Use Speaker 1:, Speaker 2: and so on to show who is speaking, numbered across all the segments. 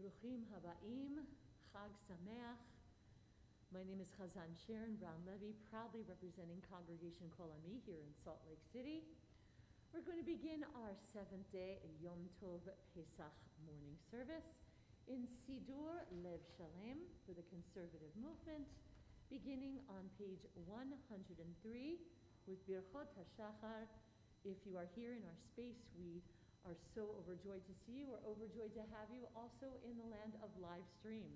Speaker 1: Bruchim Habaim, Chag Sameach. My name is Chazan Sharon Brown-Levy, proudly representing Congregation Kol Ami here in Salt Lake City. We're going to begin our seventh day Yom Tov Pesach morning service in Sidur Lev Shalem for the conservative movement, beginning on page 103 with Birchot HaShachar. If you are here in our space, we are so overjoyed to see you. We're overjoyed to have you also in the land of live stream.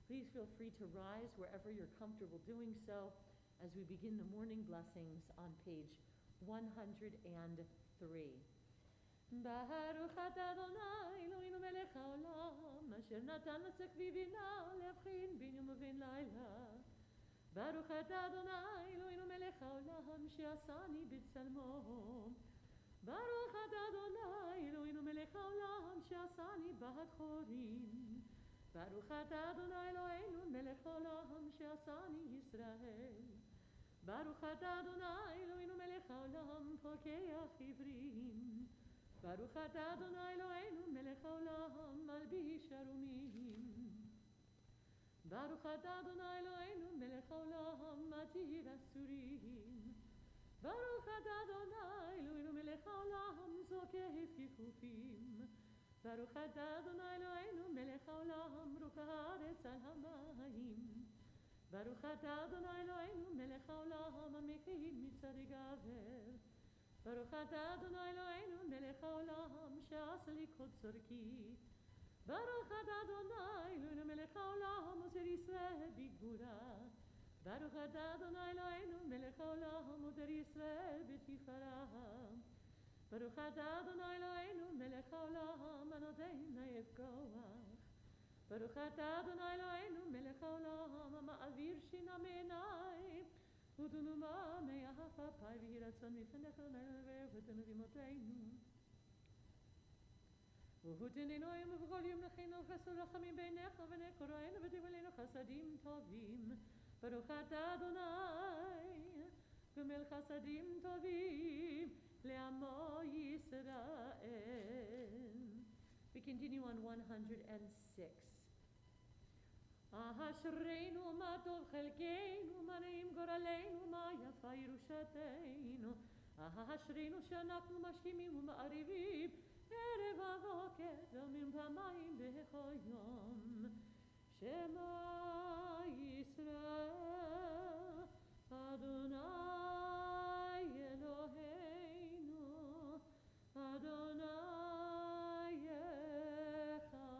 Speaker 1: Please feel free to rise wherever you're comfortable doing so as we begin the morning blessings on page 103. Baruch atah Adonai Eloheinu melech haolam asher natan lasek vivina leavchin bin yom uben laila. Baruch atah Adonai Eloheinu melech haolam she'asani b'tzalmo. Baruch atah Adonai Eloheinu melech haolam she'asani b'hat chorim. Baruch atah Adonai Eloheinu melech haolam she'asani Yisrael. Baruch atah Adonai Eloheinu melech haolam pokeach ivrim. Baruch atah Adonai Eloheinu melech haolam malbish arumim. Baruch atah Adonai Eloheinu melech haolam matir asurim. Baruch atah Adonai Eloheinu melech haolam zokeh kifufim. Baruch atah Adonai Eloheinu melech haolam rukah haaretz al hamayim. Baruch atah Adonai Eloheinu melech haolam hamekil mitzad gaver. Baruch atah Adonai Eloheinu melech haolam she'asa li kol tzorki. Baruch atah Adonai Eloheinu melech haolam ozer Yisrael bigvura. Baruch atah Adonai Eloheinu melech haolam ozer Yisrael b'tifara. Baruch atah Adonai Eloheinu melech haolam anodein nayev koach. Baruch atah Adonai Eloheinu melech haolam ha'ma'avir shina me'enai udunuma me'ahafa pai v'hi ratzon mifnecha l'nayver v'tenu v'imoteinu. V'hutenenu yom v'chol yom nechenu chesed rachamim beinecha v'nekorainu v'tivaleinu chasadim tovim. Baruch atah Adonai gomel chasadim tovim le'amo Yisrael. We continue on 106. Ashreinu ma tov chelkeinu ma na'im goraleinu ma yafa Yerushateinu. Ashreinu she'anachnu mashkimim u'ma'arivim erev ha'boker v'omrim pamayim b'chol yom. Shema Yisrael Adonai Eloheinu Adonai Echad.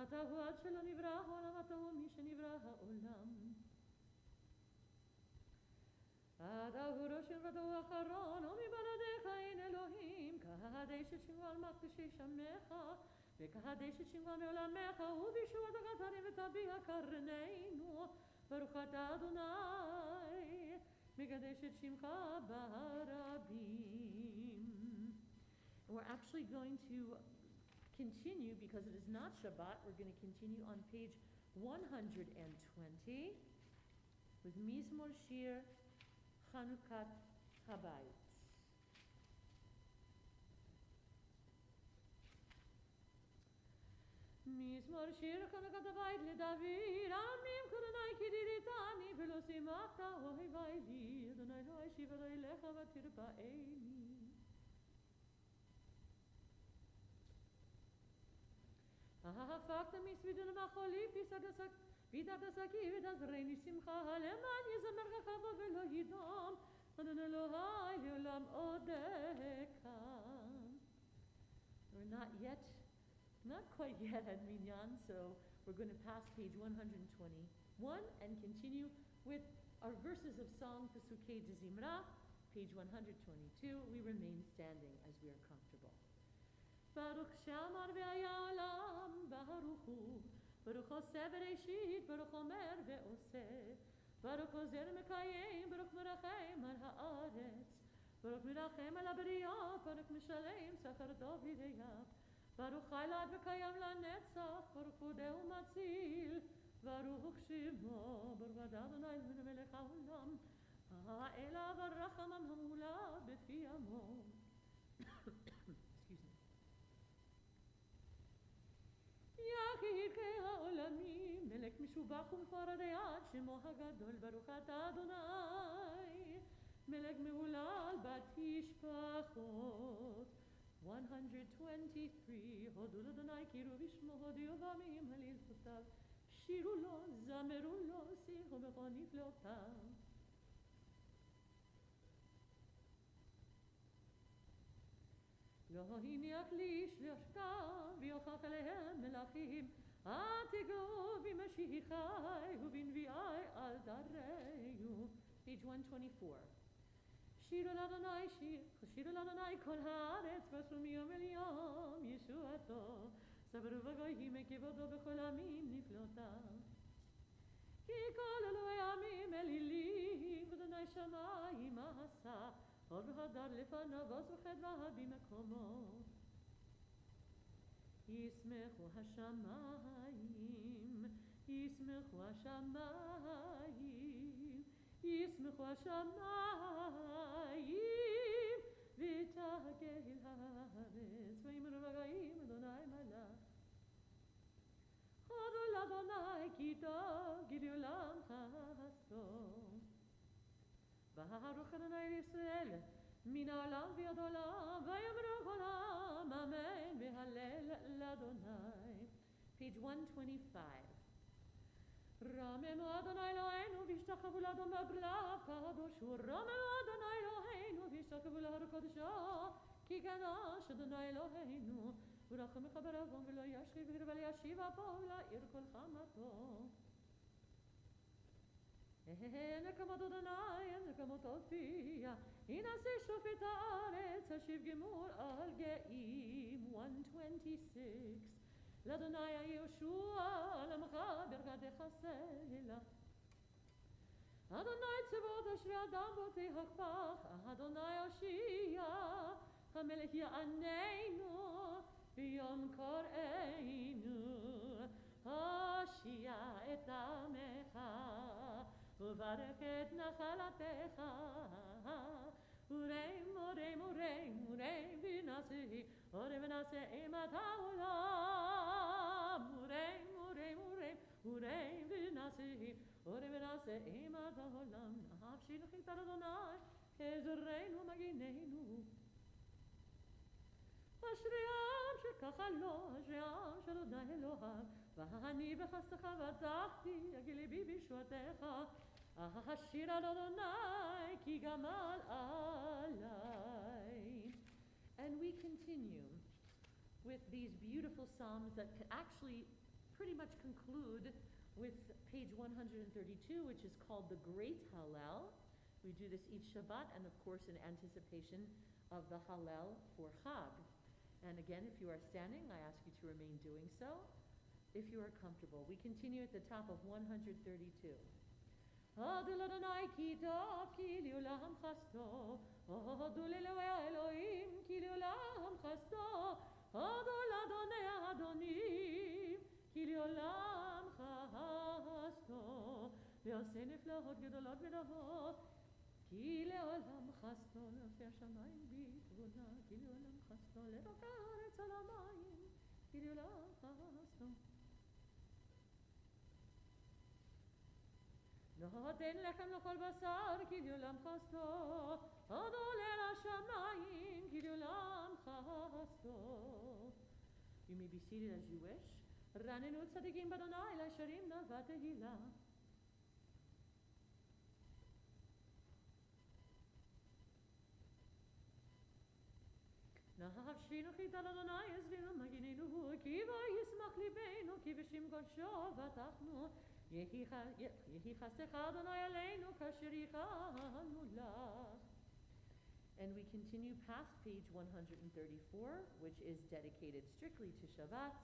Speaker 1: אתה הוא עד שלא נברא העולם, אתה הוא מי שנברא העולם. אתה הוא ראשון ואתה הוא אחרון, ומבלעדיך אין אלוהים. קדש את שמו על מקדשי שמך, וקדש את שמו מעולמך, ובישועת הקטנים ותביע קרננו. ברוך אתה אדוני, מקדש את שמך ברבים. We're actually going to continue, because it is not Shabbat, we're going to continue on page 120 with Mizmor Shir Chanukat Habayit. Mizmor Shir Chanukat Habayit LeDavid Amim Kodonai ki diritani velo simachta ohevai li Adonai lo eshiva elecha v'tirpa'eni. הפקת מסבידון מחולי פיתת השקי ותזרני שמחה למען יזמר כבוד ולא ידום אדון אלוהי לעולם עודך. We're not quite yet at Minyan, so we're going to pass page 121 and continue with our verses of song Pesukei de Zimra, page 122. We remain standing as we are comfortable. Baruch Shamar ve'ayalam Baruch hu Baruch Oseh v'reishit Baruch Omer ve'oseh Baruch Ozer mekayim Baruch merachem al haaretz Baruch merachem al habriyot Baruch mishalem sachar tov v'deyav Baruch chaylad v'kayam lanetzach Baruch hodeh u'matzil Baruch shimo Baruch atah Adonai Eloheinu melech haolam ha'elav harachamam hamula b'fi amo. Excuse me. מלכי העולמים, מלך משובח ומפאר הדיין, שמו הגדול, ברוך אתה אדוני, מלך מהולל בתשפחות. 123, הודו לאדוני קראו בשמו, הודיעו בעמים הללותיו, שירו לו, זמרו לו, שיחו בכל נפלאותיו. לא הניח לאיש להשקעה, ויוכח עליהם מלכים, אל תיגעו במשיחי ובנביאי אל תרעו. Page 124. שירו לאדוני שיר, שירו לאדוני כל הארץ, ועשו מיום אל יום ישועתו, סברו בגויים מכבודו בכל עמים נפלאותיו. כי כל אלוהי עמים אלילים, ואדוני שמיים עשה, עוד והדר לפניו, וזוכד והד במקומו. ישמחו השמיים, ישמחו השמיים, ישמחו השמיים, ותגל הארץ, ויאמרו בגויים אדוני מלך. הודו לאדוני כי טוב, כי לעולם חסדו. ברוך אדוני לישראל מן העולם ועד עולם, ויאמרו כל העם אמן והלל לאדוני. Page 125. רוממו אדוני אלוהינו והשתחוו לאדון ברגליו קדוש הוא. רוממו אדוני אלוהינו והשתחוו להר קדשו, כי קדוש אדוני אלוהינו, ורחמך ברחום ולא ישחית ולא ישיב אפו ולעיר כל חמתו. נקמות אדוני, נקמות הופיע, ינשא שופט הארץ, השיב גמור על גאים. 126. לאדוני היהושע, עמך ברכתך סלע. אדוני צבאות אשרי אדם בוטח פח, אדוני הושיע, המלך יעננו ביום קוראנו. הושיע את עמך וברך את נחלתך, ורם ורם ורם ורם ונשא ורם ונשא אימת העולם, ורם ורם ורם ורם ונשא ורם ונשא אימת העולם. נפשי נחיתה לאדוני עזרנו ומגיננו. אשרי העם שככה לו, אשרי העם של אדוני אלוהיו, ואני בחסדך בטחתי, יגיל ליבי בישועתך. השיר על אדוני כי גמל עלי. And we continue with these beautiful psalms that actually pretty much conclude with page 132, which is called the Great Hallel. We do this each Shabbat, and of course in anticipation of the Hallel for Chag. And again, if you are standing, I ask you to remain doing so. If you are comfortable, we continue at the top of 132. הודו לאדוני כי טוב, כי לעולם חסדו. הודו לאלוהי האלוהים, כי לעולם חסדו. הודו לאדוני האדונים, כי לעולם חסדו. ועושה נפלאות גדולות ורבות, כי לעולם חסדו. לעושה השמיים בכבודה, כי לעולם חסדו. לבקע הארץ על המים, כי לעולם חסדו. נותן לחם לכל בשר, כי לעולם חסדו. הודו לאל השמיים, כי לעולם חסדו. You may be seated as you wish. רננו צדיקים באדוני, לישרים נאווה תהילה. נפשי נחיתה לאדוני עזרנו מגיננו, כי בו ישמח ליבנו, כי בשם קודשו בטחנו. יהי חסדך אדוני עלינו כאשר ייחלנו לך. And we continue past page 134, which is dedicated strictly to Shabbat.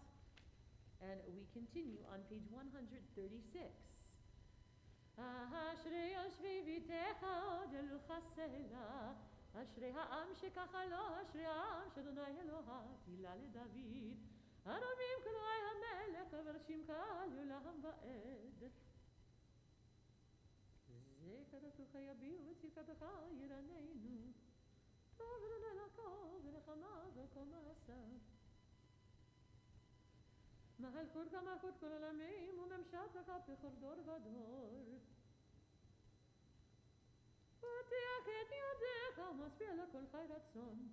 Speaker 1: And we continue on page 136. אשרי יושבי ביתך דלו חסלה, אשרי העם שככה לו, אשרי העם שאדוני אלוהיו תהילה לדוד. הרבים כלואי המלך וברשים לעולם ועד. זה כתבתך יביעו וצדקתך ירננו, טוב אדוני לקום ולחמה וכל מעשיו. מלכות כמלכות כל עולמים וממשלתך בכל דור ודור. פותח את ידיך ומשביע לכל חי רצון.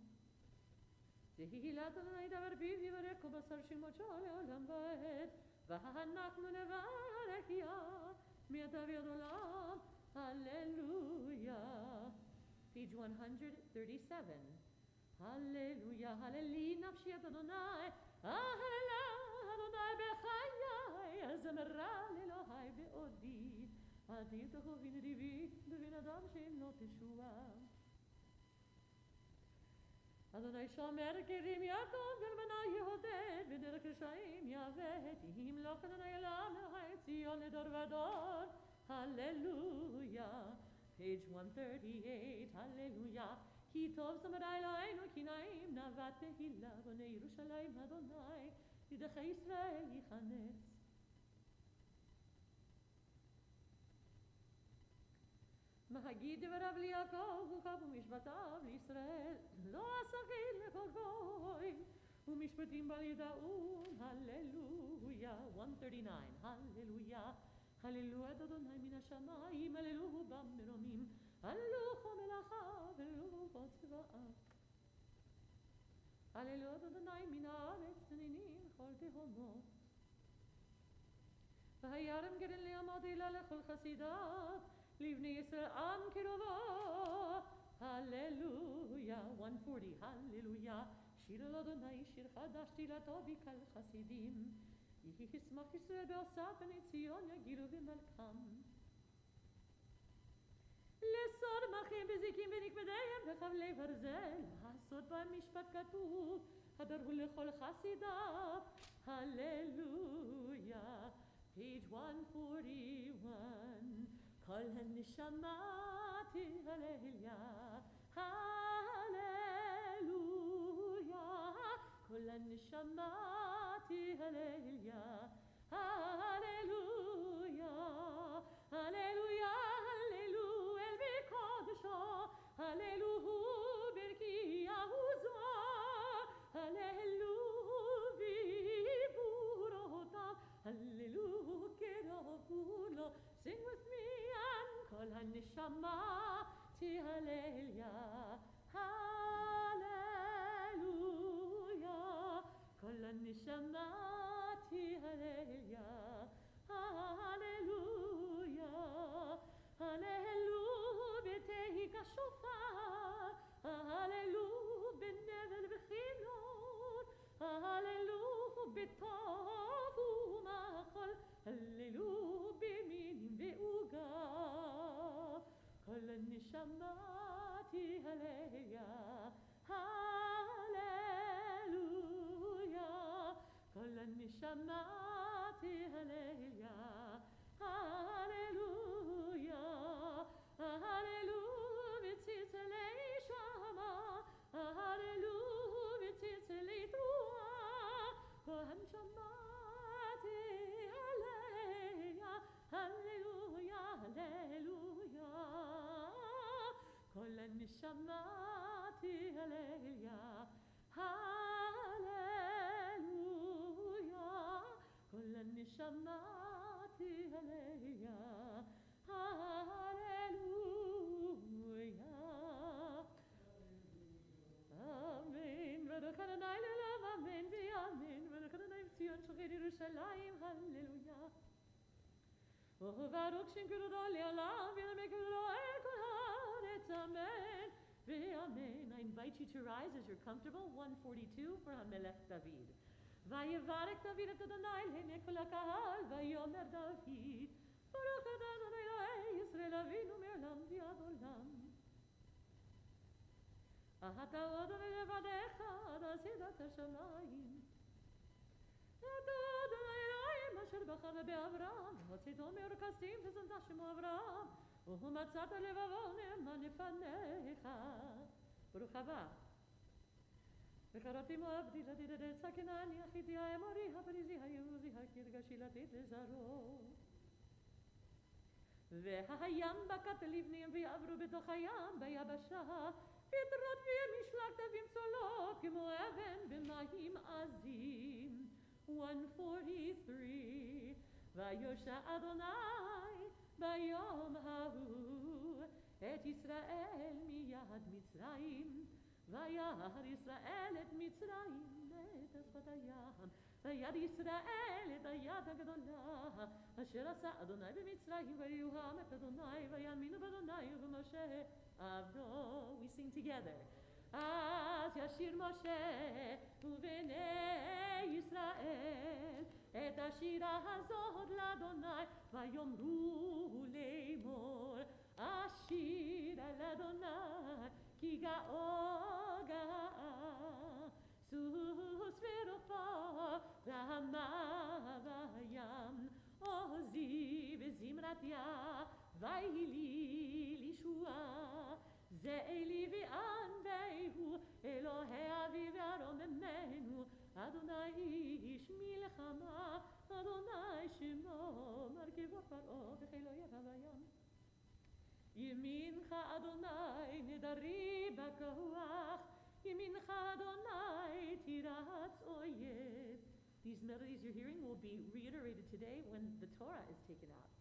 Speaker 1: תהילת אדוני דבר פיו יברך כל בשר שמות לעולם ועד. ואנחנו נברך יה מעתה ועד עולם. Hallelujah. Page 137. Hallelujah, hallelujah, נפשי את אדוני, אהלה אדוני בחיי, זמרה לאלוהי בעודי, עתיד תחובין ריבי, בבין אדם שאין לו תשועה. אדוני שומר כרים יעקב, ואלמנה יהודד, בדרך רשעים יעוות, ימלוך אדוני אלוהים אלוהי ציון לדור ודור. Hallelujah. Page 138. Hallelujah. כי טוב זמר אלוהינו כי נעים נאוות תהילה בונה ירושלים אדוני ידך ישראל יכנס. מהגיד דבריו ליעקב וחב ומשפטיו לישראל לא אסגיר לכל גוי ומשפטים בל ידעון. הללויה. 139. הללויה. הללו את אדוני מן השמיים הללוהו במרומים הללוהו מלאכיו הללוהו כל צבאיו. הללו את אדוני מן הארץ תנינים כל תהומות. והירם גרן לעמוד אלה לכל חסידיו לבני ישראל עם קרובו. הללויה. 140. הללויה. שיר אל אדוני שיר חדש תהילתו בקהל חסידים. ישמח ישראל בעושה בני ציון יגילו במלכם. לסוד מלכים בזיקים ונקבדיהם בחבלי ברזל לעשות בהם משפט כתוב הדרו לכל חסידיו. הללויה. Page 141. כל הנשמה תהלליה. הללויה. כל הנשמה תהלליה. הללויה. הללויה. הללו אל בקודשו. הללו ברכיהו זוהר. הללו ויבורותיו. הללו קרבו לו. Sing with me and כל הנשמה תהלליה. הללויה. כל הנשמה תהלליה. הללויה. הללו בתהי כשופר. הללו בנבל וכינור. הללו בטוב ומחול. הללו במינים ועוגה. כל הנשמה תהלליה. הללויה. כל הנשמה תהלליה. הללויה. הללו בצלצלי שמה. הללו בצלצלי תרועה. והנשמה תהלליה. הללויה. הללויה. כל הנשמה תהלליה. הללויה. כל הנשמה תהלליה. הללויה. אמן. ברוך אדוני לעולם אמן ואמן. ברוך אדוני בציון שוכן ירושלים. הללויה. וברוך שם כבודו לעולם ונעמי כבודו אל כל הארץ. אמן ואמן. I invite you to rise as you're comfortable. 142 for המלך דוד. ויברך דוד את אדוני לעיני כל הקהל ויאמר דוד ברוך אתה אדוני אלוהי ישראל אבינו מעולם ועד עולם. אתה אדוני לבדך עד עשית את השמיים. אתה אדוני אלוהים אשר בחר באברהם והוצאתו מאור כסדים ושמת שמו אברהם ומצאת לבבו נאמן לפניך. ברוך הבא. וקראתי מואבדי לדידדת סכנני החיתי האמורי הפריזי היבוסי הקרגשי לתת לזרעו. והים בקעת לבנים ויעברו בתוך הים ביבשה פטרות ומשלקת ומצולות כמו אבן במים עזים. 143. ויושע אדוני ביום ההוא את ישראל מיד מצרים, וירא ישראל את מצרים ואת שפת הים, ויד ישראל את היד הגדולה אשר עשה אדוני במצרים, ויוהם את אדוני ויאמינו באדוני ובמשה עבדו. We sing together. אז ישיר משה ובני ישראל את השירה הזאת לאדוני, ויאמרו לאמור השיר אל אדוני כי גאו גאה, סוס ורופא רמה בים, עוזי וזמרתיה ויהי לישועה. זה אלי וענווהו אלוהי אבי וארוממנו, אדוני איש מלחמה, אדוני שמו מרכבו פרעה וחיל אויביו בים. ימינך אדוני נדרי בכוח, ימינך אדוני תירץ אויב. These melodies you're hearing will be reiterated today when the Torah is taken out.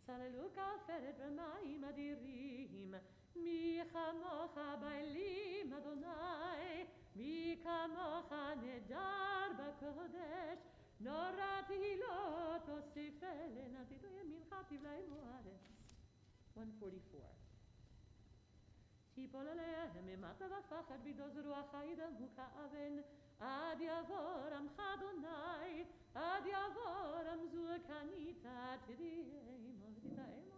Speaker 1: צללו כעופרת במים אדירים, מי כמוך באלים אדוני, מי כמוך נדר בקודש, נורא תהילות תוסיף אלינו, תיתו ימינך תבלענו הארץ. 144. תיפול עליהם ממטה ופחד בידוז רוח ידמו כאבן, עד יעבור עמך אדוני, עד יעבור עמזו קניתה תדיימו ותתאמו.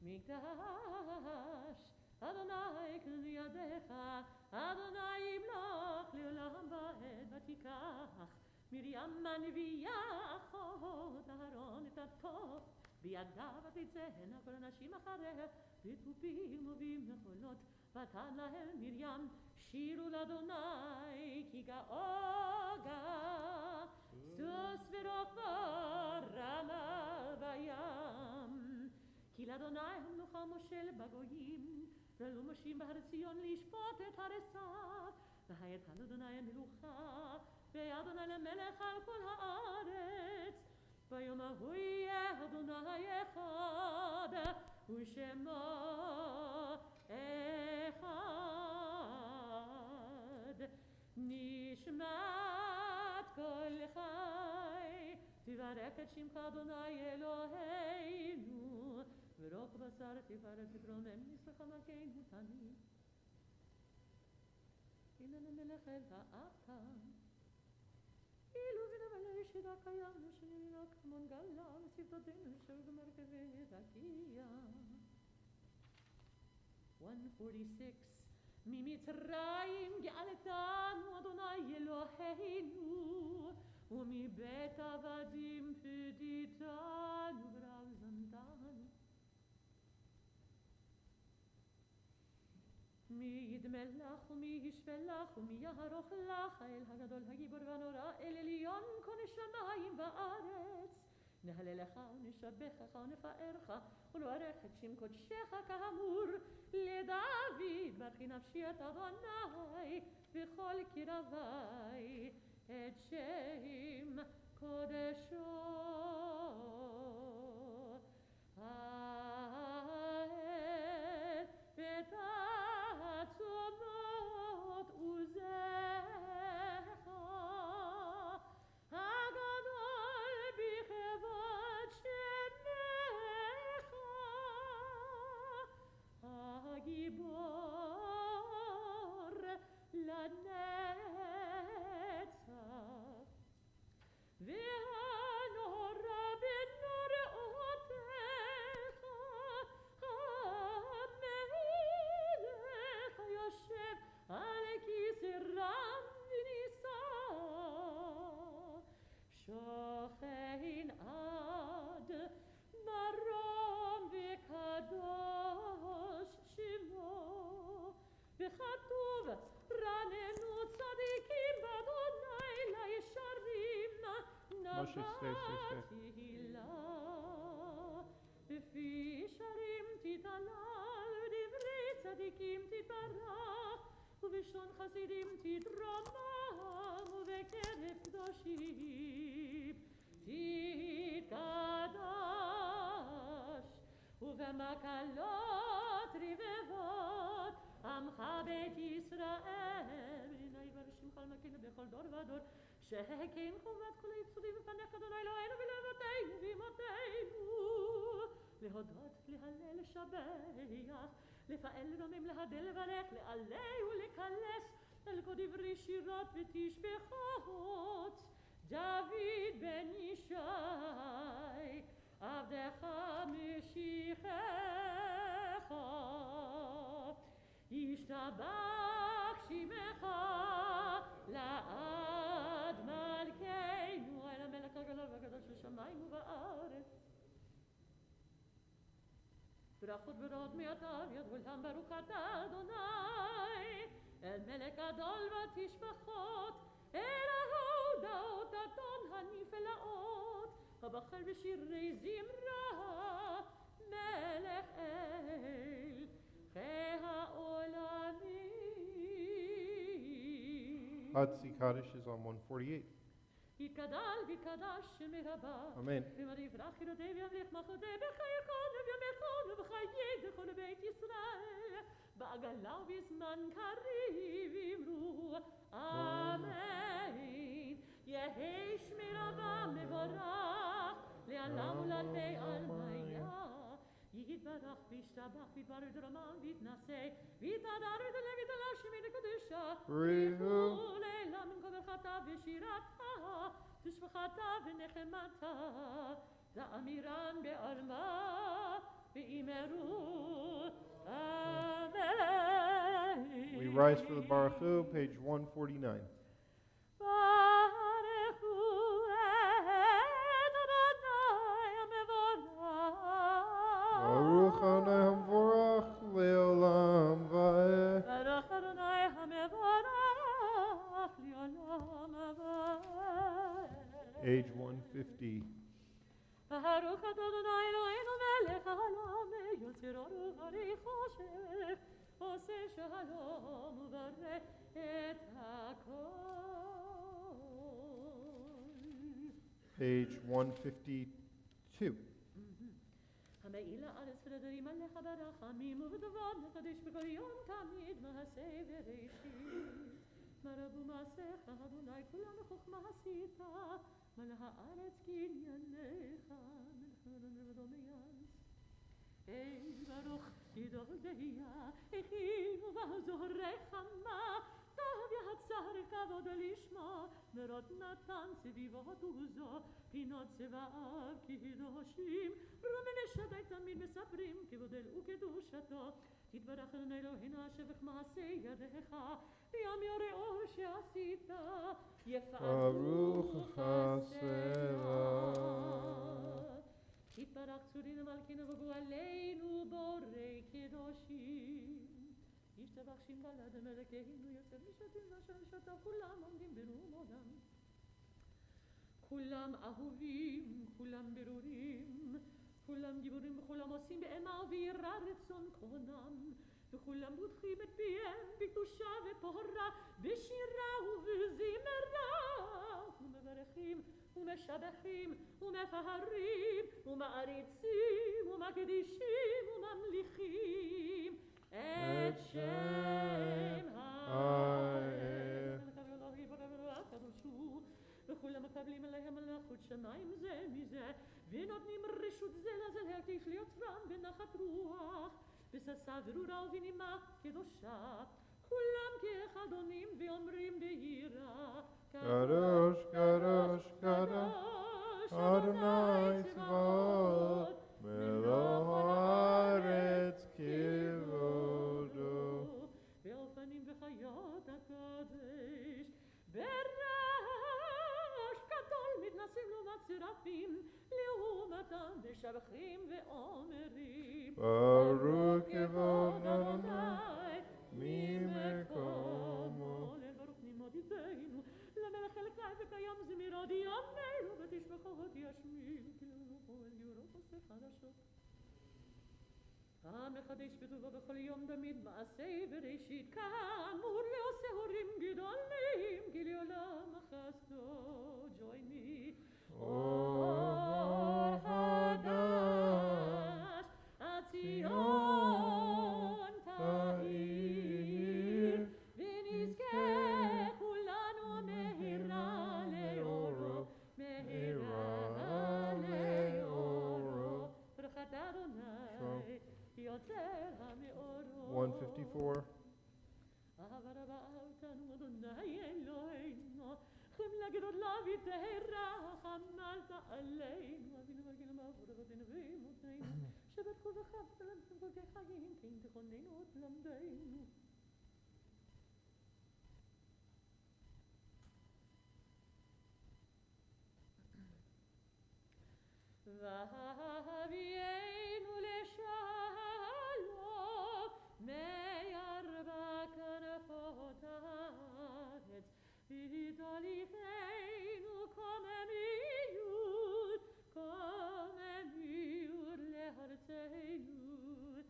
Speaker 1: מקדש אדוני קנו ידיך, אדוני ימלוך לעולם ועד, ותיקח מרים הנביאה אחות אהרון את התוף בידיו, ותצאנה כל הנשים אחריה בתופים ובמחולות, ותן להם מרים שירו לאדוני כי גאו גאה, סוס ורוכבו רמה בים. כי לאדוני המלוכה מושל בגויים, ועלו משים בהר ציון לשפוט את הרס"ב, והייתה לאדוני המלוכה ואדוני למלך על כל הארץ. ביום ההוא יהיה אדוני אחד ושמו אחד. נשמת כל חי תברך את שמך אדוני אלוהינו, ורוך בשר תפארת תתרומם נצלך מלכנו תמיד. הנה למלך אל האחם, אילו ונמלא ישידה קיים שנמינה כמון גלה, ושפתותינו נשארו במרכבי רקיע. 146. ממצרים גאלתנו אדוני אלוהינו, ומבית עבדים פדיתנו ורעזנתנו. מי ידמה לך ומי ישווה לך ומי יערוך לך, האל הגדול הגיבור והנורא, אל עליון כונה שמיים וארץ. נהללך ונשבחך ונפארך ונברך את שם קודשך כאמור לדוד. ברכי נפשי את אדוני וכל קרבי את שם קודשו. האל ותעצומות עוזך הגדול בכבוד שמך, הגיבור לנצח והנורא בנוראותיך, המלך יושב על כיסא רם ונישא, שוכן עד מרום וקדוש שמו, וכתוב רננו צדיקים באדוני לישרים נבט תהילה. בפי שרים תתהלל ודברי צדיקים תתברך, ובשון חסידים תתרומם. בקרב קדושים תתקדש ובמקלות רבבות עמך בית ישראל בני ברשמך למכינו בכל דור ודור שהקים חובת כל היצורים בפניך אדוני אלוהינו ולאבותינו ואמותינו להודות, להלל, לשבח, לפעל, לרומם, להדל, לברך, לעלה ולקלס אל כה דברי שירות ותשבחות דוד בן ישי עבדך משיחך ישתבח שמך לעד מלכנו אל המלך הגדול והגדול של שמיים ובארץ ברכות ברוד מעתה ועד עולם ברוך אתה אדוני אל מלך גדול ותשבחות אל ההודעות אדון הנפלאות הבחר בשירי זמרה מלך אל העולמים.
Speaker 2: Hatzi Kaddish is on 148.
Speaker 1: יתגדל ויקדש שם רבה.
Speaker 2: Amen.
Speaker 1: ויברך ירודה וימליך מחודה בחייכון ובימיכון ובחיי כל בית ישראל. בעגלה ובזמן קריב אמרו אמן. יהי שמי רבה מבורך לעולם ולעלמי עלמיה. יתברך וישתבח ויתברר דרמן ויתנשא ויתהדר ותעלה ותעלה שמי לקדושה
Speaker 2: Rihu.
Speaker 1: לעילם עם קבלך ושירתה תשבחתה ונחמתה לאמירן בעלמה ואמרו אמן.
Speaker 2: We rise for the Baruchu, page 149. Baruch Adonai Hamvorach Leolam Vaeh.
Speaker 1: Baruch Adonai HaMevorach Leolam Vaeh.
Speaker 2: Age 150.
Speaker 1: Baruch Adonai Eloheinu melech haolam yotzer or uvarei choshech oseh shalom uvarei et hakol.
Speaker 2: Page 152.
Speaker 1: המעיל הארץ ולדרים עליך ברחמים ובדבר מקדש בכל יום תמיד מעשה בראשית. מה רבו מעשיך אדוני כולם בחוכמה עשית מלא הארץ קנייניך מלך אדוני ודומייס. היי ברוך ידודיה הכינו ועזורך מה טוב יחצר כבוד לשמו מרות נתן סביבות עוזו פינות צבאיו קדושים רומני שדי תמיד מספרים כבודל וקדושתו תתברך אדוני אלוהינו השבח מעשה ידיך ויום יראו שעשית יפארו חסרה תתברך צורינו מלכינו וגואלנו בורא קדושים ישתבח שם בלעד מלכנו יוצא משתים ואשר שתה כולם עומדים ברום עולם כולם אהובים, כולם ברורים כולם גיבורים וכולם עושים באימה וביראה רצון קונם וכולם בוטחים את פיהם בקדושה וטהרה בשירה ובזמרה ומברכים ומשבחים ומפארים ומעריצים ומקדישים וממליכים את שם האל הקדוש וכולם מקבלים עליהם מלכות שמיים זה מזה ונותנים רשות זה לזה להקדיש ליוצרם בנחת רוח בששה ברורה ובנימה קדושה כולם כאחד עונים ואומרים ביראה
Speaker 2: קדוש, קדוש, קדוש, אדוני צבאות, מלוא הארץ כבודו.
Speaker 1: באופנים וחיות הקודש ברעש גדול מתנסים לעומת סרפים לעומתם ושבחים ואומרים
Speaker 2: ברוך כבוד אדוני ממקומו.
Speaker 1: ברוך נמוד ידינו למלך חלקי וקיים זמירות ימינו ותשבחות ישמיעו כאילו פועל יורות עושה חדשות ישפטו בו בכל יום תמיד מעשי בראשית כאמור לעושה הורים גדולים כי לעולם חסדו. Join me. אור חדש הציון תאיר ונזכה כולנו מהרה לאורו מהרה לאורו ברכת אדוני יוצר המאורות.
Speaker 2: 154.
Speaker 1: אהבה רבה אותנו אדוני אלוהינו חמלה גדולה ותרחמת עלינו אבינו מלכנו מעבוד אבותינו ואמותינו שבטחו בך ולמדנו כל חיים כן תכוננו תלמדנו. והביאנו לשלום מארבע כנפות הארץ ותוליכנו קוממיות לארצנו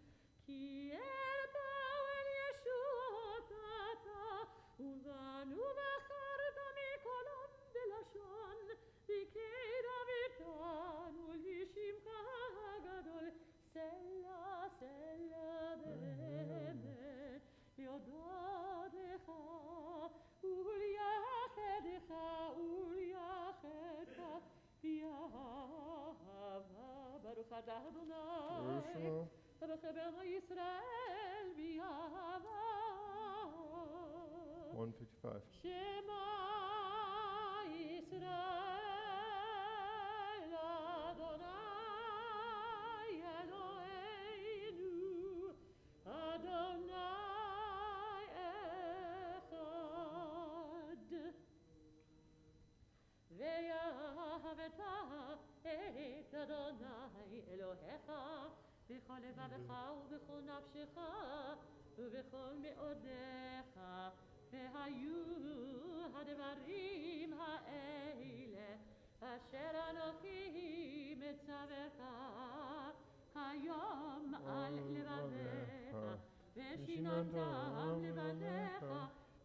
Speaker 1: כי ארבע אל ישועתה ובנו בחרת מכל עם ולשון בקרב איתנו לשמך הגדול סלע סלע באמת יודעת לך ולייחדך ביאהבה ברוך אתה אדוני ברוך בנו ישראל ביאהבה.
Speaker 2: 155.
Speaker 1: שמע ישראל אדוני אלוהינו אדוני אחד ויאהבת את אדוני אלוהיך בכל לבבך ובכל נפשך ובכל מאודיך והיו הדברים האלה אשר אנוכי מצווך היום על לבביך ושיננתם לבניך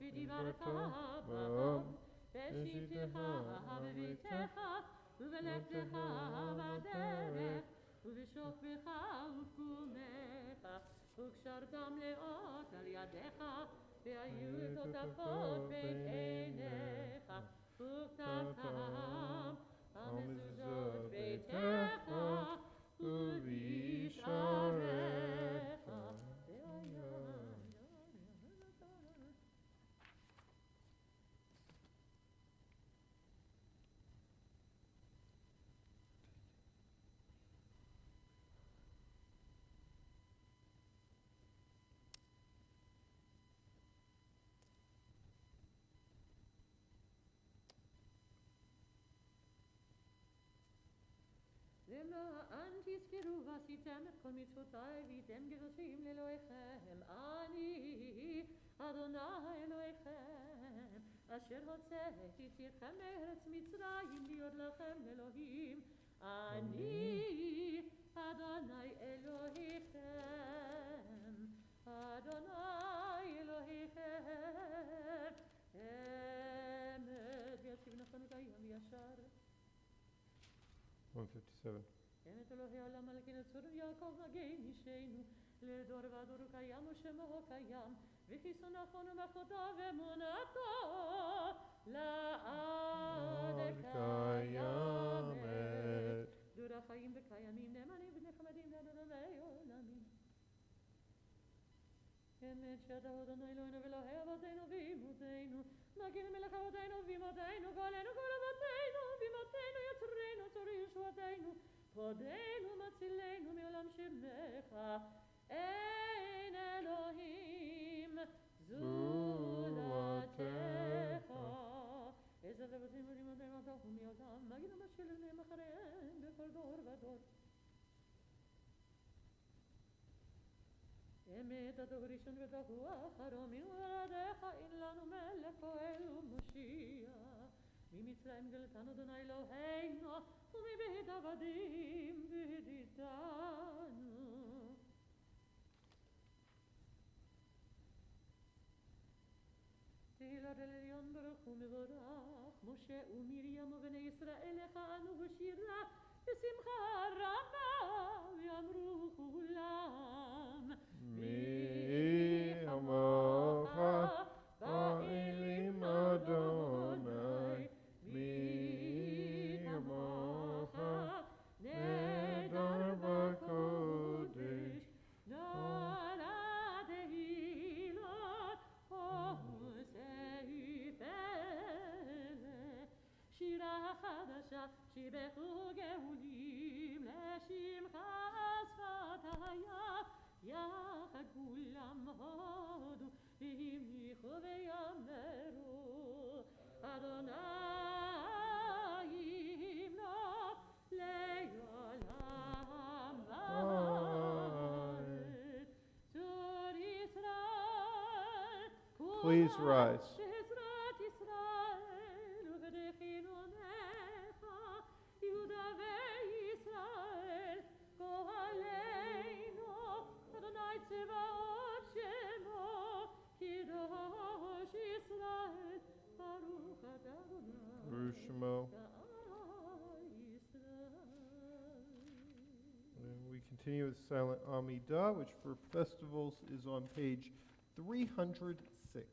Speaker 1: ודיברת בם בשבתך בביתך ובלכתך בדרך ובשוכבך ובקומך וקשרתם לאות על ידיך והיו תותפות בין עיניך וכתבתם המזוזות ביתך ובשעריך. למען תזכרו ועשיתם את כל מצוותיי והייתם קדושים לאלוהיכם אני אדוני אלוהיכם אשר הוצאתי אתכם מארץ מצרים להיות לכם לאלוהים אני אדוני אלוהיכם אדוני אלוהיכם אמת ויציב נכון וקיים וישר.
Speaker 2: 157.
Speaker 1: אמת אלוהי העולם מלכנו צור יעקב מגן אישנו לדור ודור קיים ושמו קיים וכיסו נכון ומחותו ואמונתו לעד קיימת דור החיים וקיימים נאמנים ונחמדים לאדוני עולמים. אמת שאתה אדוני אלוהינו ואלוהי אבותינו ואמותינו מגן מלך אבותינו ואמותינו גואלנו גואל אבותינו ואמותינו יצרנו צור ישועתנו כבודנו מצילנו מעולם שמך אין אלוהים זולתך. איזה אבותינו ואמותינו אתה ומעולם מגן ומצילנו אחריהם בכל דור ודור. אמת אתה הוא ראשון ואתה הוא אחרון מלבדך אין לנו מלך פועל ומושיע ממצרים גלתנו אדוני אלוהינו ומבית עבדים והדיתנו. הדר אל עליון ברוך ומבורך, משה ומרים ובני ישראל יכנו בשירה בשמחה רבה, ויאמרו כולם
Speaker 2: מי עמך באלים אדוני, מי עמך נדר בקודש, נולד תהילות עושי פלא. שירה חדשה שיבחו גאולים לשמך שפתיה, יחד כולם הודו והמליכו ויאמרו אדוני ימלוך לעולם ועד. צור ישראל Please rise.
Speaker 1: בעזרת ישראל ובדחינונך יהודה וישראל גואלנו אדוני צבאות שמו קדוש ישראל ברוך אתה אדוני
Speaker 2: Rushmo.
Speaker 1: ישראל.
Speaker 2: And we continue with Silent Amidah, which for festivals is on page 306.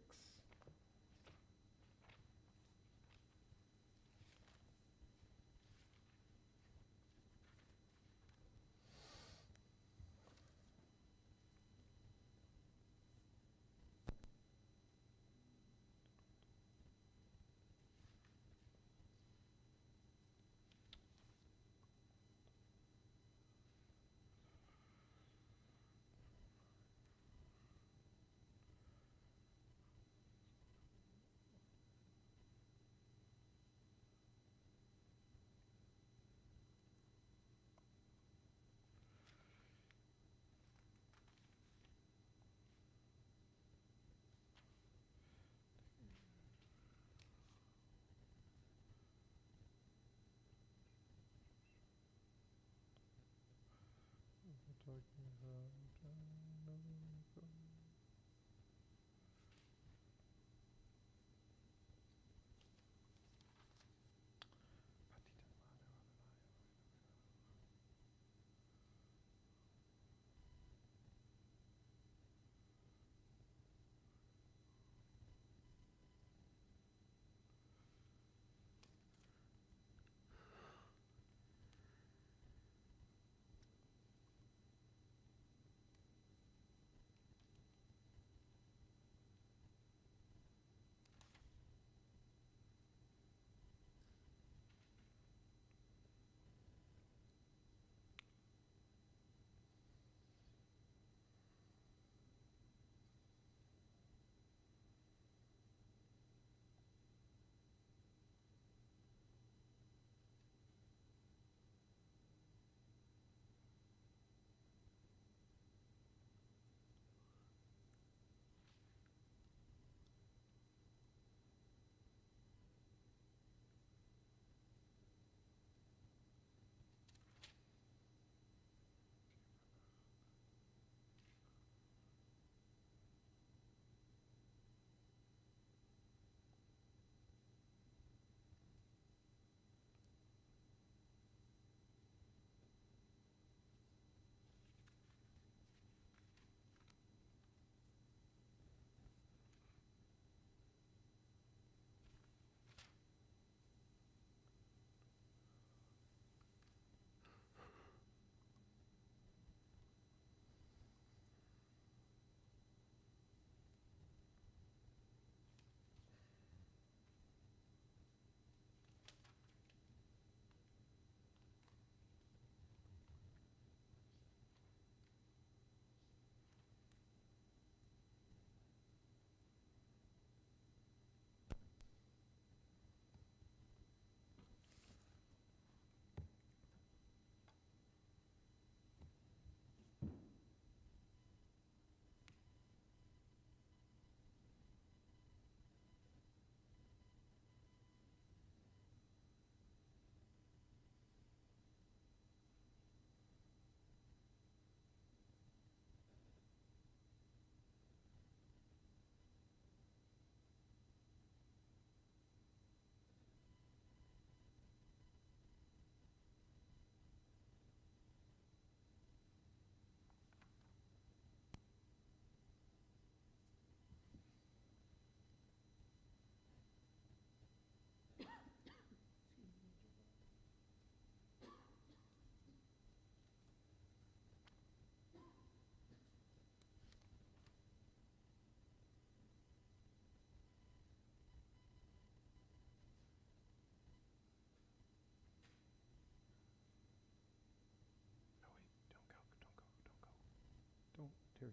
Speaker 2: Terry.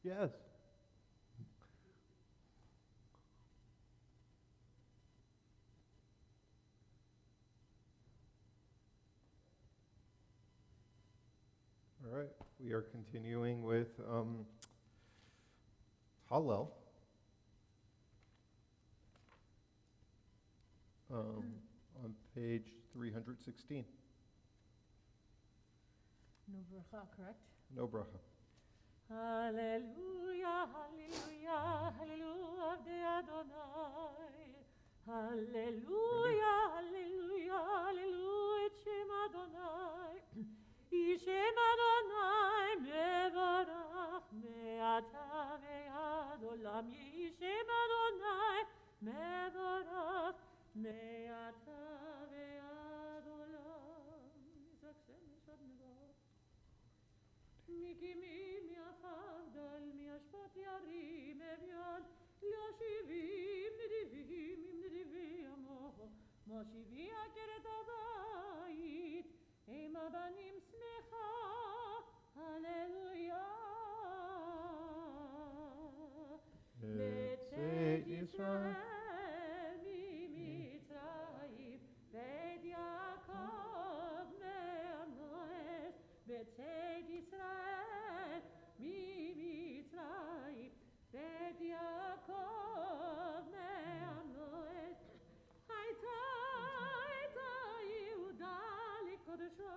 Speaker 2: Yes. All right, we are continuing with Hallel. On page 316.
Speaker 1: No bracha, correct?
Speaker 2: No bracha.
Speaker 1: Hallelujah, hallelujah, hallelujah, Avdei Adonai. Hallelujah, hallelujah, hallelujah, et Shem Adonai. Yishem Adonai, mevarach, me'ata ve'ad olam. Yishem Adonai, mevarach, me'ata ve'ad olam. Yisrael Shemesh Adonai. Mikimi mi'afavdal mi'ashpat yarim evian li'ashivim nidivim im nidivi amo moshivi akeret abayit im abanim smecha Hallelujah Betzet Yisrael mi'mitzrayim Bet Yaakov me'anoes Betzet Yisrael mi'mitzrayim Bet Yaakov me'anoes Hayta Yehuda likodesho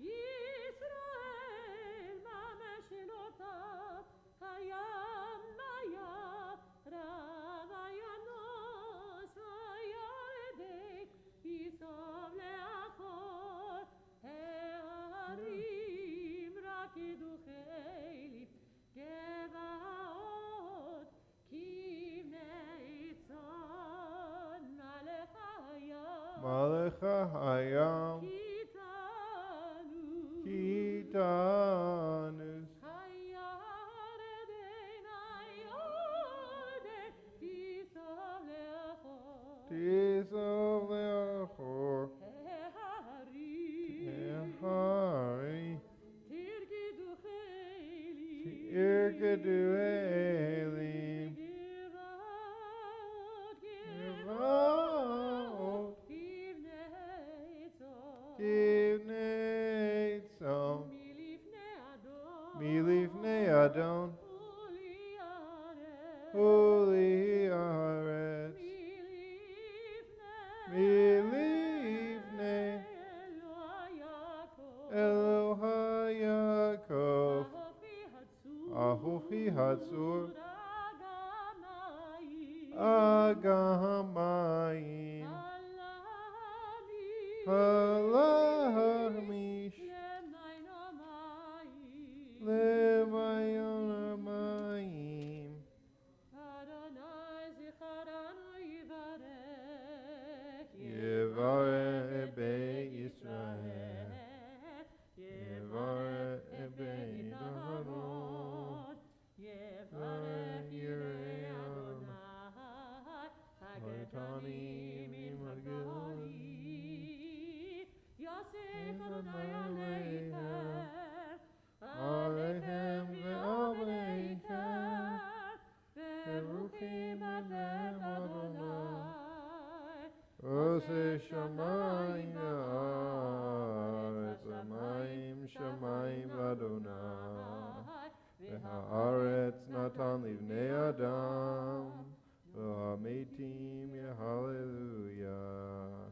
Speaker 1: Yisrael mamesh elotav Hayam maya rav hayanos hayaredek Yisov le'achor Ha'arim rakidu chelim Gevaot kivnei tzon
Speaker 2: Malecha hayam
Speaker 1: Kitanu
Speaker 2: kitanus Tisov le'achor Ehari Tirkedu elim Gevaot Kivnei tzom Milifnei Adon Holy Haaretz Milifnei Eloha Yaakov Ahochi Hatzur Agamayim Halamish Levayonamayim Yevareh Beit Yisrael Yevareh Beit Aharon Yevareh Yirei Adonai Hagetanim Imagili Yosef Adonai Aleichem ve'aleichem Beruchim atem Adonai Ose shamayim v'haaretz shamayim Adonai V'haaretz natan livnei Adam V'hametim Hallelujah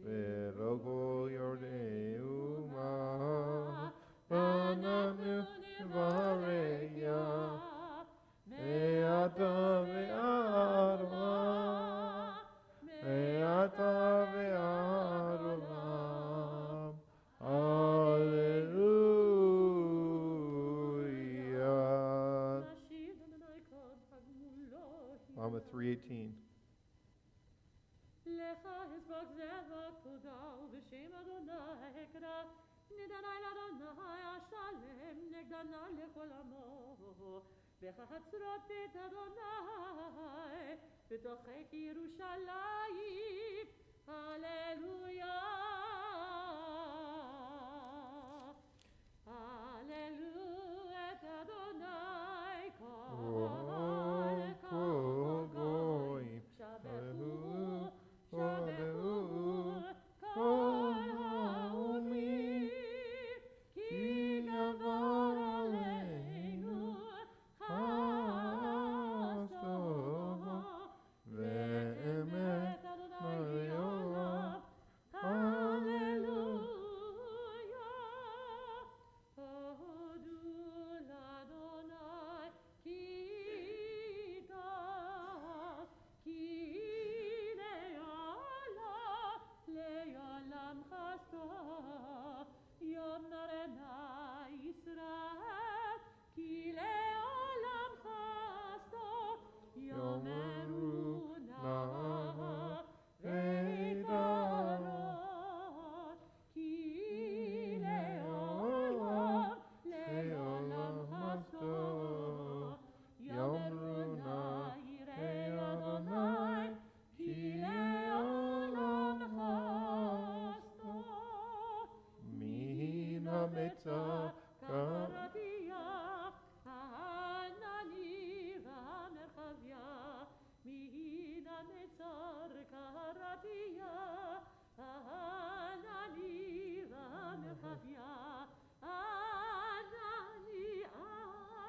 Speaker 2: Ve'lo kol yordei umah V'ananu v'hareya Me'ata ve'ad olam Me'ata ve'ad olam Hallelujah. Mama 3:18.
Speaker 1: Lecha hizbach zevach toda u'b'shem Adonai ekra Nidanai l'Adonai ashalem negdana lechol amo בחצרות בית אדוני, בתוכך ירושלים, הללויה. הללו את אדוני, כל גויים, שבחו, כל האומים, כי גבר עלינו חסדו, ואמת אדוני לעולם. הללויה. הודו לאדוני כי טוב, כי לעולם חסדו. יאמרנה ישראל, כי לעולם חסדו. יאמרו נא ויקרות, כי לעולם חסדו. יאמרו נא יראי אדוני, כי לעולם חסדו. מן המצר קראתיה, הענני והמרחביה. מן המצר קראתיה, הענני והמרחביה. ענני,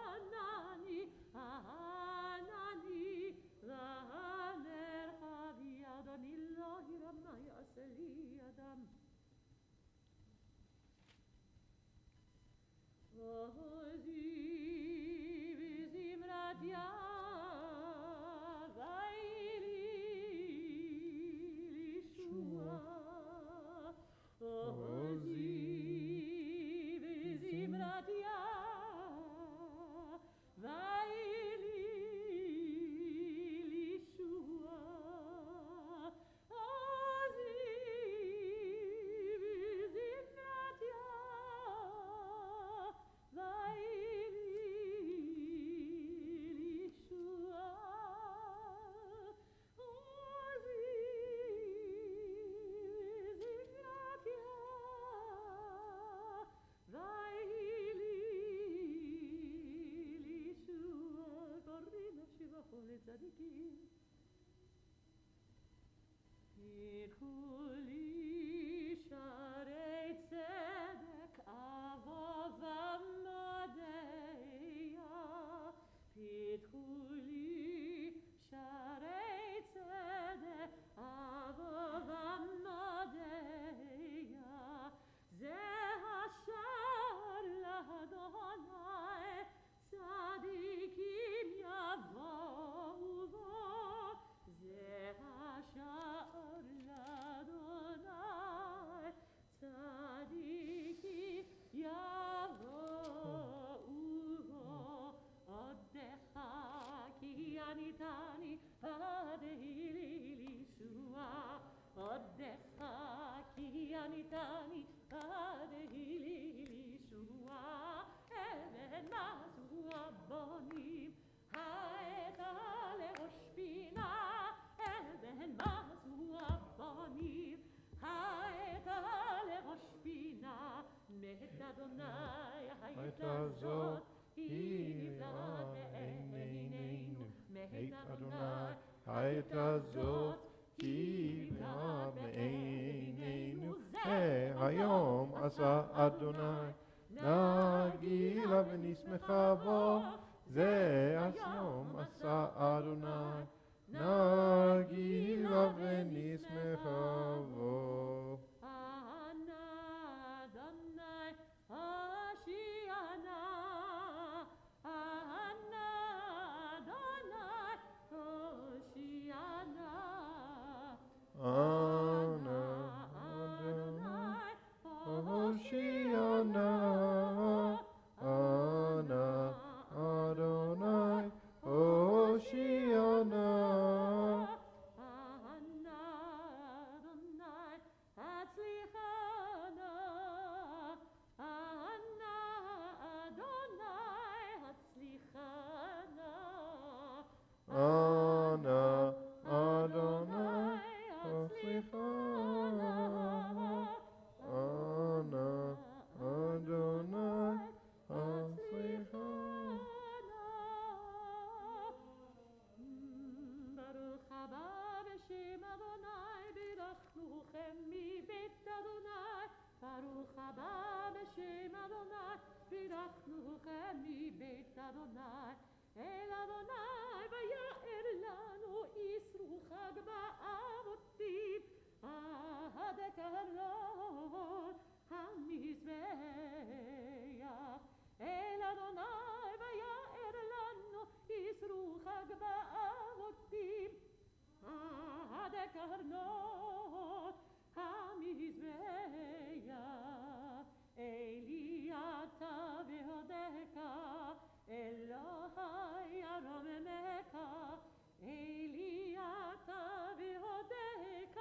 Speaker 1: ענני, ענני והמרחביה. אדוני לא ירא מה יעשה לי אדם. עוזי בזמרת יביילי לישועה. עוזי בזמרת יביילי לישועה. עוזי בזמרת לצדיקים. פתחו לי שערי צדק, אבוא ומודיה. פתחו לי שערי צדק, אבוא ומודיה. זה השער לאדוני, צדיקים יבואו בו. זה השער לאדוני, צדיקים יבואו בו. עודך כי עניתני, עדי לי לישועה. עודך כי עניתני, עדי לי לישועה. אבן מסו הבונים, הייתה לראש פינה. אבן מסו הבונים, הייתה לראש פינה. מאת אדוני הייתה זאת, היא נפלאת לעינינו. מאת אדוני הייתה זאת, היא נפלאת לעינינו.
Speaker 2: זה היום עשה אדוני, נגילה ונשמחה בו. זה היום עשה אדוני, נגילה ונשמחה בו.
Speaker 1: אדוני הושיענה, אדוני הושיענה.
Speaker 2: הושיענה, אדוני הושיענה.
Speaker 1: ברוך הבא בשם אדוני, בירכנוכם מבית אדוני. אל אדוני ויער לנו, יסרו חג באבותיו, עד הקרוב המזבח. אל אדוני ויער לנו, יסרו חג באבותיו, עד הקרנות המזבח. אלי אתה והודך, אלוהי ארוממך. אלי אתה והודך,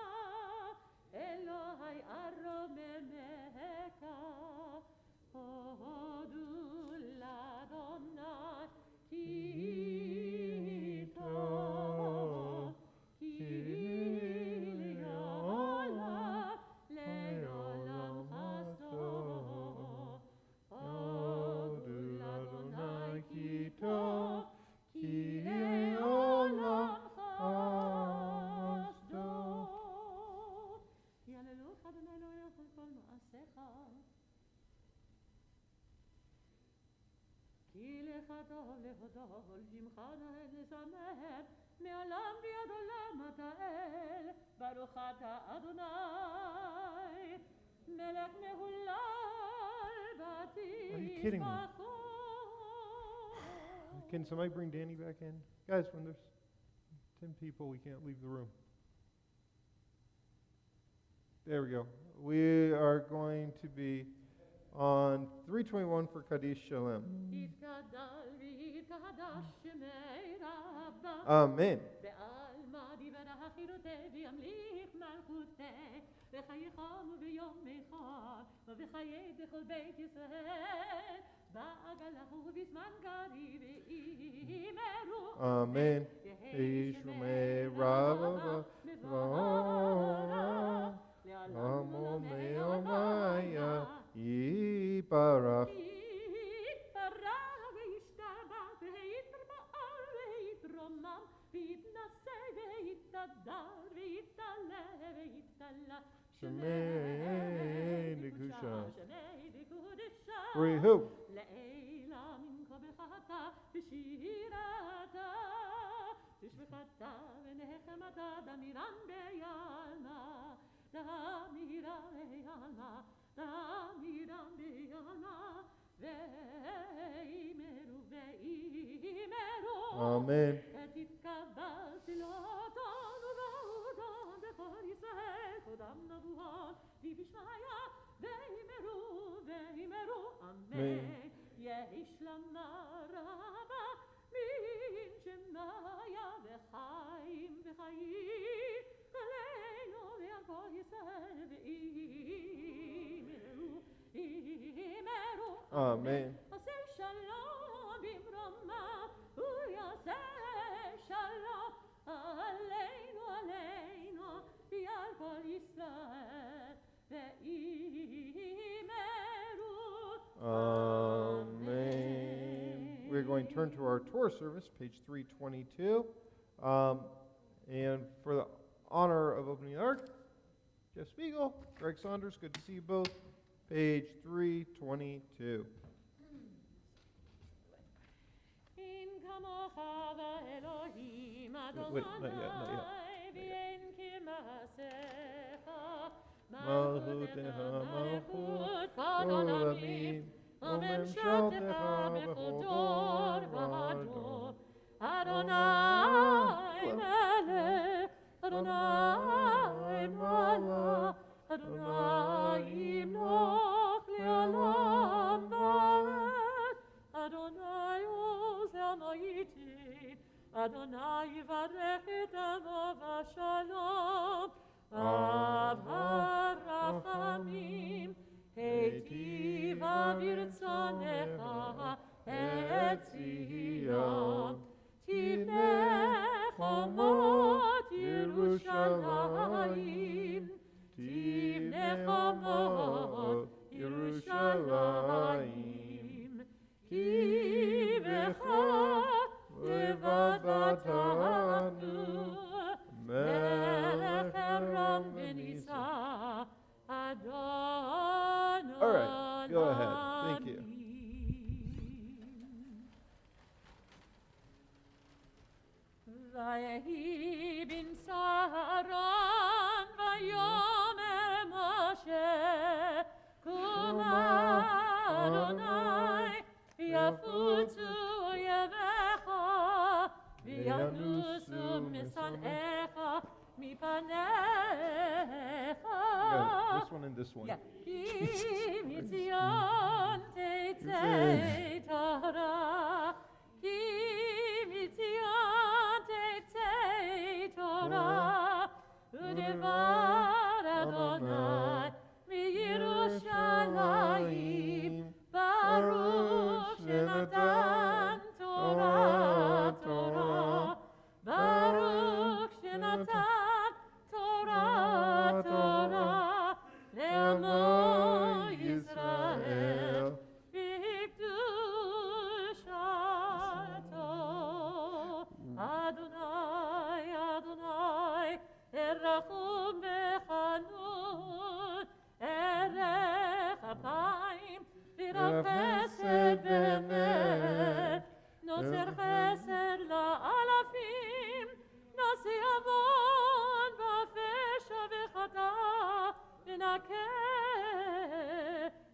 Speaker 1: אלוהי ארוממך. הודו לאדוני כי טוב, כי לעולם חסדו. הודו לאדוני כי טוב, כי לעולם חסדו. יהללוך אדוני אלוהינו על כל מעשיך, כי לך טוב להודות, שמך נאה לזמר, מעולם ועד עולם אתה אל. ברוך אתה אדוני, מלך מהולל
Speaker 2: kidding me?
Speaker 1: ותשבחו.
Speaker 2: Can somebody bring Danny back in? Guys, when there's 10 people, we can't leave the room. There we go. We are going to be on 321 for Kaddish Shalem.
Speaker 1: יתגדל ויתקדש שמי רבה,
Speaker 2: Amen.
Speaker 1: בעלמא דברה חירותי וימליך מלכותי, וחייכם ביום אחד, ובחיי בכל בית ישראל, בעגלה ובזמן גרי ואימרו.
Speaker 2: Amen. Yishmei Rabba V'Ora Amo Me'omaya Yiparach.
Speaker 1: יתברך וישתבח ויתרבעל ויתרומם ויתנשא ויתהדר ויתעלה ויתעלה.
Speaker 2: Shemei Nekusha.
Speaker 1: שמי בקודשה.
Speaker 2: Rehu.
Speaker 1: לעילה ממך בחתה בשירתה, תשבחתה ונחמתה, דמירן ביעלמה, דמירן ביעלמה, דמירן ביעלמה, ואימרו ואימרו.
Speaker 2: Amen.
Speaker 1: ותתקבל תפילתן ובהודן בכל ישראל, קודם נבואן ובשמיה, ואימרו ואימרו. אמן. יש למה רבה מן שמיה, וחיים וחיים עלינו ועל כל ישראל, ואימרו אימרו.
Speaker 2: Amen.
Speaker 1: עשה שלום במרומה, ויעשה שלום עלינו עלינו ועל כל ישראל, ואימרו.
Speaker 2: Amen. We're going to turn to our Torah service, page 322. And for the honor of opening the ark, Jeff Spiegel, Greg Saunders, good to see you both. Page 322.
Speaker 1: In kamocha v'Elohim
Speaker 2: Wait, not yet.
Speaker 1: Adonai v'en kimasecha
Speaker 2: Malchutecha malchut
Speaker 1: kol
Speaker 2: kol
Speaker 1: olamim
Speaker 2: olamim
Speaker 1: וממשלתך
Speaker 2: וממשלתך
Speaker 1: בכל
Speaker 2: בכל
Speaker 1: דור
Speaker 2: דור
Speaker 1: ודור.
Speaker 2: ודור.
Speaker 1: אדוני מלך, אדוני מלך, אדוני ימלוך לעולם ועד. אדוני עוזר מייטיב, אדוני יברך את עמו בשלום. אב הרחמים, היטיבה ברצונך את ציון. תבנה חומות ירושלים mipanecha.
Speaker 2: This one and this one.
Speaker 1: Yeah. Ki mitzion teitzei Torah. Ki mitzion teitzei Torah. Udevar Adonai miYerushalayim. Baruch shenatan Torah, Torah. Baruch shenatan Torah, Torah. Le'amo Yisrael v'kdushato. Adonai, Adonai, erachum v'chanun, erech apayim, v'rav chesed v'emet, noser chesed la'alafim, nosi avon v'afesha v'chata, v'nakeh.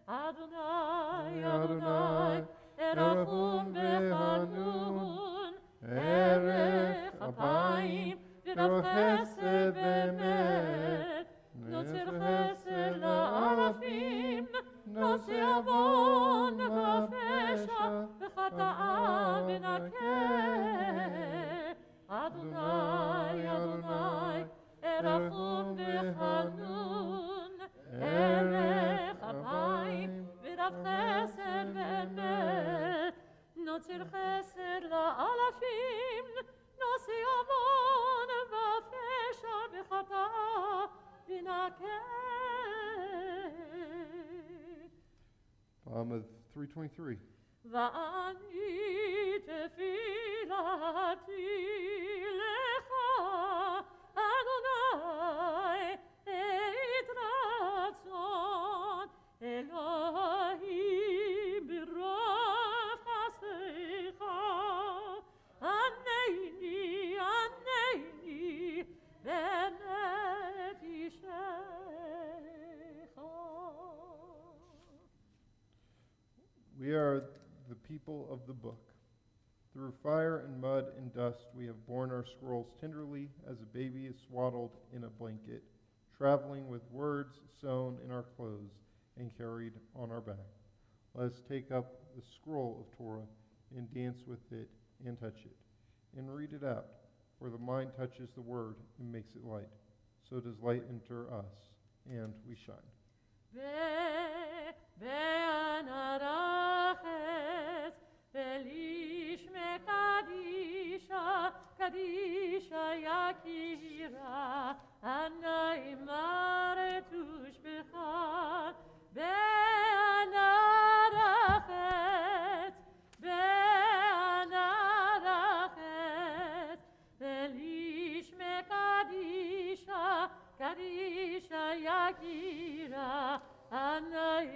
Speaker 1: Adonai, Adonai, erachum v'chanun, erech apayim, v'rav chesed v'emet, noser chesed la'alafim, nosi avon v'afesha v'chata'a v'nakeh. Adonai, Adonai, erachum v'chanun, erech apayim, v'rav chesed v'emet, noser chesed la'alafim, nosi avon v'afesha v'chata'a v'nakeh.
Speaker 2: Of 323.
Speaker 1: Va'ani tefilati lecha, Adonai, et ratzon Elohim b'rov chasecha. Aneini, aneini, be'emet ishecha.
Speaker 2: We are the people of the book. Through fire and mud and dust we have borne our scrolls tenderly as a baby is swaddled in a blanket, traveling with words sewn in our clothes and carried on our back. Let us take up the scroll of Torah and dance with it and touch it and read it out, for the mind touches the word and makes it light. So does light enter us, and we shine.
Speaker 1: Be'anarachet, belishme kadisha, kadisha yakira, anai tushbechan. Be'anarachet, be'anarachet, belishme kadisha, kadisha yakira, anai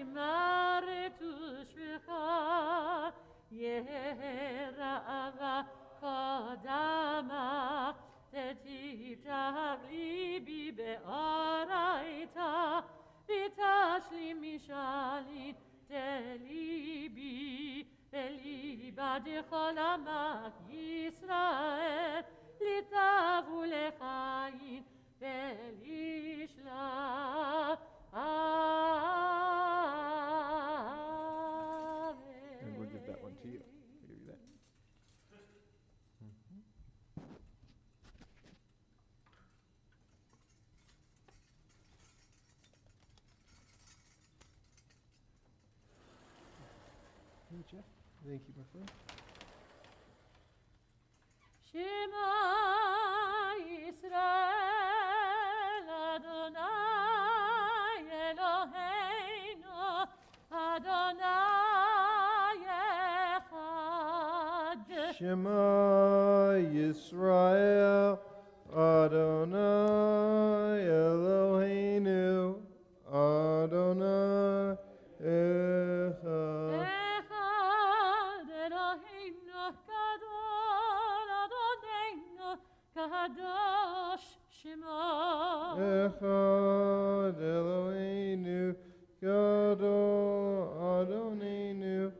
Speaker 1: tushbechan. Yera'ava kodama, tetivtach libi be'araita, v'tashlim mishalit telibi, v'liba dechol amak Yisrael, litavu lechayin v'lishla.
Speaker 2: And we'll give that one to you. I'll give you that. Hey, Jeff. Thank you, my friend.
Speaker 1: Shema Yisrael, Adonai Eloheinu, Adonai Echad.
Speaker 2: Shema Yisrael, Adonai Eloheinu, Adonai Echad.
Speaker 1: Echad Eloheinu, Gadol Adonai, Kadosh Shema.
Speaker 2: Echad Eloheinu, Gadol Adonai,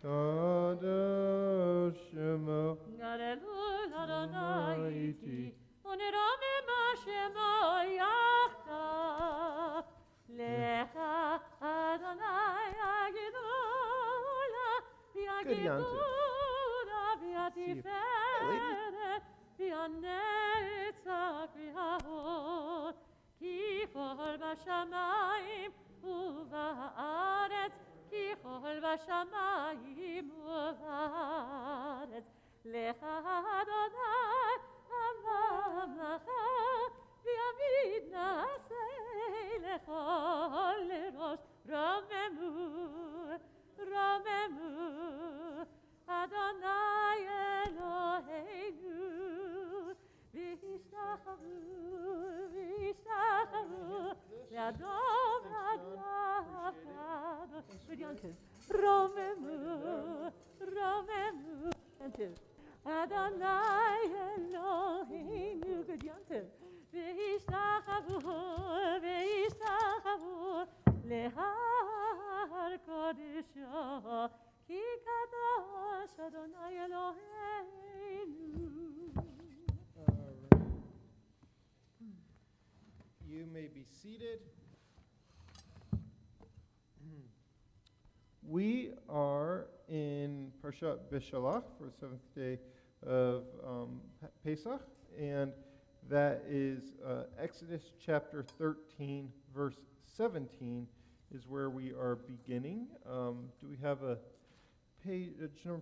Speaker 2: Kadosh Shema.
Speaker 1: Gadol Adonai, Iti, Oniram מה שמו יחטא לך אדוני הגדולה והגדולה והתפארת והנצח וההוד כי כל בשמיים ובארץ כי כל בשמיים ובארץ לך אדוני הממלכה ויביט נעשה לכל לראש רוממו רוממו אדוני אלוהינו והשתחוו והשתחוו לאדום אדלך אדוני רוממו רוממו אדוני אלוהינו גדיינתם והשתחוו והשתחוו להר קודשו כי קדוש אדוני אלוהינו.
Speaker 2: You may be seated. We are in Parshat Beshalach for the seventh day of Pesach, and that is Exodus chapter 13, verse 17 is where we are beginning. Do we have a page?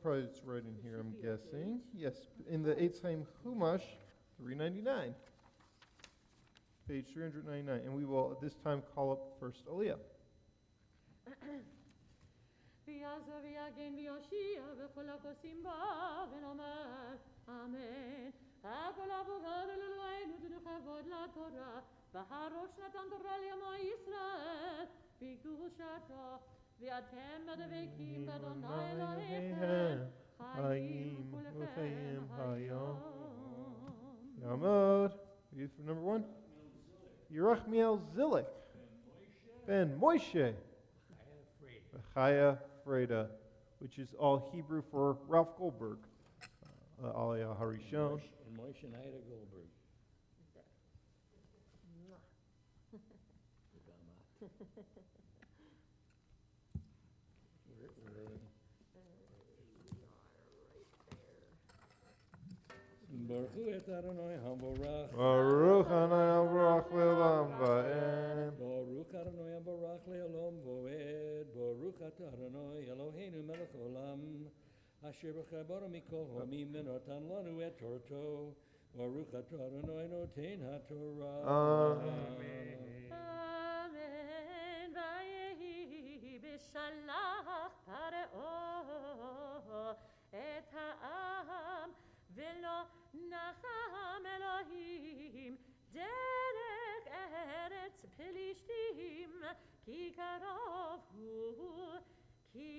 Speaker 2: Probably it's right in here, I'm guessing. Yes, in the Eitz Chaim Chumash, 399. Page 399, and we will at this time call up first Aliyah.
Speaker 1: ויעזוב ויגן ויושיע וכל הכוסים בא ונאמר אמן. הכל אבוגד אלוהינו תנו כבוד לתורה והראש נתן תורה לעמו ישראל בקדושתו ואתם הדבקים באדוני אלוהיכם חיים ולכם היום.
Speaker 2: Yamod. Read for number 1. Yerachmiel Zilik. Ben Moshe. Chaya Freda, which is all Hebrew for Ralph Goldberg. Aliyah Harishon.
Speaker 3: And Moshe and Ida Goldberg. Baruch hu et Adonai hamborach.
Speaker 2: Baruch Adonai hamborach le'olam va'ed.
Speaker 3: Baruch Adonai hamborach le'olam va'ed. Baruch at Adonai Eloheinu melech olam. Asher b'chabara mikol homim v'notan lanu et torto. Baruch at Adonai noten haTorah.
Speaker 2: Amen.
Speaker 1: Amen. Vayehi b'shalach par'o et ha'am v'lo nacham Elohim derech eretz Pelishtim ki karov hu ki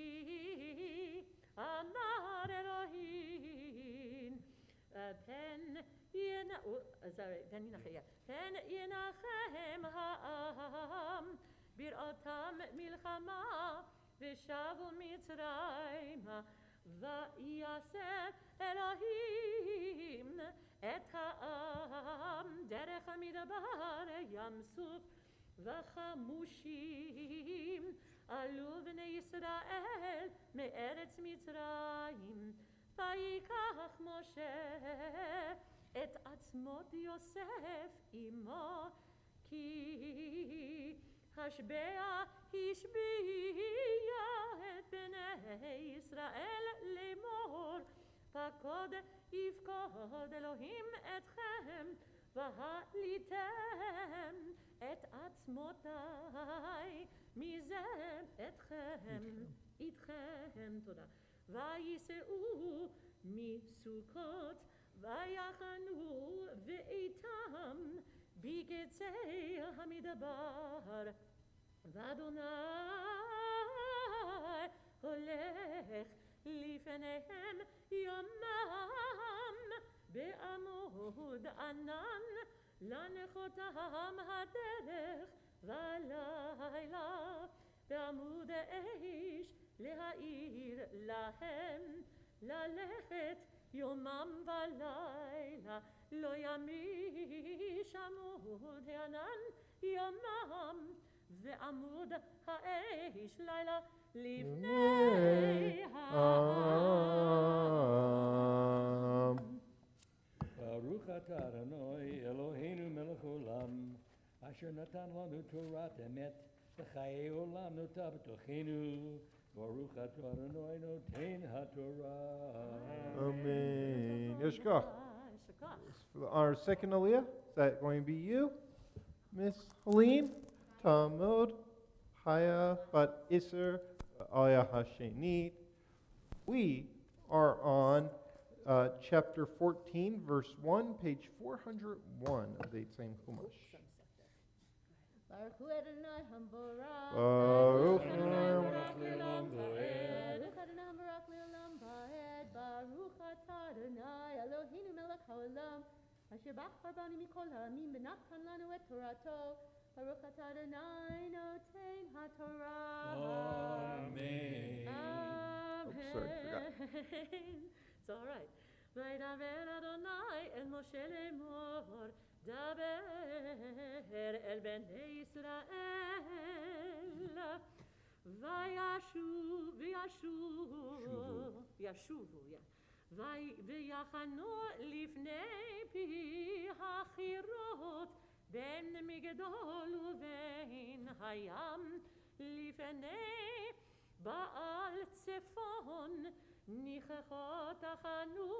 Speaker 1: amar Elohim pen ינחם העם בראותם מלחמה ושבו מצרימה ויעשה אלוהים את העם דרך המדבר ים סוף וחמושים עלו בני ישראל מארץ מצרים ויקח משה את עצמות יוסף עמו כי השבע השביע את בני ישראל לאמור פקוד יפקוד אלוהים אתכם והעליתם את עצמותי מזה אתכם איתכם תודה וייסעו מסוכות ויחנו ואיתם בקצה המדבר ואדוני הולך לפניהם יומם בעמוד ענן לנחותם הדרך ולילה בעמוד אש להאיר להם ללכת יומם ולילה לא ימיש עמוד הענן יומם ועמוד האש לילה לפני העם.
Speaker 3: Baruch atah Adonai Eloheinu melech olam, asher natan lanu Torat emet, v'chayei olam notah b'tochenu. Baruch atah Adonai noten haTorah.
Speaker 2: Amen. Yeshkach. For the honor of second Aliyah, is that going to be you, Miss Helene? Talmud, Chaya, Bat Isser, Aliyah Hashenit. We are on chapter 14, verse 1, page 401 of the same Chumash.
Speaker 1: Baruch Hu Adonai Hamborah.
Speaker 2: Baruch
Speaker 1: Hamborach le'olam va'ed. Baruch Adonai Hamborach le'olam va'ed. Baruch atah Adonai Eloheinu melech haolam. Asher bachar banu mikol ha'amim v'natan lanu et Torato. Baruch atah Adonai noten haTorah.
Speaker 3: Amen.
Speaker 2: Oh, sorry, forgot.
Speaker 1: It's all right. וידבר אדוני אל משה לאמור, דבר אל בני ישראל, ויחנו לפני פי החירות, בין מגדול ובין הים, לפני בעל צפון, ניחכות תחנו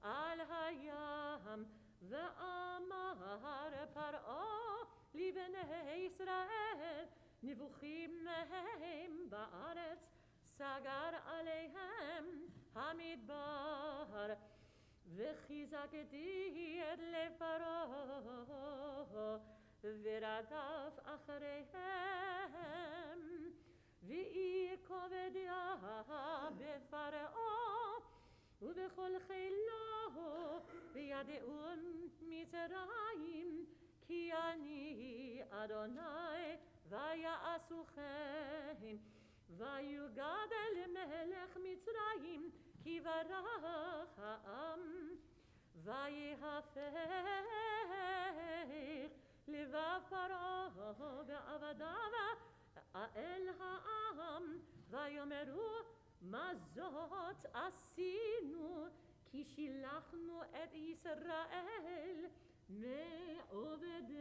Speaker 1: על הים, ואמר פרעה לבני ישראל, נבוכים מהם בארץ, סגר עליהם המדבר, וחיזקתי את לב פרעה, ורדף אחריהם, ואי כובדיה בפרעה ובכל חילו, וידעו מצרים כי אני אדוני, ויעשו כן. ויוגד אל מלך מצרים כי ברח העם, ויהפך לבב פרעה ועבדיו אל העם, ויאמרו מה זאת עשינו, כי שילחנו את ישראל מעובדינו.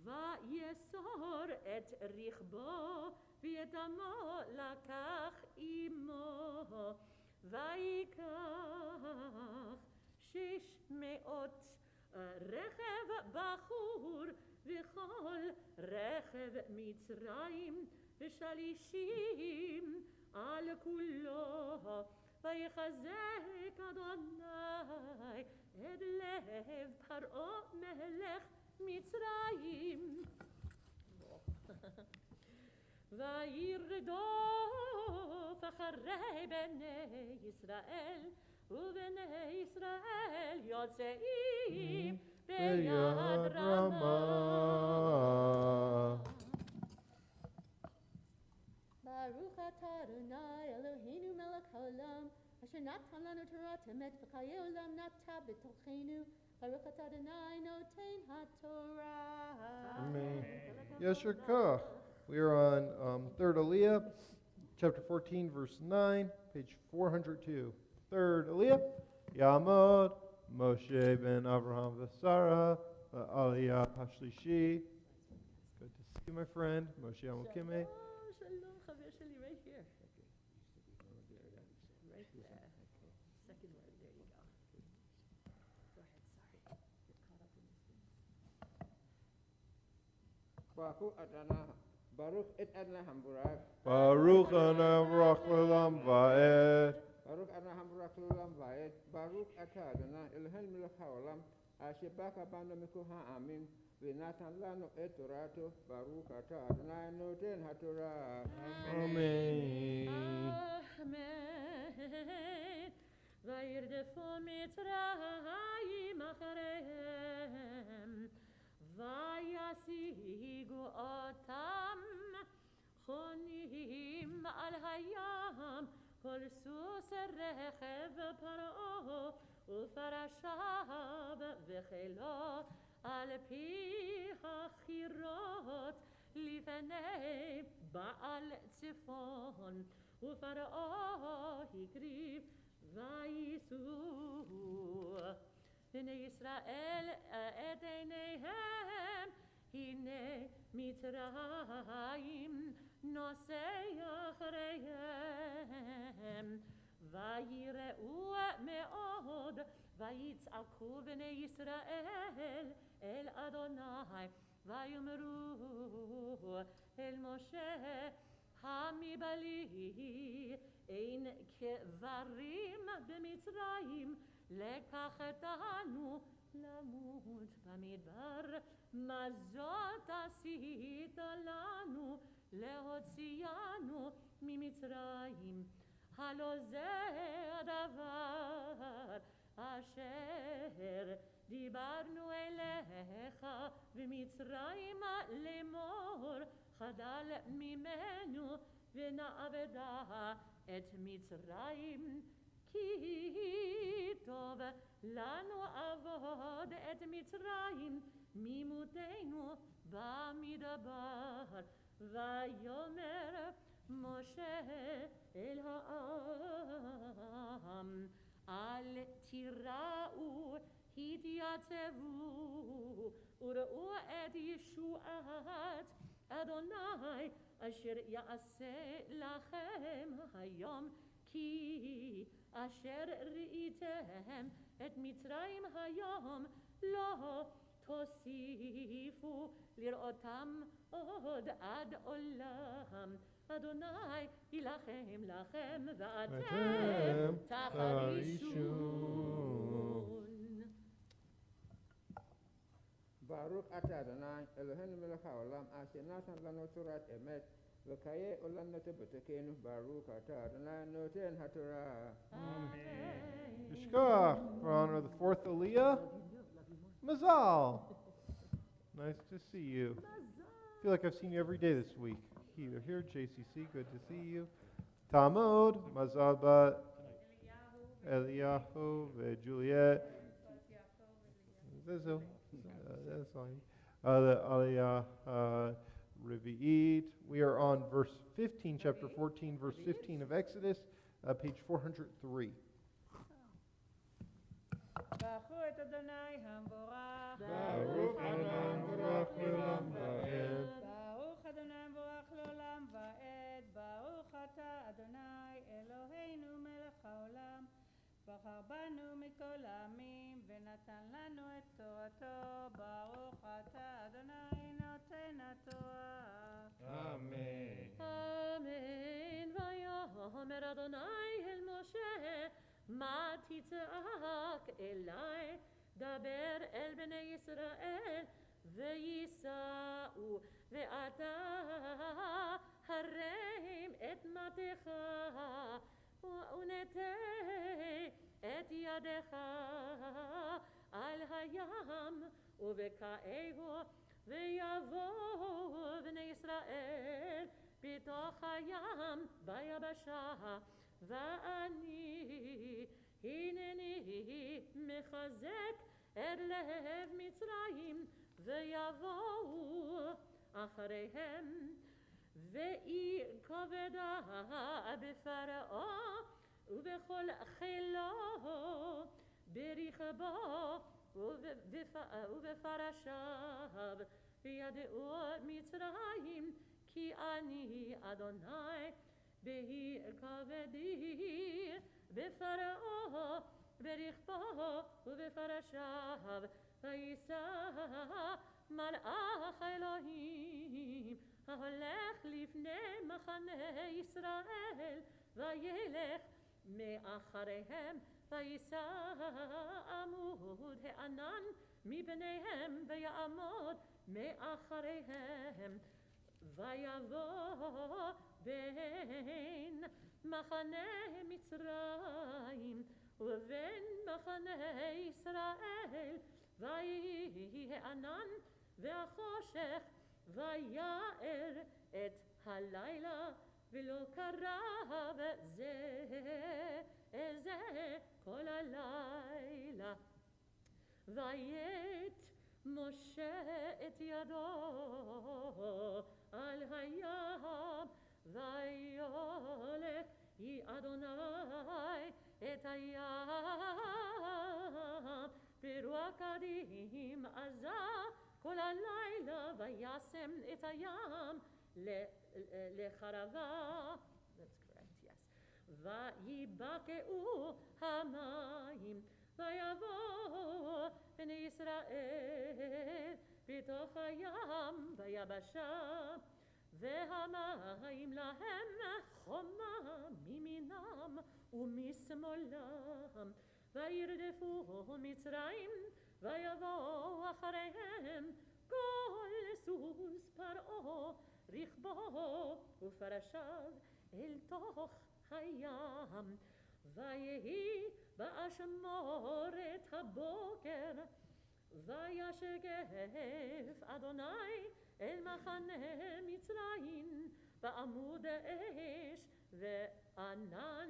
Speaker 1: ויסור את רכבו ואת עמו לקח עמו, ויקח 600 רכב בחור וכל רכב מצרים ושלישים על כולו, ויחזק אדוני את לב פרעה מלך מצרים, וירדוף אחרי בני ישראל, ובני ישראל יוצאים ביד רמה. ברוך אתה אדוני אלוהינו מלך העולם, אשר נתן לנו תורת אמת, וחיי עולם נטע בתוכנו. ברוך אתה אדוני נותן התורה.
Speaker 2: Amen. Yeshkach. We are on third Aliyah, chapter 14, verse 9, page 402. Third Aliyah, Yamod, Moshe ben Avraham v'Sarah, Aliyah Hashlishi. Good to see you, my friend. Moshe Amokime.
Speaker 1: Shalom, Chaver Sheli, right here. Right there. Second word, there you go. Go ahead, sorry. Get caught up in these things.
Speaker 4: Baruch et Adonai Hamburach.
Speaker 2: Baruch Anavrach Lelam Va'ed.
Speaker 4: Baruch Adonai Hamburach Lelam Va'ed. Baruch atah Adonai Elohim melech haolam, asher baka banu mikol ha'amim, v'natan lanu et torato. Baruch atah Adonai noten haTorah.
Speaker 2: Amen.
Speaker 1: Amen. וירדפו מצרים אחריהם, וישיגו אותם חונים על הים, כל סוס רכב פרעה ופרשיו וחילו על פי החירות לפני בעל צפון ופרעה הקריב וייסעו בני ישראל את עיניהם הנה מצרים נוסע אחריהם ויראו מאוד ויצעקו בני ישראל אל אדוני ויאמרו אל משה המבלי אין קברים במצרים לקחתנו למות במדבר מה זאת עשית לנו להוציאנו ממצרים הלא זה הדבר אשר דיברנו אליך במצרים לאמור חדל ממנו ונעבדה את מצרים כי טוב לנו עבוד את מצרים ממותנו במדבר ויאמר משה אל העם אל תיראו התייצבו וראו את ישועת אדוני אשר יעשה לכם היום כי אשר ראיתם את מצרים היום לא תוסיפו לראותם עוד עד עולם אדוני יילחם לכם ואתם תחרישון.
Speaker 4: ברוך אתה אדוני אלוהינו מלך העולם אשר נתן לנו תורת אמת וחיי עולם נותן בתוכנו ברוך אתה אדוני נותן התורה.
Speaker 2: Yishkach, for honor of the fourth Aliyah, Mazal. Nice to see you. I feel like I've seen you every day this week. Either here, JCC, good to see you. Talmud, Mazal bat Eliyahu, Juliet. That's fine. The Aliyah Revi'it. We are on verse 15, chapter 14, verse 15 of Exodus, page 403.
Speaker 5: ברכו את אדוני המבורך.
Speaker 2: ברוך אדוני המבורך לעולם ועד.
Speaker 5: ברוך אדוני המבורך לעולם ועד. ברוך אתה אדוני אלוהינו מלך העולם. בחר בנו מכל העמים ונתן לנו את תורתו. ברוך אתה אדוני נותן התורה.
Speaker 3: אמן.
Speaker 1: אמן. ויאמר אדוני אל משה מה תצעק אלי דבר אל בני ישראל וייסעו ואתה הרם את מטך ונטה את ידך על הים ובקעהו ויבואו בני ישראל בתוך הים ביבשה ואני הנני מחזק את לב מצרים ויבואו אחריהם ואי כבדה בפרעה ובכל חילו ברכבו ובפרשיו וידעו מצרים כי אני אדוני בהי כבדי בפרעה ברכבו ובפרשיו ויישא מלאך אלוהים ההולך לפני מחנה ישראל וילך מאחריהם ויישא עמוד הענן מפניהם ויעמוד מאחריהם ויבוא בין מחנה מצרים ובין מחנה ישראל ויהי הענן והחושך ויער את הלילה ולא קרב זה כל הלילה. ויית משה את ידו על הים, ויולך אדוני את הים ברוח קדים עזה כל הלילה, וישם את הים לחרבה. That's correct, yes. ויבקעו המים, ויבוא בני ישראל בתוך הים ביבשה, והמים להם חומה מימינם ומשמאלם, וירדפו מצרים, ויבוא אחריהם כל סוס פרעה רכבו ופרשיו אל תוך הים. ויהי באשמורת הבוקר, וישגף אדוני אל מחנה מצרים בעמוד אש וענן,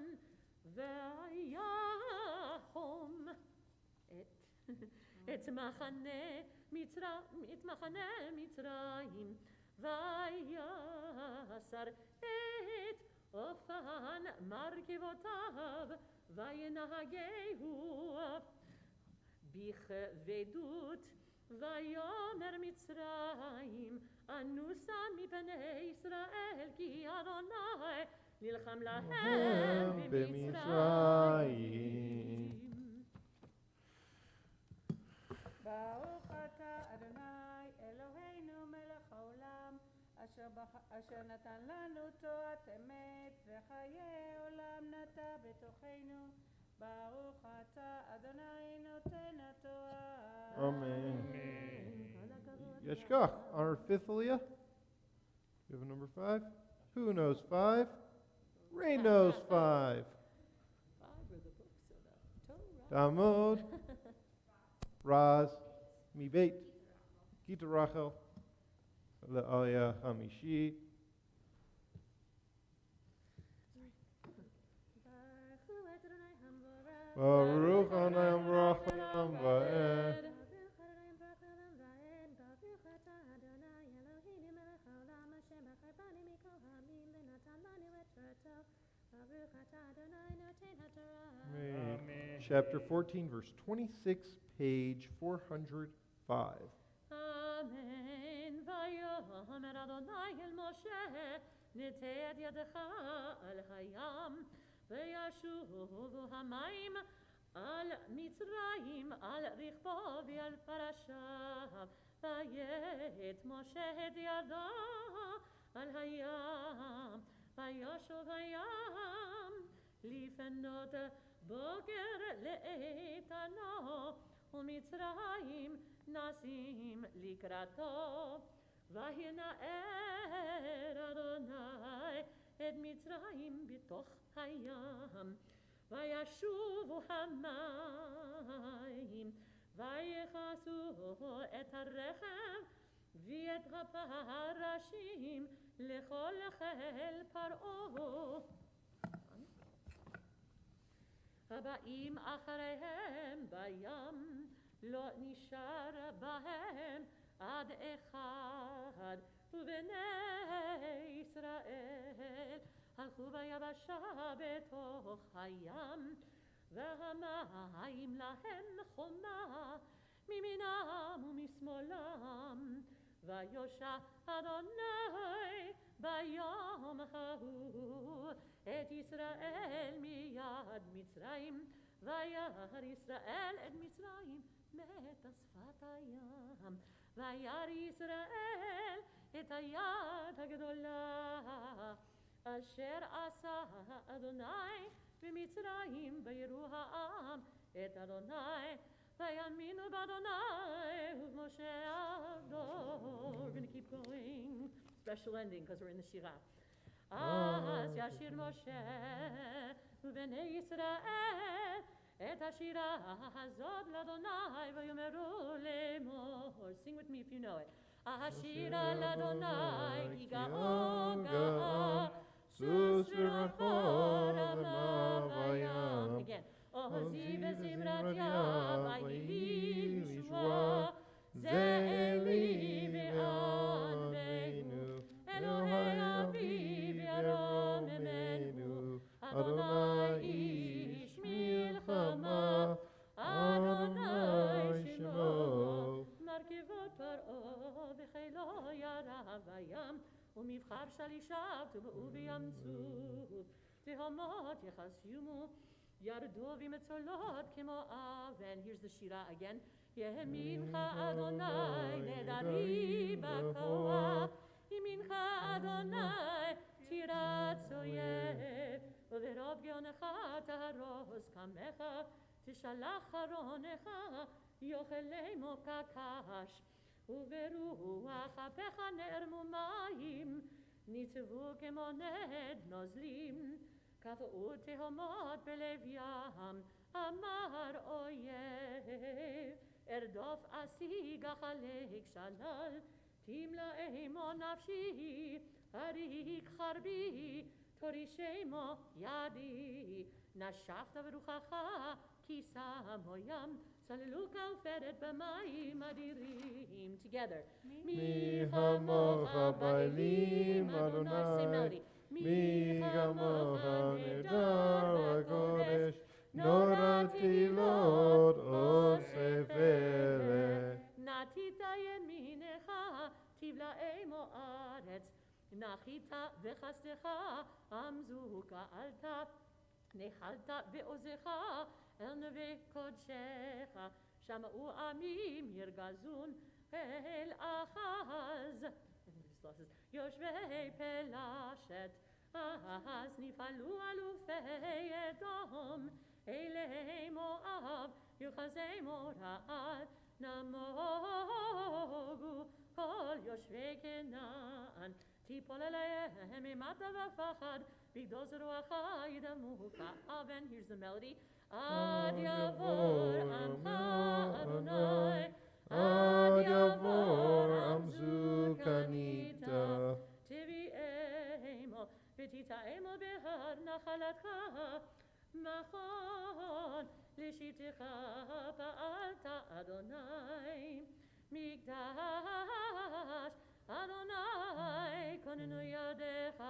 Speaker 1: ויחום את מחנה מצרים, ויסר את אופן מרכבותיו, וינהגהו בכבדות. ויאמר מצרים, אנוסה מפני ישראל, כי אדוני נלחם להם במצרים.
Speaker 5: ברוך אתה אדוני אלוהינו מלך העולם, אשר נתן לנו תורת אמת, וחיי עולם נטע בתוכנו. ברוך אתה אדוני נותן התורה.
Speaker 2: Amen. Yeshkach, honor fifth Aliyah. You have a number 5? Who knows 5? Ray knows 5.
Speaker 1: 5 are the books of the Torah.
Speaker 2: Talmud, Raz, Mibet, Gita Rachel, Le'aliyah Hamishit. Baruch Adonai Baruch Olam Va'ed. Amen. Chapter 14, verse 26, page 405.
Speaker 1: Amen. ויאמר אדוני אל משה, נטה את ידך על הים, וישובו המים על מצרים, על רכבו ועל פרשיו. ויית משה את ידו על הים, וישוב הים לפנות בוקר לאיתנו, ומצרים נסים לקראתו. וינער אדוני את מצרים בתוך הים, וישובו המים, ויכסו את הרחם ואת הפרשים לכל חיל פרעה. הבאים אחריהם בים, לא נשאר בהם עד אחד, ובני ישראל הלכו ביבשה בתוך הים, והמים להם חומה מימינם ומשמאלם. ויושע אדוני ביום ההוא את ישראל מיד מצרים, וירא ישראל את מצרים מאת שפת הים, וירא ישראל את היד הגדולה אשר עשה אדוני במצרים, ויראו העם את אדוני, ויאמינו באדוני ובמשה עבדו. We're going to keep going. Special ending because we're in the Shirah. אז ישיר משה ובני ישראל את השירה הזאת לאדוני, ויאמרו לאמור. Sing with me if you know it. השירה לאדוני כי גאון גאון,
Speaker 2: סוס ורחוב למאוויים.
Speaker 1: Again. עוזי וזמרת ויהי לישועה. זה אלי ועננו. אלוהי אביב ירוממנו. אדוני איש מלחמה. אדוני שמו. מרכבות פרעה וחילו ירב הים. ומבחר שלישיו טובעו וימצאו. תהומות יחסיומו. ירדו ומצולות כמו אבן. Here's the שירה again. ימינך אדוני נדרי בכוח. ימינך אדוני תירץ אויב. וברוב גאונך תהרוס קמך. תשלח חרונך יאכל עמו כקש. וברוח אפיך נערמו מים. ניצבו כמו נד נוזלים. קבעו תהומות בלב ים. אמר אויב ארדוף אשיג אחלק שלל. תמלא עמו נפשי אריק חרבי. תוריש עמו ידי. נשפת ברוחך כי שמו ים. צללו כעופרת במים אדירים. Together.
Speaker 2: מי כמוך באלים אדוני.
Speaker 1: Same melody.
Speaker 2: מי כמוך נהדר וקודש. נורא תהילות עושה פלא.
Speaker 1: נטית ימינך תבלע עמו ארץ. נחית וחסדך עמזו גאלת. נחלת בעוזך אל נווה קודשך. שמעו עמים ירגזון אל אחז. יושבי פלשת אז נפעלו אלופי אדום. אלי מואב יוחזי מורעל. נמוגו כל יושבי כנען. תיפול עליהם אימתה ופחד. בגדוז רוח ידמו כאבן. Here's the melody. עד יעבור עמך אדוני. עד יעבור עמזו קנית. תביאמו ותטעמו בהר נחלתך. מכון לשיטתך פעלת אדוני. מקדש אדוני כוננו ידיך.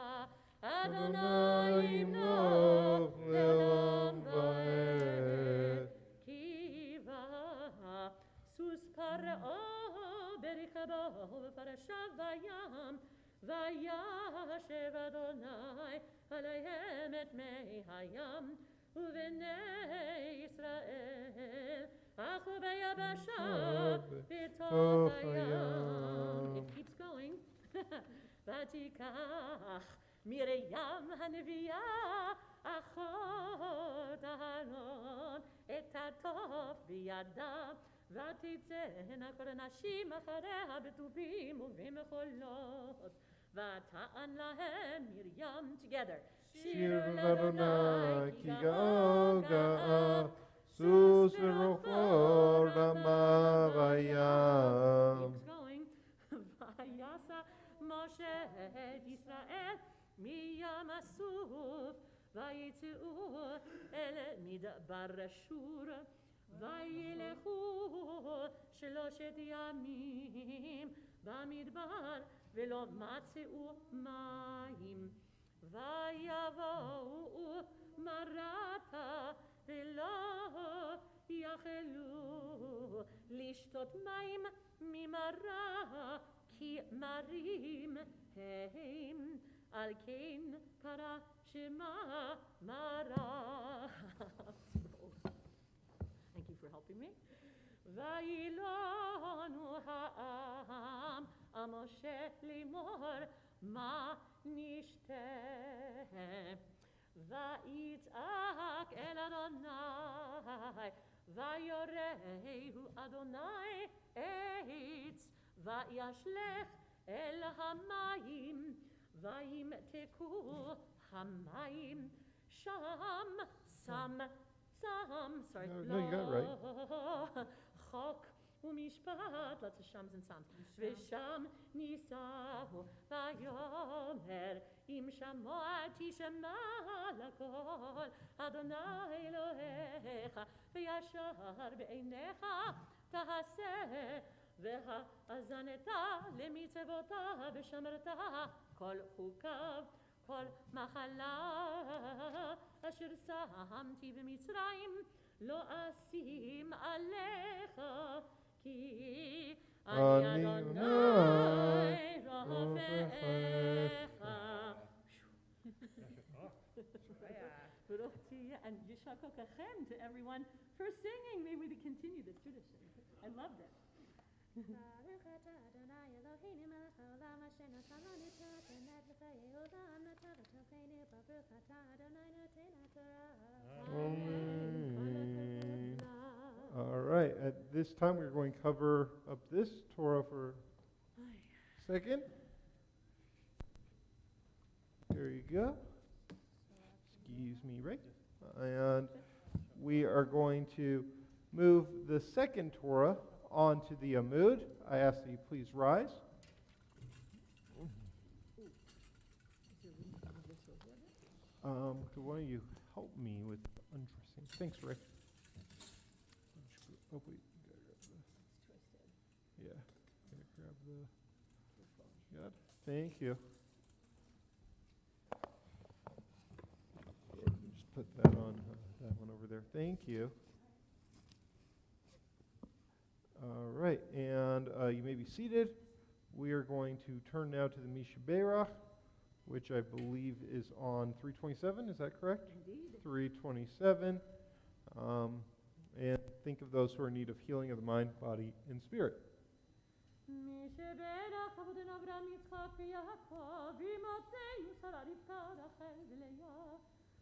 Speaker 1: אדוני ימלוך לעולם ועד. קיווה סוס פרעה ברכבו ופרשיו בים. וישב אדוני עליהם את מי הים. ובני ישראל אחו ביבשה בתוך הים. It keeps going. ותיקח מרים הנביאה אחות אהרון את התוף בידה. ותצאנה כל הנשים אחריה בתופים ובמחולות. ותען להם מרים. Together.
Speaker 2: שיר לאדוני כי גאה גאה. סוס ורוכבו רמה בים.
Speaker 1: Keeps going. ויסע משה את ישראל מים הסוף. ויצאו אל מדבר שור. וילכו 3 ימים במדבר ולא מצאו מים. ויבואו מרתה ולא יכלו לשתות מים ממרה כי מרים הם. על כן קרא שמה מרה. Thank you for helping me. וילונו העם משה לאמור מה נשתה. ויצעק אל אדוני ויורהו אדוני עץ. וישלך אל המים וימתקו המים. sorry.
Speaker 2: No, you got it right.
Speaker 1: חוק ומשפט, lots of shams and psalms. ושם נישאו ויאמר אם שמעתי שמע לכל אדוני אלוהיך וישר בעיניך תעשה והאזנת למצוותיו ושמרת כל חוקיו כל מחלה אשר שמתי במצרים לא אשים עליך כי אני אדוני רופאך. Baruch tiyeh and Yishar Kokachem to everyone for singing. May we continue this tradition. I loved it.
Speaker 6: Baruch atah Adonai Eloheinu melech haolam asher natan לנו תורת אמת וחיי עולם נתן בתוכנו baruch atah Adonai noten haTorah.
Speaker 2: Amen. All right. At this time, we're going to cover up this Torah for a second. There you go. Excuse me, Ray. And we are going to move the second Torah onto the Amud. I ask that you please rise. Could one of you help me with undressing? Thanks, Ray. Oh, wait. Yeah. Grab the. Good. Thank you. Just put that on that one over there. Thank you. All right, and you may be seated. We are going to turn now to the Mishaberach, which I believe is on 327. Is that correct?
Speaker 1: Indeed.
Speaker 2: 327. And think of those who are in need of healing of the mind, body, and spirit.
Speaker 1: משברך עבודנו אברהם יצחק ויעקב אמותינו שרה רבקה רחל ולאה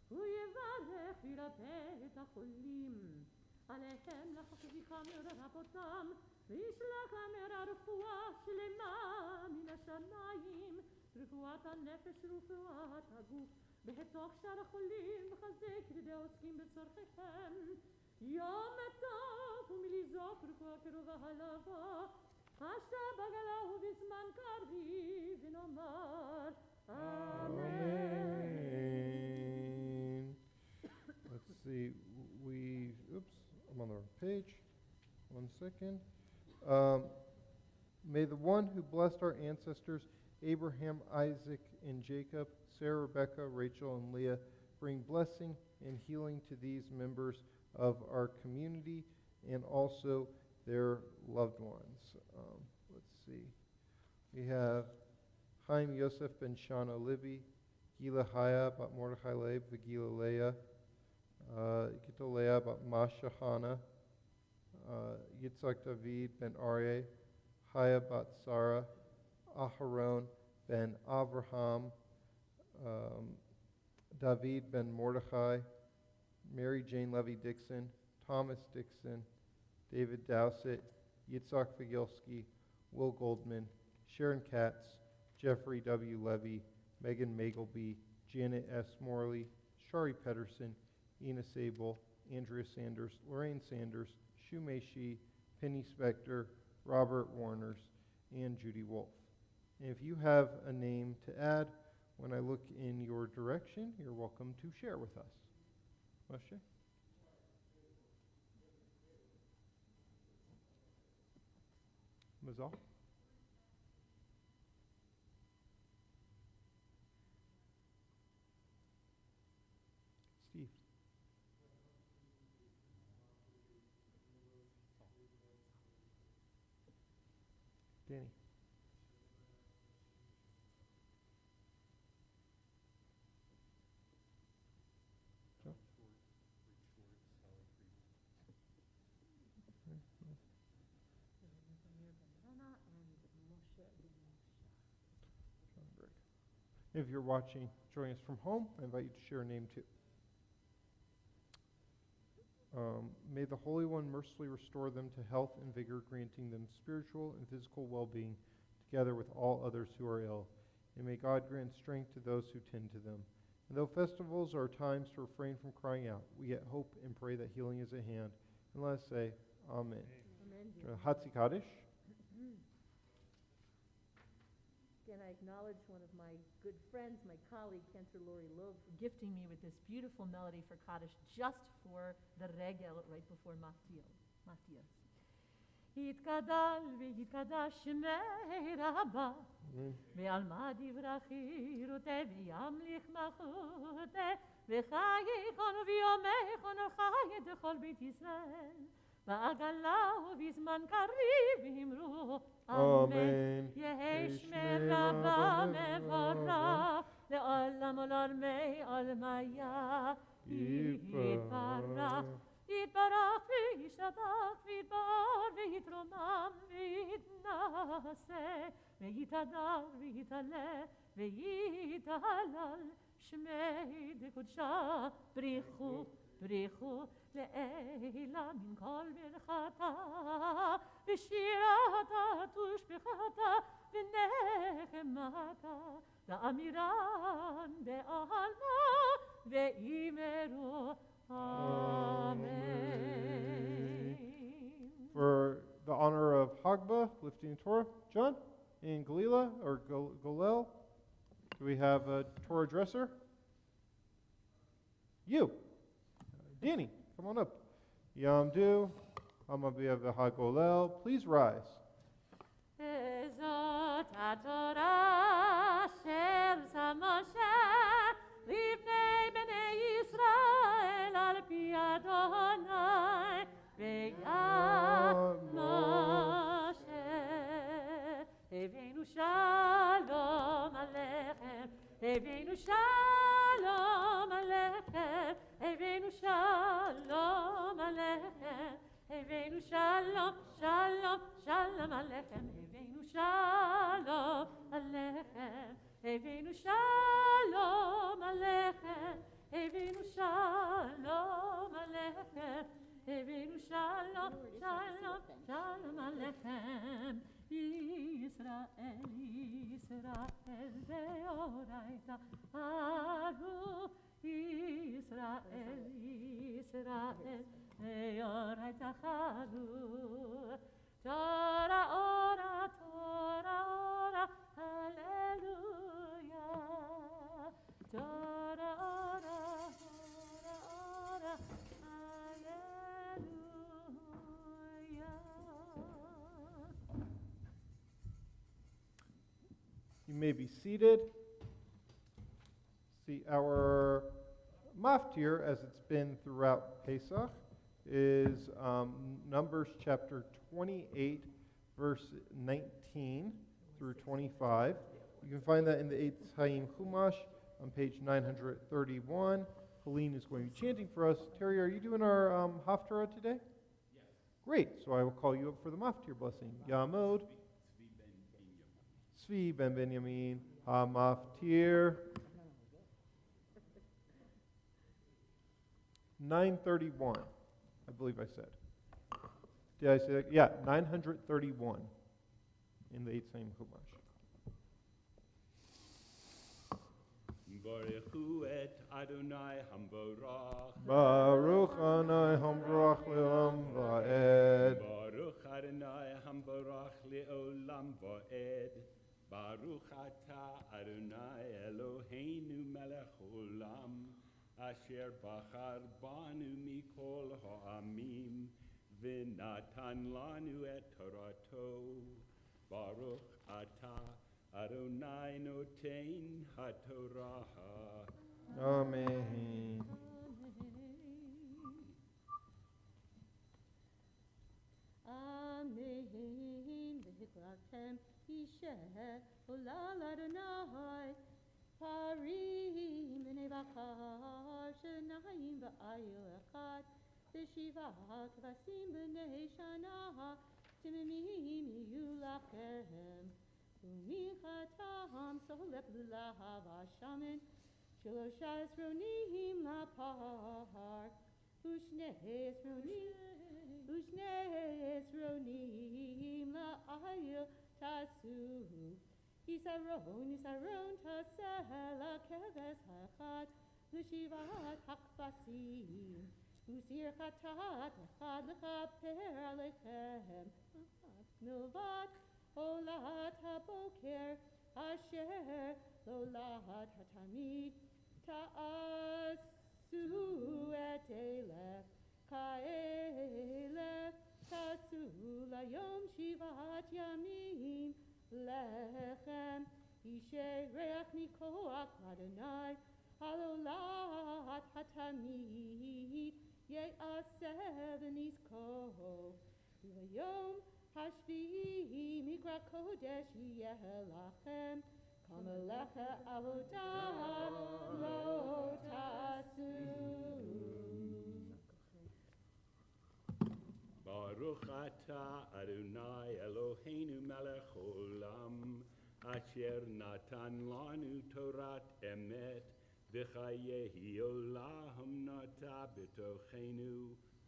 Speaker 1: הוא יברך וירפא את החולים עליהם לחכביכם לרפאותם וישלח להם רפואה שלמה מן השמיים רפואת הנפש ורפואת הגוף בתוך שאר החולים וחזק ידי העוסקים בצורכיכם יום טוב ומליזוק רפואה קרובה לבוא Hashta bagalahu bisman karvi vinomar.
Speaker 2: Amen. Let's see. I'm on the wrong page. 1 second. May the one who blessed our ancestors, Abraham, Isaac, and Jacob, Sarah, Rebecca, Rachel, and Leah, bring blessing and healing to these members of our community and also their loved ones. Let's see. We have Chaim Yosef ben Shana Libby, Gila Haya bat Mordechai Leib, Vigila Leah, Gita Leah bat Masha Hana, Yitzhak David ben Aryeh, Haya bat Sarah, Aharon ben Avraham, David ben Mordechai, Mary Jane Levy Dixon, Thomas Dixon, David Dowsett, Yitzhak Figilski, Will Goldman, Sharon Katz, Jeffrey W. Levy, Megan Magleby, Janet S. Morley, Shari Pedersen, Ina Sable, Andrea Sanders, Lorraine Sanders, Shumei Shi, Penny Spector, Robert Warners, and Judy Wolf. And if you have a name to add, when I look in your direction, you're welcome to share with us. Moshe? Mazal? Steve? Danny? Joe? If you're watching, joining us from home, I invite you to share a name too. May the Holy One mercifully restore them to health and vigor, granting them spiritual and physical well-being, together with all others who are ill. And may God grant strength to those who tend to them. And though festivals are times to refrain from crying out, we yet hope and pray that healing is at hand. And let us say, Amen.
Speaker 1: Amen.
Speaker 2: Hatzi Kaddish.
Speaker 1: Again, I acknowledge one of my good friends, my colleague, Cantor Lori Love, for gifting me with this beautiful melody for Kaddish just for the regel right before Matthias. יתגדל ויתקדש שמי רבה ועל מה דברכי רותה וימליך מלכותה וחייכון ויומכון וחי דכל בית ישראל בעגלה ובזמן קריב אמרו אמן יהי שמי רבה מבורך לעולם ולעולמי עולמיה יתברך יתברך וישתבח ויתבר ויתרומם ויתנשא ויתהדר ויתעלה ויתהלל שמי דקודשה בריחו בריחו לעילה מן כל ברכתה ושירתה תושבחתה ונחמתה ואמירן בעלמה ואימרו Amen.
Speaker 2: For the honor of Hagba, lifting Torah, John, in Galila, or Golel, do we have a Torah dresser? You. Danny, come on up. Yamdu, Hamabiya v'Hagolel, please rise.
Speaker 1: Ezot HaTorah shel Moshe לפני בני ישראל על פי אדוני ויד משה הבאנו שלום עליכם הבאנו שלום עליכם הבאנו שלום עליכם הבאנו שלום שלום שלום עליכם הבאנו שלום עליכם הבאנו שלום עליכם, הבאנו שלום עליכם, הבאנו שלום, שלום, שלום עליכם. ישראל, ישראל באורייתא עלו, ישראל, ישראל באורייתא עלו. תורה אורה, תורה אורה, הללויה. תורה אורה, תורה אורה, הללויה.
Speaker 2: You may be seated. See, our maftir, as it's been throughout Pesach, is Numbers chapter 28, verse 19 through 25. You can find that in the Eitz Chaim Chumash on page 931. Helene is going to be chanting for us. Terry, are you doing our Haftarah today?
Speaker 7: Yes.
Speaker 2: Great. So I will call you up for the maftir blessing. Yamod. Tzvi ben Benyamin. Ha-maftir. 931, I believe I said. Did I say that? Yeah, 931 in the Eitz Chaim Chumash.
Speaker 7: Baruchu et Adonai Hamborach.
Speaker 2: Baruch Adonai Hamborach le'olam va'ed.
Speaker 7: Baruch Adonai Hamborach le'olam va'ed. Baruch atah Adonai Eloheinu melech olam. Asher bachar banu mikol ha'amim. V'natan lanu et Torato. Baruch atah Adonai notein haTorah.
Speaker 2: Amen.
Speaker 1: Amen. V'hikrachem Yisheh Olal Adonai Parim b'nei bachar shenayim v'ayil echad v'shiva kvasim b'nei shana timimim yiyu lachem u'michatam solep lulav hashamin shelosha esronim lapar u'shnei esronim la'ayil tasu Yisaron taseh la keves ha'echad l'shivat hakvasim Usir chatat echad lechaper alechem milvat olat haboker asher lolat hatamid ta'asu et elef ka'elef ta'asu layom shivat yamim lechem Ishe reach mikoach Adonai Alolat hatamid Ye'aseh v'nizko V'yom hashvi'i mikra kodesh yeh lachem Kamelecha avodah lo tasu
Speaker 7: Baruch atah Adonai Eloheinu melech olam Asher natan lanu Torat emet v'chayehi olam nata b'tochenu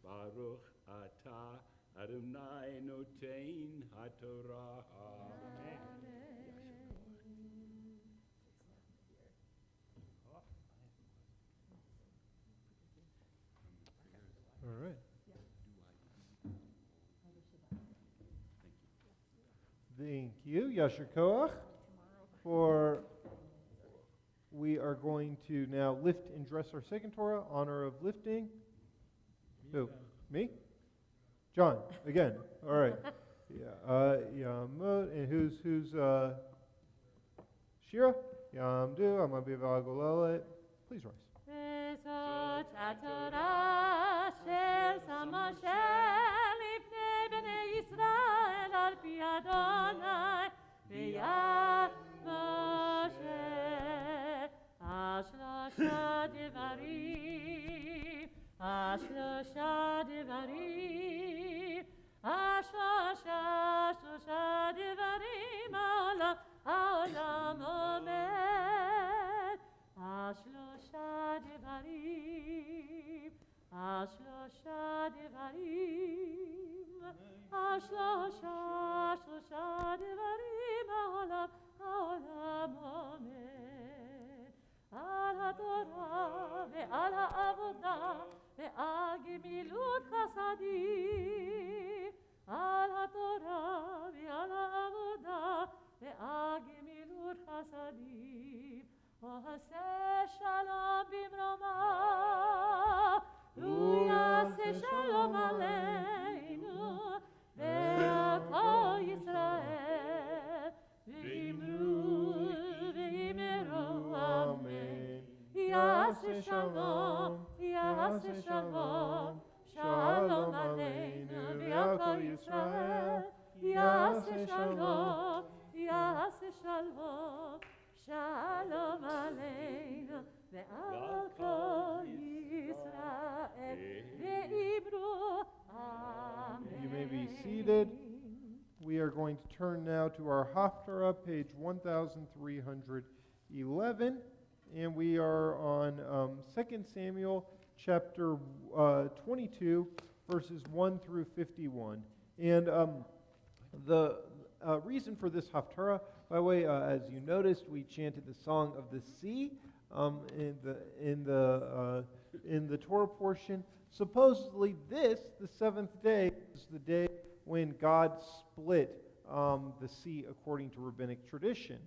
Speaker 7: Baruch atah Adonai notein haTorah.
Speaker 2: All right. Thank you, Yasher Koach. We are going to now lift and dress our second Torah, honor of lifting. Who? Me? John, again. All right. And who's Shira? Yamdu, Amabiv Agolelet. Please rise.
Speaker 1: Bezot haTorah asher sam Hashem lifnei bnei Yisrael al pi Adonai v'yad Moshe Ashlosha devarim Ashlosha devarim Olam omed Ashlosha devarim Ashlosha devarim Olam omed Al haTorah ve'al ha'avodah ve'al gemilut chasadim Al haTorah ve'al ha'avodah ve'al gemilut chasadim Ohaseh shalom bimroma Uyaseh shalom aleinu ve'al kol Yisrael v'imru v'yimeru amen Yaseh shalom Shalom aleinu ve'al kol Yisrael Yaseh shalom Shalom aleinu ve'al kol Yisrael ve'imru amen.
Speaker 2: You may be seated. We are going to turn now to our Haftarah, page 1311, and we are on 2 Samuel chapter 22, verses 1 through 51. And the reason for this Haftarah, by the way, as you noticed, we chanted the Song of the Sea in the Torah portion. Supposedly this, the seventh day, is the day when God split the sea according to rabbinic tradition.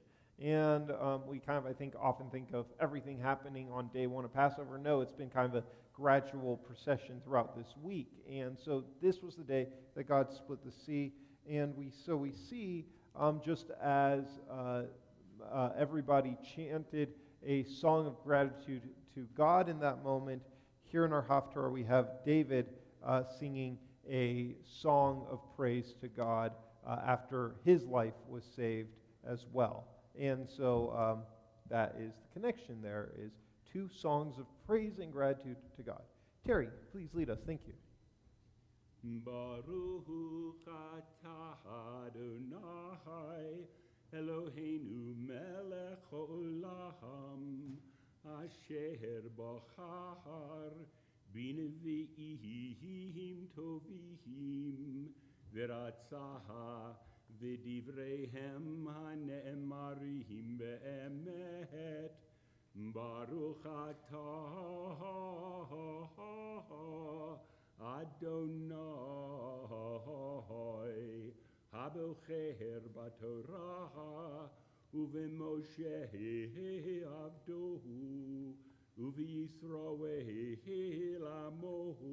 Speaker 2: And we kind of, I think, often think of everything happening on day one of Passover. No, it's been kind of a gradual procession throughout this week. And so this was the day that God split the sea. And we see, just as everybody chanted a song of gratitude to God in that moment, here in our Haftarah we have David singing a song of praise to God after his life was saved as well. And so that is the connection there, is two songs of praise and gratitude to God. Terry, please lead us. Thank you.
Speaker 7: Baruch atah Adonai Eloheinu melech haolam asher bachar b'nevi'im tovim v'ratzaha v'divreihem hane'emarim be'emet Baruch atah Adonai Habocher baTorah uveMoshe avdohu uveYisrael amohu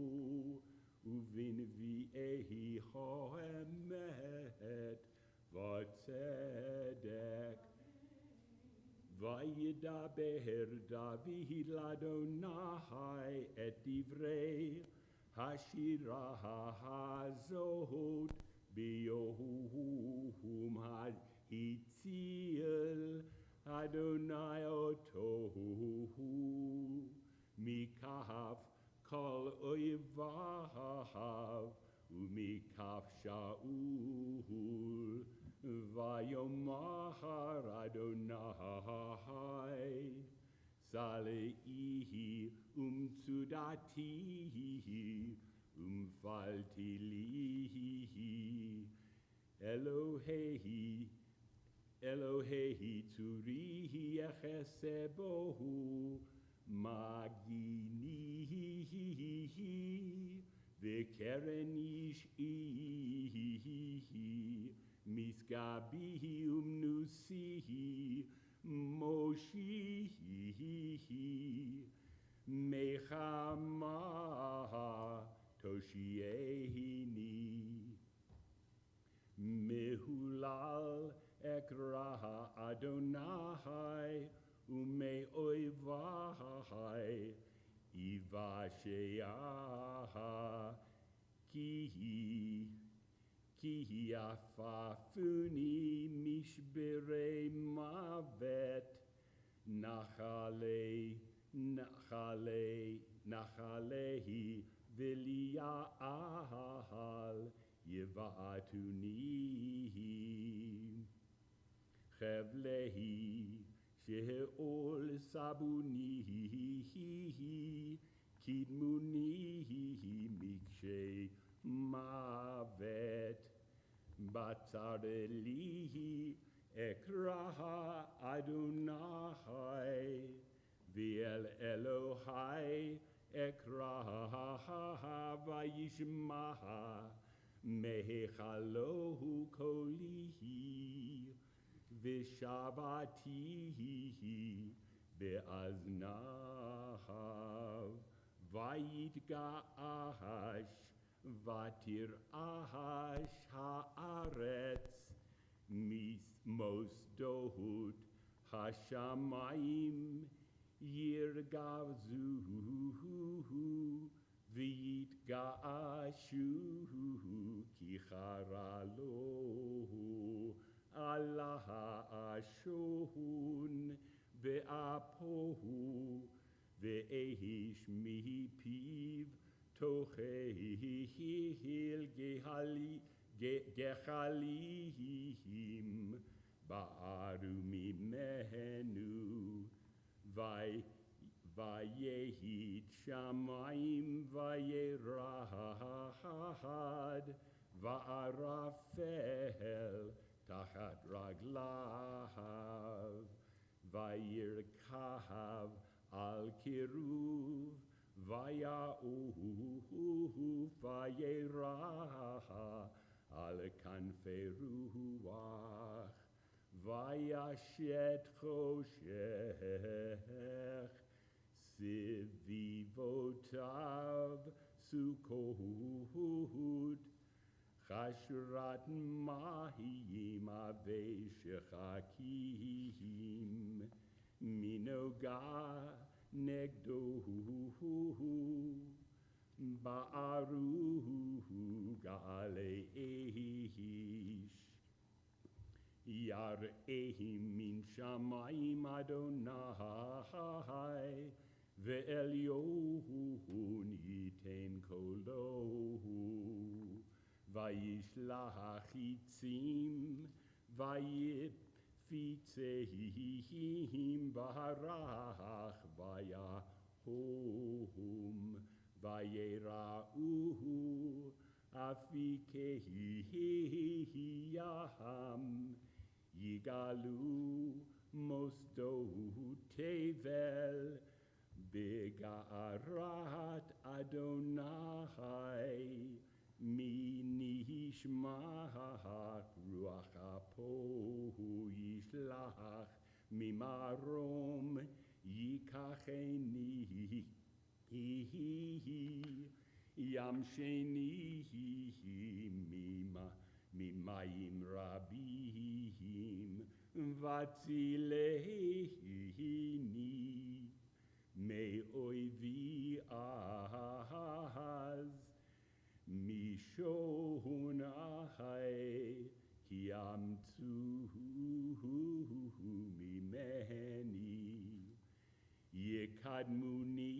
Speaker 7: uvenvi'ehi choemet v'tzedek Vayidaber David l'Adonai et divrei hashira hazot biyohum ha'itziel Adonai otohu mikaf kol oivav umikaf Shaul Vayomar Adonai Salehi Tzudatihi Faltilihi Elohehi Tzurihi Echesebohu Maginihi V'kerenish Misgabihi umnusihi Moshihi Mechama Toshiehini Mehulal Ekraha Adonai Ume Oivahai Ivasheaha Kihi afafuni mishberei mavet nachalehi v'lia'al yevatunihi chevlehi sheol sabunihi kidmunihi mikshei mavet Batzarelihi ekraha Adonai V'el Elohai ekraha vayishmaha mehechalohu kolihi v'shavatihi be'aznahav vayitga'ash Vatir ahash haaretz mosdohut hashamayim yirgavzuhu v'yitgaashu kicharalohu Allah ashohun ve'apohu ve'ehish mipiv Tochehil gehalihim ba'aru mimenu vayehid shamayim vayerahad va'arafel tachat raglav vayirkahav al kiruv Vaya'uhu vayeraha al kanfei ruach vayashet choshech sivivotav sukohut chashrat mahiyim aveshechakim minogah Negdohu Ba'aruhu Ga'aleish Yar'ehim min shamayim Adonai Ve'elyohu niten kolohu Vayishlach chitzim Vayip Fitzehihim Baharach Vayahohum Vayerauhu Afikehihiyaham Yigalu mosto tevel, begarat Adonai, mi nishmach ruach apohu yishlach, mimarom yikacheni, yam sheni mimayim rabim, vatzilehini, me oivi az, mishonai, ki amtzuhu mimeni, yekadmuni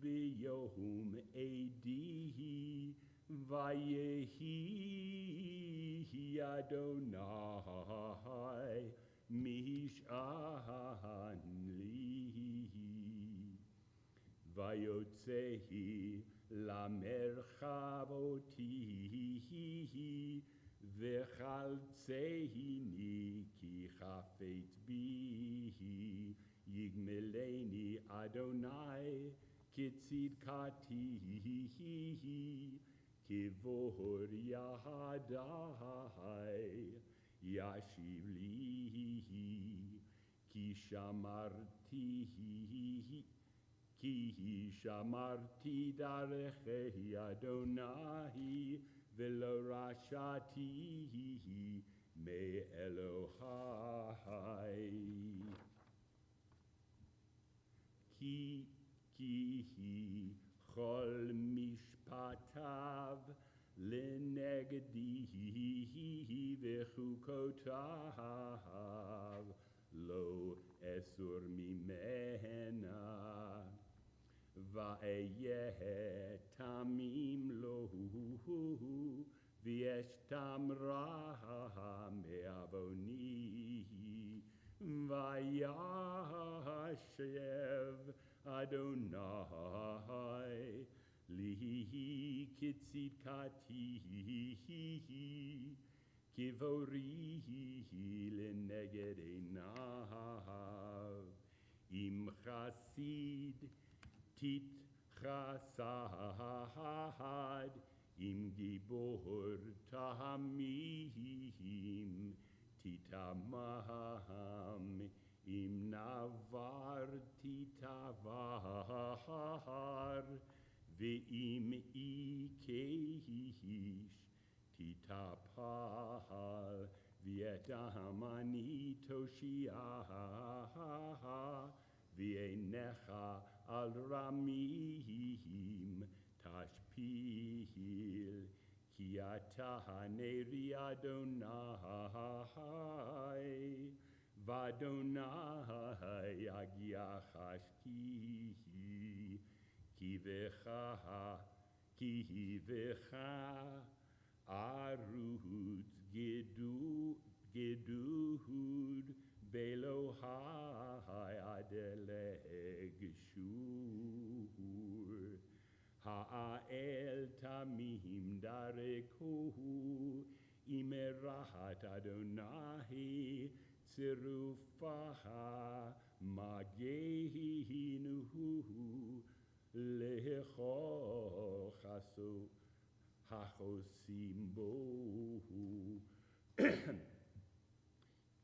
Speaker 7: biyom edihi, vayehi Adonai, mish'an li, vayotzehi lamerchavoti, vechaltzehini ki chafetz bihi, yigmeleni Adonai, kitzidkati, kivor yahadai, yashiv li, ki shamarti darechi Adonai, velo rashati me Elohai. Ki chol mishpatav lenegdihi vechukotav lo esur mimena, va'eyeh tamim lohu v'yeshtam raha me'avonihi, vayashev Adonai lihi kitzidkati, kivorihi leneged einav, im chasid tit chasad, im gibor tahamim titamam, im navar titavar, ve'im ikehish titapal, v'etamani toshiah, v'einecha al ramim tashpil, ki ata haneri Adonai, v'Adonai agiachashkihi, ki vecha arut gedud belohai adeleg shur, ha'el tamim darekohu, imerahat Adonai tsirufaha magehinuhu, lechol hachosim bohu,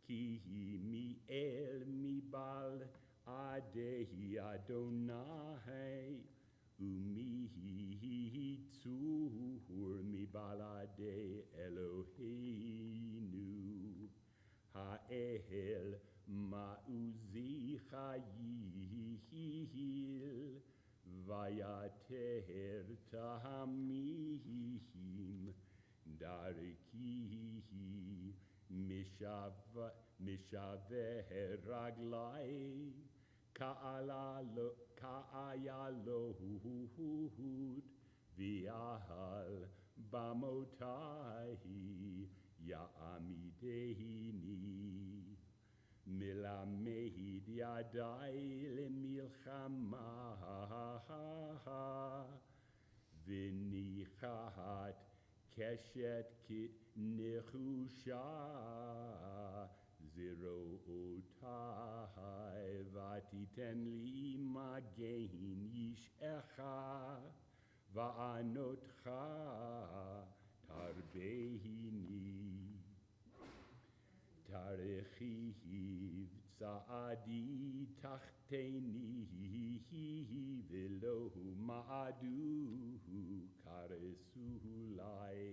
Speaker 7: ki mi el mi bal adehi Adonai, umihi tzur mi balade Eloheinu, ha'el ma'uzi chayil, vayater tahamihim darikihi, mishaveh raglai, ka'ayalohud, viahal bamotahi, ya'amidehini, milamehid yadai lemilchama, v'nichat keshet nechusha, Achzirotai vatiten li magen yishecha va'anotcha tarbehini tarechiv tza'adi tachteni velohu ma'adu karesulai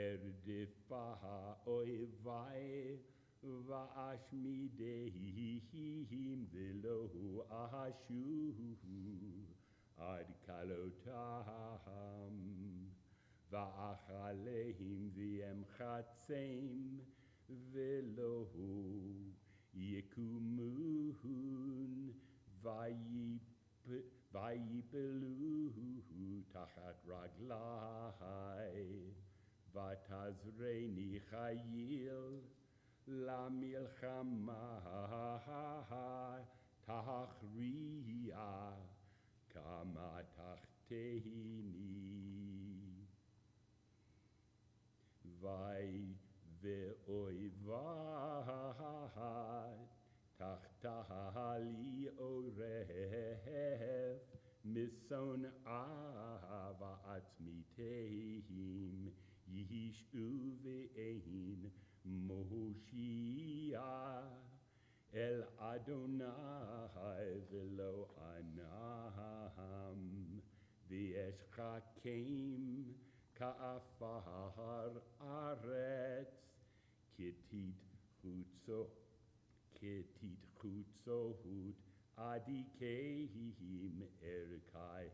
Speaker 7: erdefaha oivai va'ashmidehim velohu ahashu ad kalotaham va'achalehim v'em chatzem velohu yekumuhun vayipeluhu tachat raglai vatazreni chayil la milchama tachriya kama tachtehini vai ve'oivat tachtahali oref mison ava atzmitehim yishu ve'ein Moshia El Adonai velo anam v'esh chakim ka'afar aretz kitit chutzohut adikehim erkayehim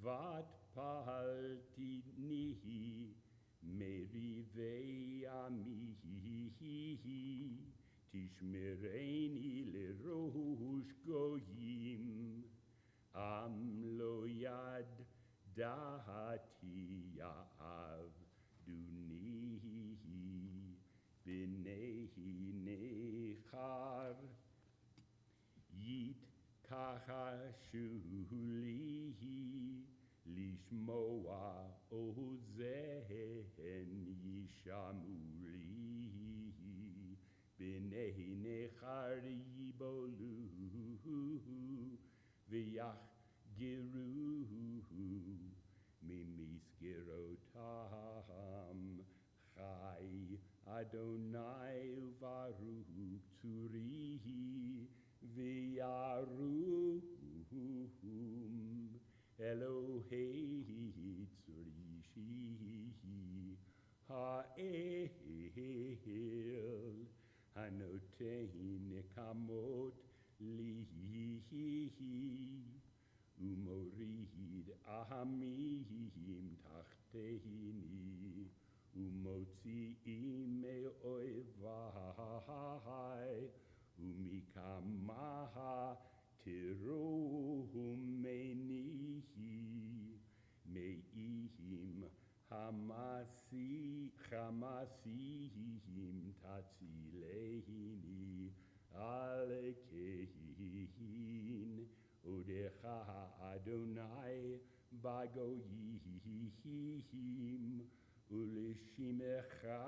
Speaker 7: vat paltinihi merivei amihi tishmereni lerosh goyim am lo yad dahati ya'av dunihi b'nehi nechar yit kahashulihi lishmoa ozen yishamuli b'nehi nechar yibolu v'yachgeruhu mimiskirotam chai Adonai uvaruch tzurihi v'yaruhum Elohei tzurishi ha'el hanotehi nekamot lihi umorid ahamihim tachtehini umotzi'im me'oivai umikamaha tirohum menihi meihim hamasihim tatzilehini alekehin odecha Adonai bagoyihim ulishimecha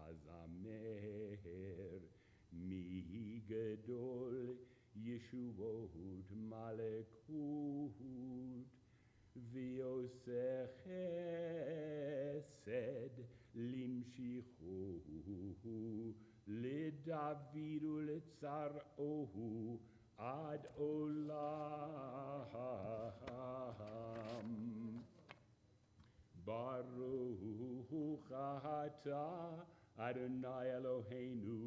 Speaker 7: azamer mi gadol Yeshuot malekut v'yoseh chesed limshichu leDavid uletzar'ohu ad olam. Baruch atah Adonai Eloheinu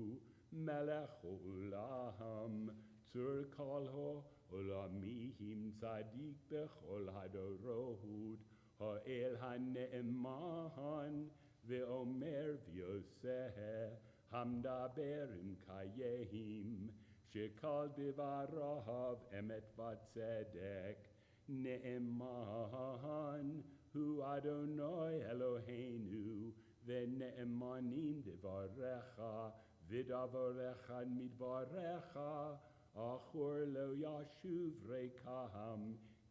Speaker 7: melech olam tzur kol ha'olamim tzadik bechol hadorot ha'el ha'ne'eman ve'omer v'yoseh hamdaber im kayehim shekal bivarav emet v'tzedek ne'eman hu Adonai Eloheinu ve'ne'emanim devarecha v'davarecha midvarecha achor lo yashuv rekaham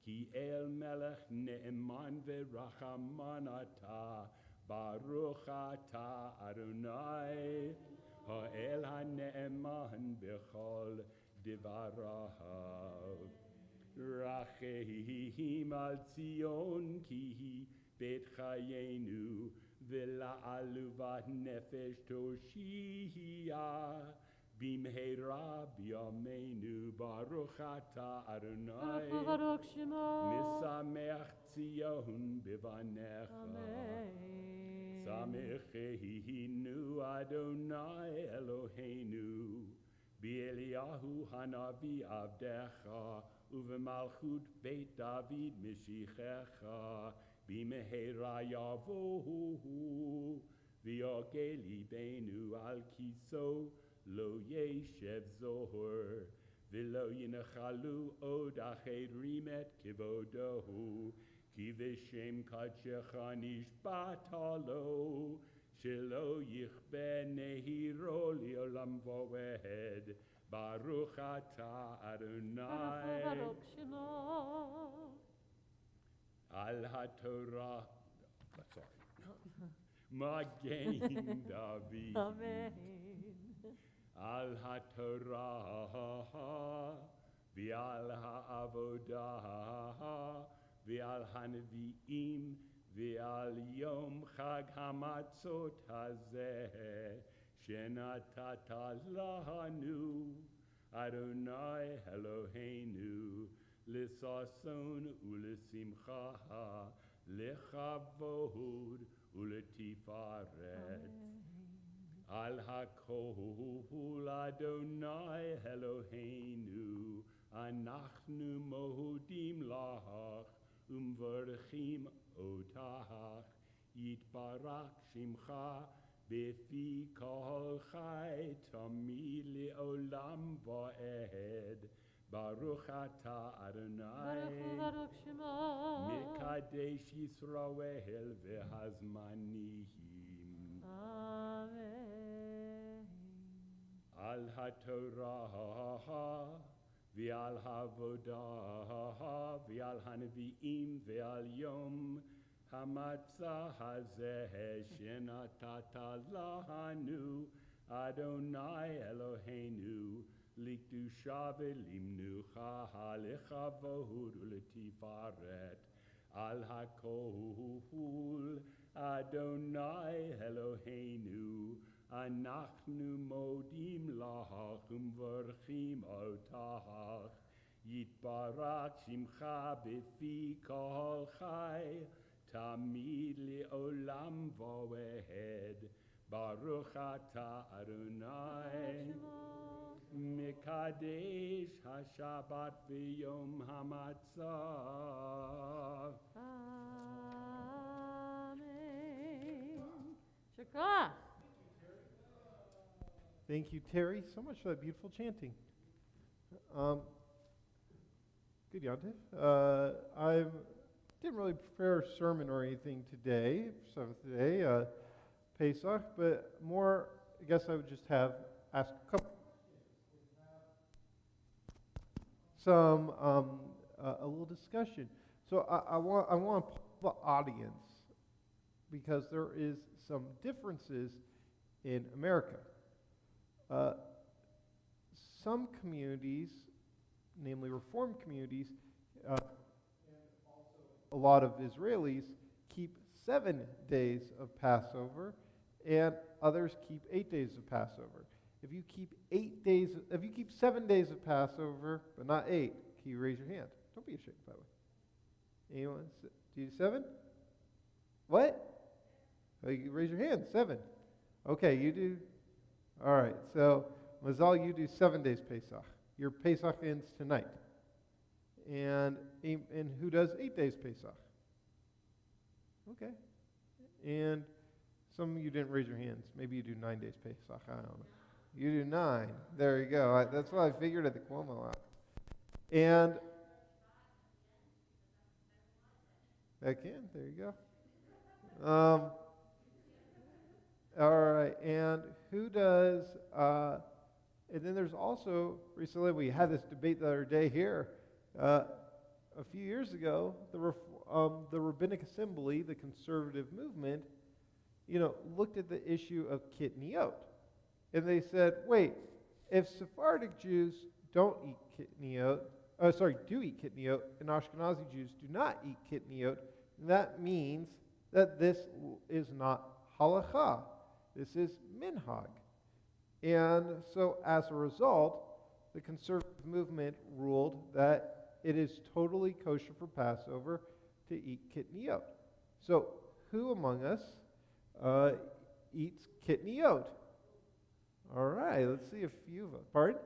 Speaker 7: ki el melech ne'eman ve'rachaman ata Baruch ata Adonai, ha'el ha'ne'eman b'chol devarav. Rachehim al Zion ki beit chayenu, v'la'aluvat nefesh toshia. Bimheira b'yameinu, Baruch ata Adonai,
Speaker 1: Baruch Shemo.
Speaker 7: Misamech Zion b'vanecha.
Speaker 1: Amen.
Speaker 7: Samechehinu Adonai Eloheinu, B'Eliyahu hanavi avdecha, Uvemalchut Beit David Mishichecha, B'mehera yavohu, V'yogeh libenu al kiso, Lo yeshev zohor, V'lo yinechalu od acherim et kivodohu, Ki v'shem kadshecha nishbata lo, Shelo yichbe nehiro li'olam v'ohed, Baruch ata Adonai,
Speaker 1: Baruch Shemo.
Speaker 7: al haTorah, Magen David,
Speaker 1: Amen.
Speaker 7: al haTorah, v'al ha'avodah, v'al ha'nevi'im, v'al yom chag hamatzot hazeh, shenatata lanu, Adonai Eloheinu, l'sason u'lesimcha, lechavod u'letifaret. Al hakol Adonai Eloheinu, anachnu mohodim lach, umverchim otach, yitbarach shimcha, befi kol chai, tamid le'olam va'ed, Baruch ata Adonai,
Speaker 1: Baruch Shemo.
Speaker 7: Mekadesh Yisrael v'hazmanihim.
Speaker 1: Amen.
Speaker 7: Al haTorah, v'al ha'avodah, v'al ha'nevi'im, v'al yom hamatzah hazeh, shenatata lanu, Adonai Eloheinu, likdusha v'limnucha, lechavod u'letifaret, al hakol Adonai Eloheinu, anachnu modim lach, umverchim otach, yitbarach shimcha befi kol chai, tamid le'olam v'ohed, Baruch ata Adonai, Mekadesh HaShabbat v'yom hamatzah.
Speaker 1: Amen. Shakah.
Speaker 2: Thank you, Terry, so much for that beautiful chanting. Good, Yontif. I didn't really prepare a sermon or anything today, seventh day, Pesach, but more, I guess I would just have asked a couple, a little discussion. So I want to pull the audience because there is some differences in America. Some communities, namely Reformed communities, and also a lot of Israelis keep 7 days of Passover, and others keep 8 days of Passover. If you keep 7 days of Passover, but not 8, can you raise your hand? Don't be ashamed, by the way. Anyone? Do you do 7? What? Oh, you raise your hand. 7. Okay, you do. All right. So, Mazal, you do 7 days Pesach. Your Pesach ends tonight. And who does 8 days Pesach? Okay. And some of you didn't raise your hands. Maybe you do 9 days Pesach. I don't know. You do 9. There you go. That's what I figured at the Cuomo out. And back in. There you go. All right. And who does? And then there's also recently we had this debate the other day here. A few years ago, the Rabbinic Assembly, the conservative movement, looked at the issue of kitniot. And they said, wait, if Sephardic Jews don't eat kitniot, do eat kitniot, and Ashkenazi Jews do not eat kitniot, that means that this is not halacha. This is minhag. And so as a result, the conservative movement ruled that it is totally kosher for Passover to eat kitniot. So who among us eats kitniot? All right, let's see a few of us. Pardon?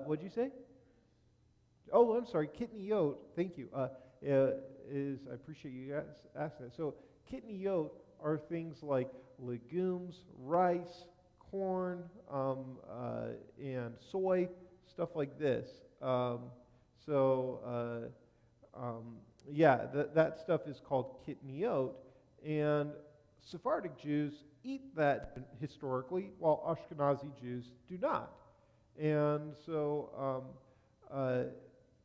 Speaker 2: What'd you say? Oh, I'm sorry, kitniot. Thank you. I appreciate you guys asking that. So kitniot are things like legumes, rice, corn, and soy, stuff like this. That stuff is called kitniot, and Sephardic Jews eat that historically, while Ashkenazi Jews do not. And so,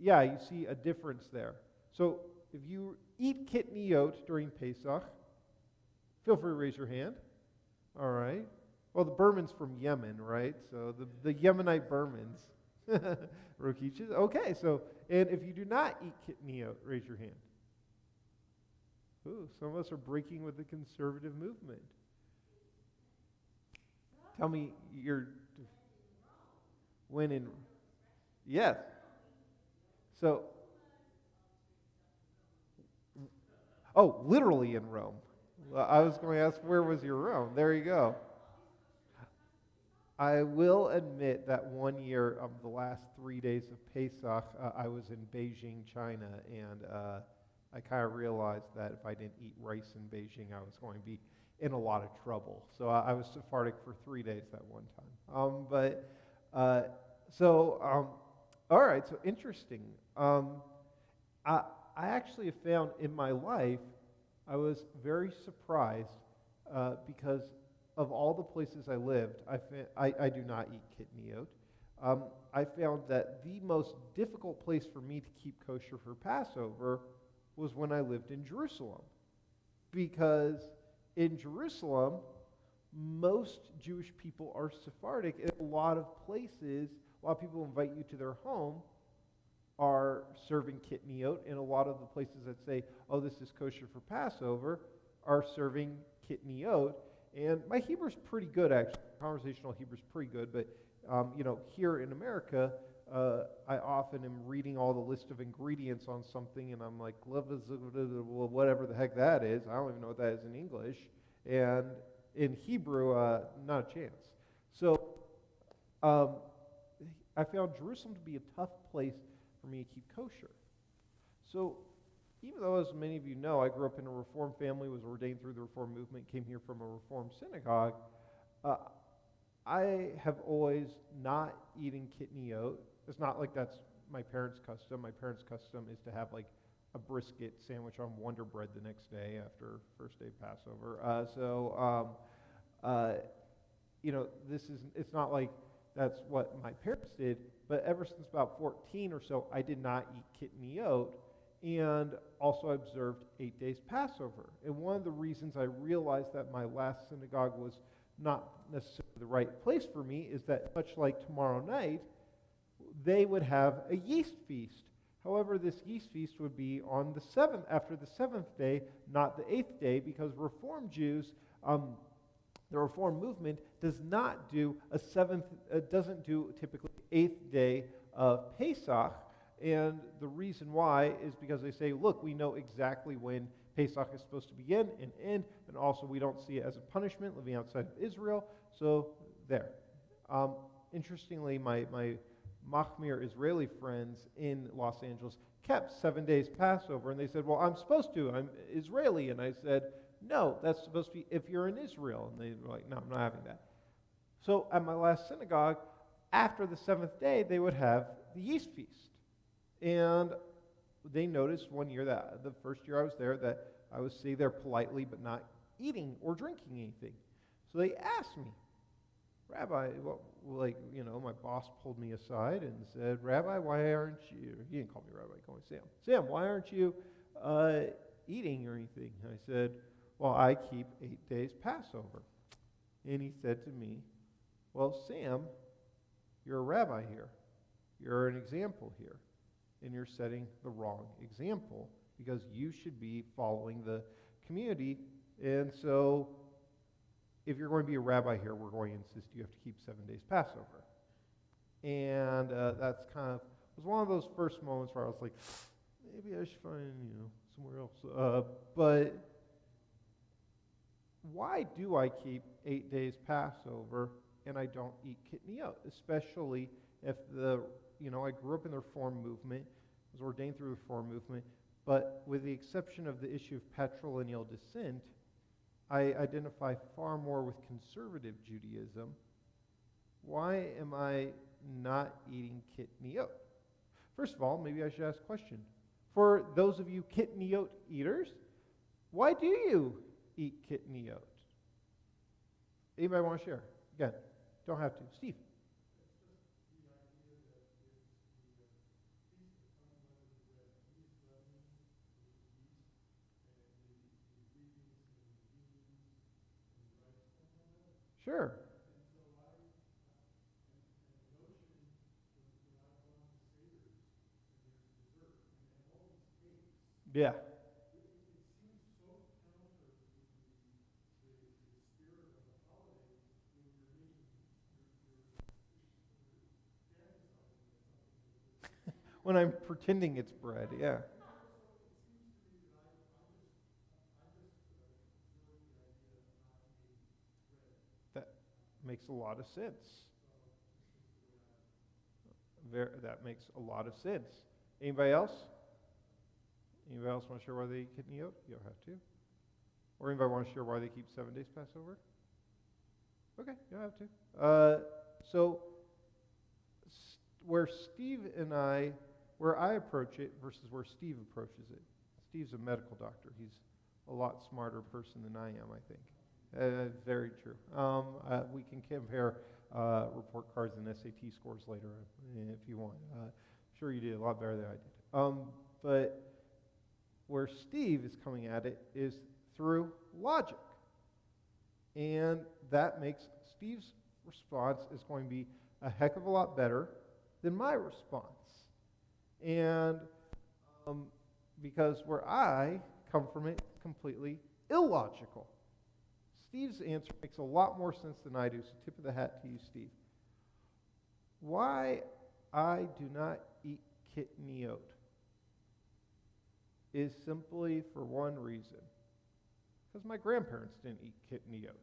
Speaker 2: you see a difference there. So if you eat kitniot during Pesach, feel free to raise your hand. All right. Well, the Burman's from Yemen, right? So the Yemenite Burmans. Rokiches. Okay, so, and if you do not eat kitniot, raise your hand. Ooh, some of us are breaking with the conservative movement. Tell me when in, yes. So, literally in Rome. I was going to ask, where was your Rome? There you go. I will admit that one year of the last 3 days of Pesach, I was in Beijing, China, and I kind of realized that if I didn't eat rice in Beijing, I was going to be in a lot of trouble. So I was Sephardic for 3 days that one time. All right, so interesting. I actually have found in my life, I was very surprised because of all the places I lived, I do not eat kitniot. I found that the most difficult place for me to keep kosher for Passover was when I lived in Jerusalem. Because in Jerusalem, most Jewish people are Sephardic. In a lot of places, a lot of people invite you to their home are serving kitniot, and a lot of the places that say, oh, this is kosher for Passover, are serving kitniot. And my Hebrew's pretty good, actually. Conversational Hebrew's pretty good, but here in America, I often am reading all the list of ingredients on something, and I'm like, whatever the heck that is. I don't even know what that is in English. And in Hebrew, not a chance. So I found Jerusalem to be a tough place for me to keep kosher. So even though, as many of you know, I grew up in a Reformed family, was ordained through the Reformed movement, came here from a Reformed synagogue, I have always not eaten kitniot. It's not like that's my parents' custom. My parents' custom is to have like a brisket sandwich on Wonder Bread the next day after first day of Passover. It's not like that's what my parents did, but ever since about 14 or so, I did not eat kitniot. And also I observed 8 days Passover. And one of the reasons I realized that my last synagogue was not necessarily the right place for me is that, much like tomorrow night, they would have a yeast feast. However, this yeast feast would be on the seventh, after the seventh day, not the 8th day, because Reform Jews, the Reform movement does not do doesn't do typically 8th day of Pesach. And the reason why is because they say, look, we know exactly when Pesach is supposed to begin and end, and also we don't see it as a punishment living outside of Israel. So there. Interestingly, my Machmir Israeli friends in Los Angeles kept 7 days Passover, and they said, well, I'm supposed to. I'm Israeli. And I said, no, that's supposed to be if you're in Israel. And they were like, no, I'm not having that. So at my last synagogue, after the 7th day, they would have the yeast feast. And they noticed one year, that the first year I was there, that I would stay there politely but not eating or drinking anything. So they asked me, Rabbi, my boss pulled me aside and said, Rabbi, why aren't you, he didn't call me Rabbi, he called me Sam. Sam, why aren't you eating or anything? And I said, well, I keep 8 days Passover. And he said to me, well, Sam, you're a rabbi here. You're an example here. And you're setting the wrong example because you should be following the community. And so if you're going to be a rabbi here, we're going to insist you have to keep 7 days Passover. And that's kind of, it was one of those first moments where I was like, maybe I should find, somewhere else. But why do I keep 8 days Passover and I don't eat kitniot? Especially if I grew up in the Reform movement, was ordained through the Reform movement, but with the exception of the issue of patrilineal descent, I identify far more with conservative Judaism. Why am I not eating kitniot? First of all, maybe I should ask a question. For those of you kitniot eaters, why do you eat kitniot? Anybody want to share? Again, don't have to. Steve. Sure. Yeah. When I'm pretending it's bread, yeah. That makes a lot of sense. That makes a lot of sense. Anybody else? Anybody else want to share why they eat kitniot? You don't have to. Or anybody want to share why they keep 7 days Passover? Okay, you don't have to. So, where I approach it versus where Steve approaches it. Steve's a medical doctor. He's a lot smarter person than I am, I think. Very true. We can compare report cards and SAT scores later if you want. I'm sure you did a lot better than I did. But where Steve is coming at it is through logic. And that makes Steve's response is going to be a heck of a lot better than my response. And because where I come from it, completely illogical. Steve's answer makes a lot more sense than I do, so tip of the hat to you, Steve. Why I do not eat kitniot is simply for one reason. Because my grandparents didn't eat kitniot.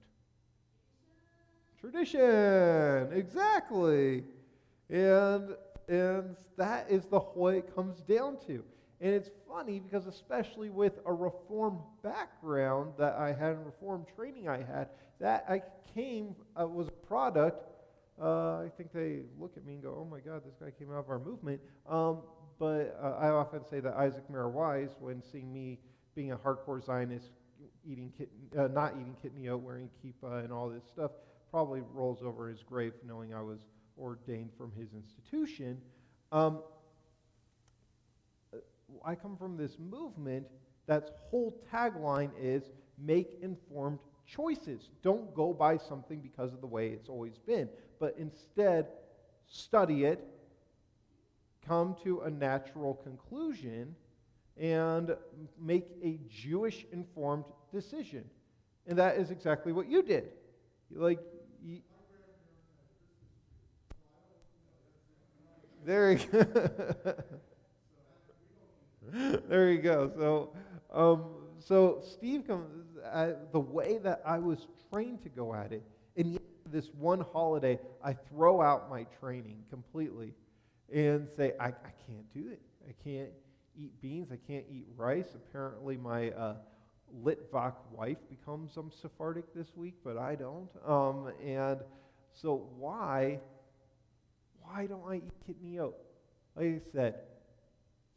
Speaker 2: Tradition! Exactly! And that is the what it comes down to. And it's funny because especially with a Reform background that I had, and Reform training I had, that I was a product. I think they look at me and go, oh my God, this guy came out of our movement. But I often say that Isaac Mayer Wise, when seeing me being a hardcore Zionist, not eating kitniot, wearing kippah and all this stuff, probably rolls over his grave knowing I was ordained from his institution. I come from this movement that's whole tagline is make informed choices. Don't go by something because of the way it's always been, but instead study it, come to a natural conclusion, and make a Jewish informed decision. And that is exactly what you did. There you go. There you go. So Steve comes the way that I was trained to go at it, and yet this one holiday I throw out my training completely and say I can't do it. I can't eat beans. I can't eat rice. Apparently my Litvak wife becomes Sephardic this week, but I don't. And so why don't I eat kitniot? Like I said,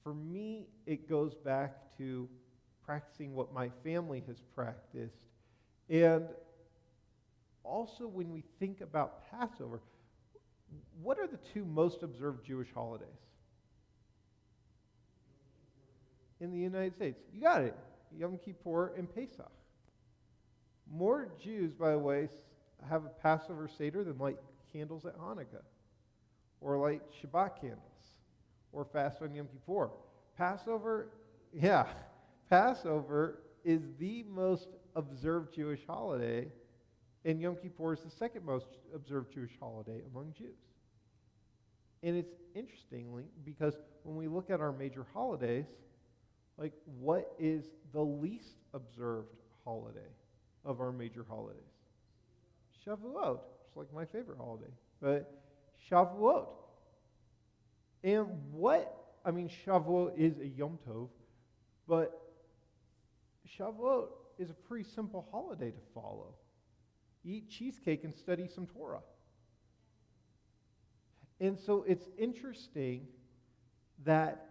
Speaker 2: for me, it goes back to practicing what my family has practiced. And also when we think about Passover, what are the two most observed Jewish holidays in the United States? You got it. Yom Kippur and Pesach. More Jews, by the way, have a Passover Seder than light candles at Hanukkah, or light Shabbat candles, or fast on Yom Kippur. Passover is the most observed Jewish holiday, and Yom Kippur is the second most observed Jewish holiday among Jews. And it's interestingly because when we look at our major holidays, like what is the least observed holiday of our major holidays? Shavuot. It's like my favorite holiday. But Shavuot. And Shavuot is a Yom Tov, but Shavuot is a pretty simple holiday to follow. Eat cheesecake and study some Torah. And so it's interesting that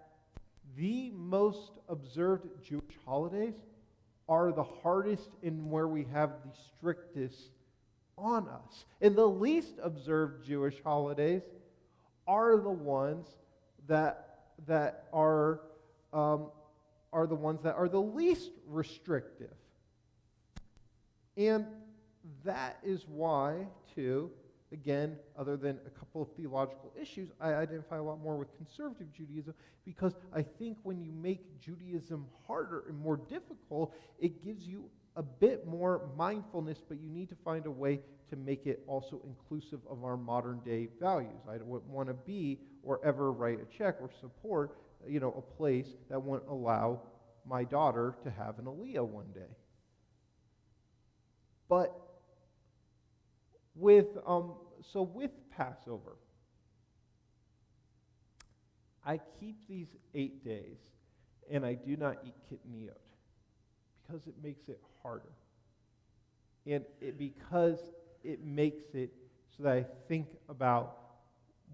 Speaker 2: the most observed Jewish holidays are the hardest and where we have the strictest on us. And the least observed Jewish holidays are the ones that are the ones that are the least restrictive. And that is why, too, again, other than a couple of theological issues, I identify a lot more with conservative Judaism, because I think when you make Judaism harder and more difficult, it gives you a bit more mindfulness, but you need to find a way to make it also inclusive of our modern day values. I don't want to be or ever write a check or support, a place that won't allow my daughter to have an Aliyah one day. But with Passover, I keep these 8 days, and I do not eat kitniot because it makes it harder, and because it makes it so that I think about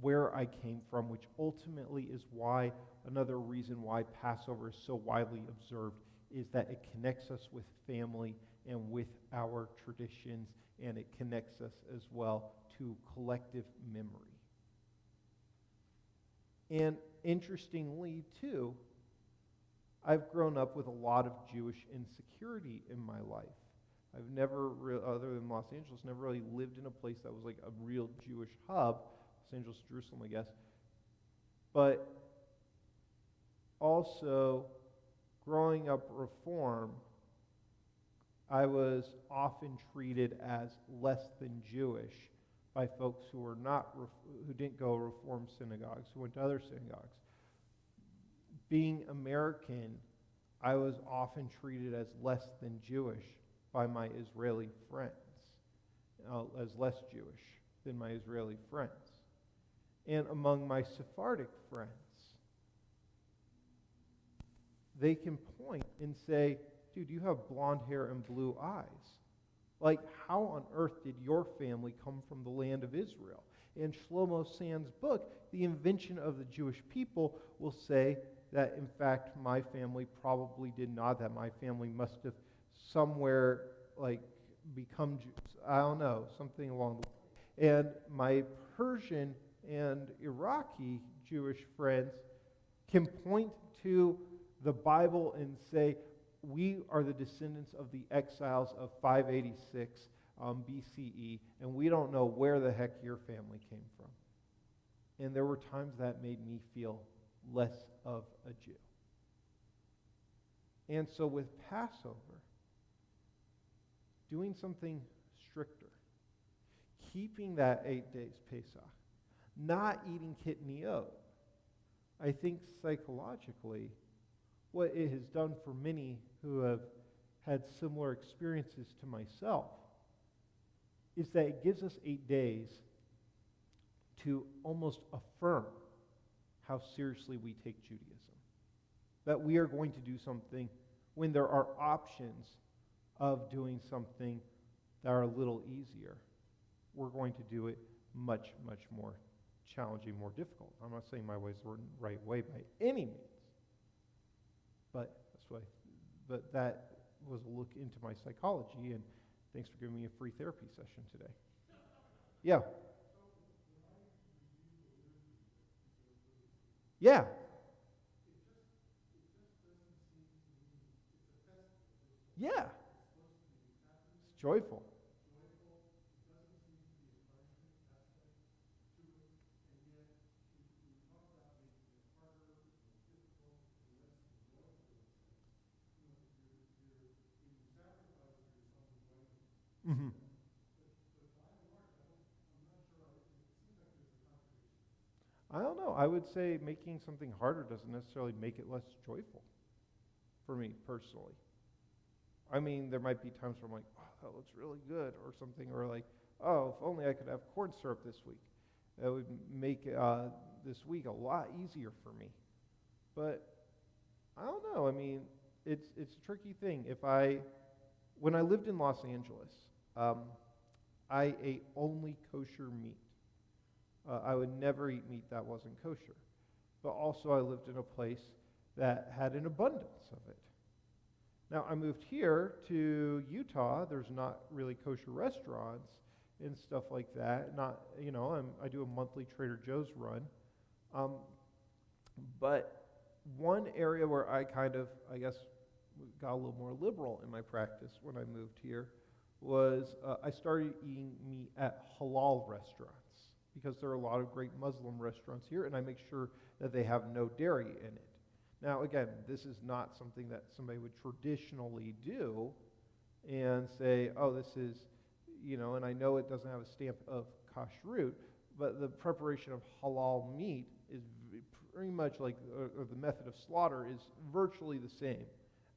Speaker 2: where I came from, which ultimately is why another reason why Passover is so widely observed is that it connects us with family and with our traditions, and it connects us as well to collective memory. And interestingly, too, I've grown up with a lot of Jewish insecurity in my life. I've never, other than Los Angeles, never really lived in a place that was like a real Jewish hub. Los Angeles, Jerusalem, I guess. But also, growing up Reform, I was often treated as less than Jewish by folks who were who didn't go Reform synagogues, who went to other synagogues. Being American, I was often treated as less than Jewish by my Israeli friends, as less Jewish than my Israeli friends. And among my Sephardic friends, they can point and say, dude, you have blonde hair and blue eyes. Like, how on earth did your family come from the land of Israel? In Shlomo Sand's book, The Invention of the Jewish People, will say that, in fact, my family probably did not, that my family must have somewhere, become Jews. I don't know, something along the way. And my Persian and Iraqi Jewish friends can point to the Bible and say, we are the descendants of the exiles of 586 BCE, and we don't know where the heck your family came from. And there were times that made me feel less of a Jew. And so with Passover, doing something stricter, keeping that 8 days Pesach, not eating kitniot, I think psychologically, what it has done for many who have had similar experiences to myself is that it gives us 8 days to almost affirm how seriously we take Judaism. That we are going to do something when there are options of doing something that are a little easier. We're going to do it much, much more challenging, more difficult. I'm not saying my way is the right way by any means. But that was a look into my psychology, and thanks for giving me a free therapy session today. Yeah. Yeah. Yeah. It's joyful. Mm-hmm. I don't know. I would say making something harder doesn't necessarily make it less joyful for me personally. I mean, there might be times where I'm like, oh, that looks really good or something, or like, oh, if only I could have corn syrup this week. That would make this week a lot easier for me. But I don't know. I mean, it's a tricky thing. When I lived in Los Angeles, I ate only kosher meat. I would never eat meat that wasn't kosher. But also I lived in a place that had an abundance of it. Now, I moved here to Utah. There's not really kosher restaurants and stuff like that. I do a monthly Trader Joe's run. But one area where I kind of, I guess, got a little more liberal in my practice when I moved here was I started eating meat at halal restaurants, because there are a lot of great Muslim restaurants here, and I make sure that they have no dairy in it. Now, again, this is not something that somebody would traditionally do and say, oh, this is, and I know it doesn't have a stamp of kashrut, but the preparation of halal meat is pretty much like, or the method of slaughter is virtually the same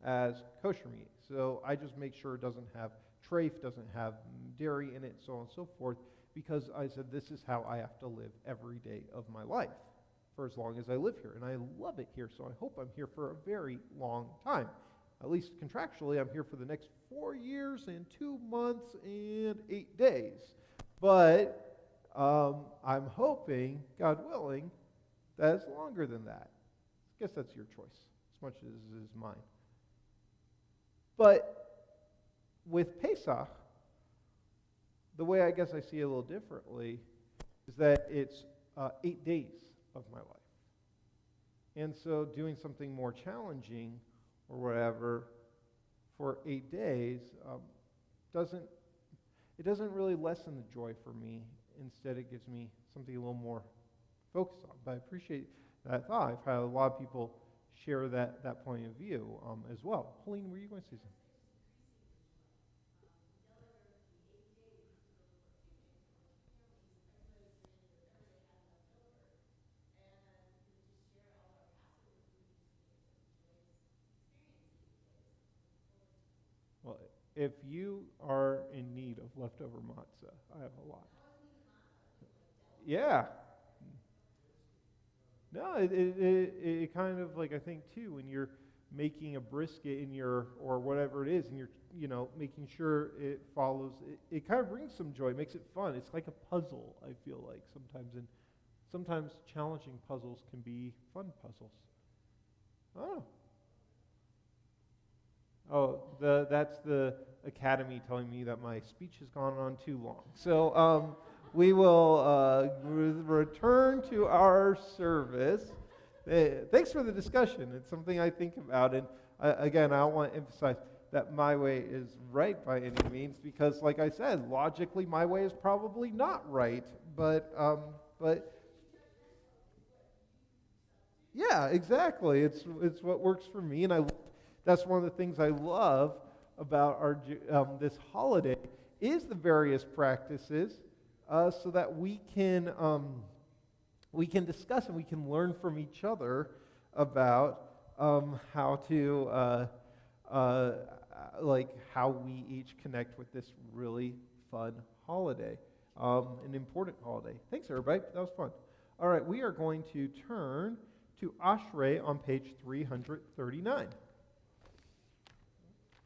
Speaker 2: as kosher meat. So I just make sure it doesn't have treif, doesn't have dairy in it, so on and so forth, because I said this is how I have to live every day of my life for as long as I live here. And I love it here, so I hope I'm here for a very long time. At least contractually, I'm here for the next 4 years and 2 months and 8 days. But I'm hoping, God willing, that it's longer than that. I guess that's your choice, as much as it is mine. But with Pesach, the way I guess I see it a little differently is that it's 8 days of my life. And so doing something more challenging or whatever for 8 days doesn't really lessen the joy for me. Instead, it gives me something a little more focused on. But I appreciate that thought. I've had a lot of people share that point of view as well. Helene, were you going to say something? Well, if you are in need of leftover matzah, I have a lot. Yeah. No, it kind of like, I think too, when you're making a brisket in or whatever it is, and you're, making sure it follows, it kind of brings some joy, makes it fun. It's like a puzzle, I feel like sometimes. And sometimes challenging puzzles can be fun puzzles. That's the Academy telling me that my speech has gone on too long. So we will return to our service. Thanks for the discussion. It's something I think about. And again, I want to emphasize that my way is right by any means, because like I said, logically my way is probably not right. But yeah, exactly. It's what works for me, and that's one of the things I love about our this holiday is the various practices, so that we can discuss and we can learn from each other about how to how we each connect with this really fun holiday, an important holiday. Thanks, everybody. That was fun. All right, we are going to turn to Ashrei on page 339.